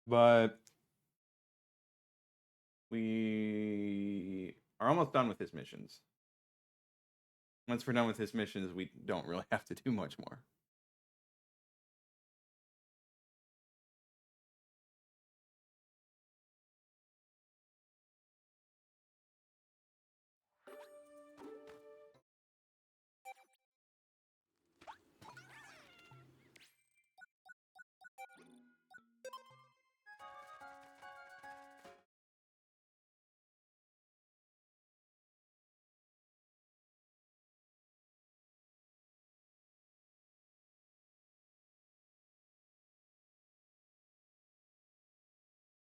But we are almost done with his missions. Once we're done with his missions, we don't really have to do much more.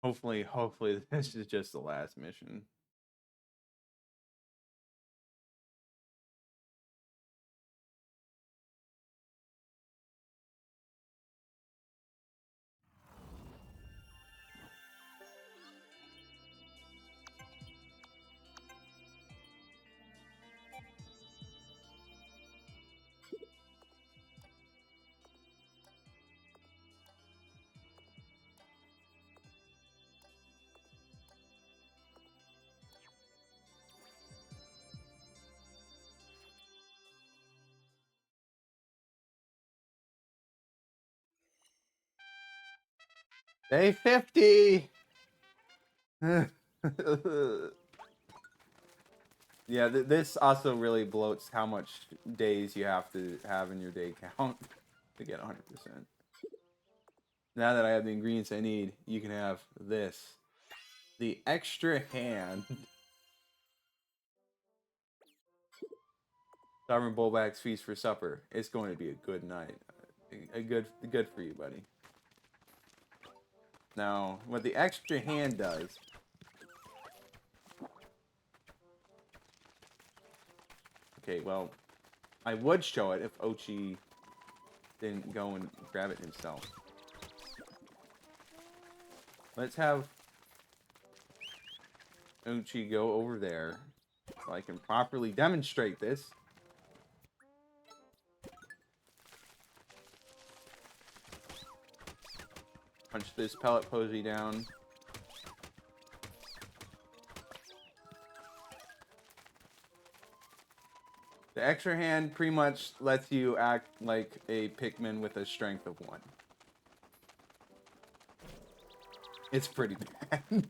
Hopefully this is just the last mission. Day 50! Yeah, this also really bloats how much days you have to have in your day count to get 100%. Now that I have the ingredients I need, you can have this. The extra hand. Sovereign Bullback's feast for supper. It's going to be a good night. Good for you, buddy. Now, what the extra hand does... Okay, well, I would show it if Ochi didn't go and grab it himself. Let's have Ochi go over there so I can properly demonstrate this. Punch this pellet posy down. The extra hand pretty much lets you act like a Pikmin with a strength of 1. It's pretty bad.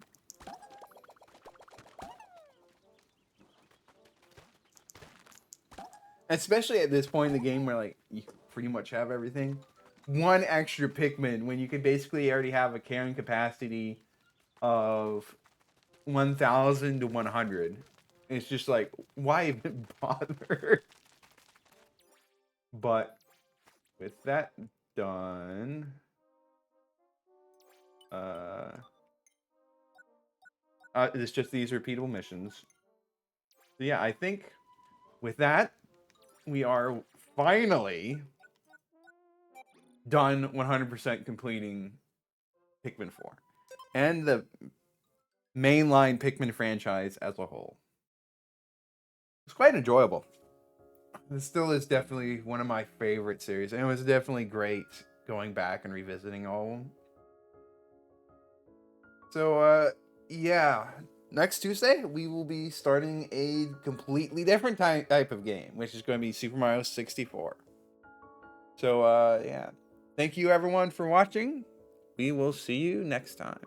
Especially at this point in the game where like you pretty much have everything. 1 extra Pikmin when you could basically already have a carrying capacity of 1,000 to 100. It's just like, why even bother? But with that done, it's just these repeatable missions. So yeah, I think with that, we are finally done 100% completing Pikmin 4 and the mainline Pikmin franchise as a whole. It's quite enjoyable. This still is definitely one of my favorite series, and it was definitely great going back and revisiting all of them. So, yeah, next Tuesday we will be starting a completely different type of game, which is going to be Super Mario 64. So, yeah, thank you everyone for watching. We will see you next time.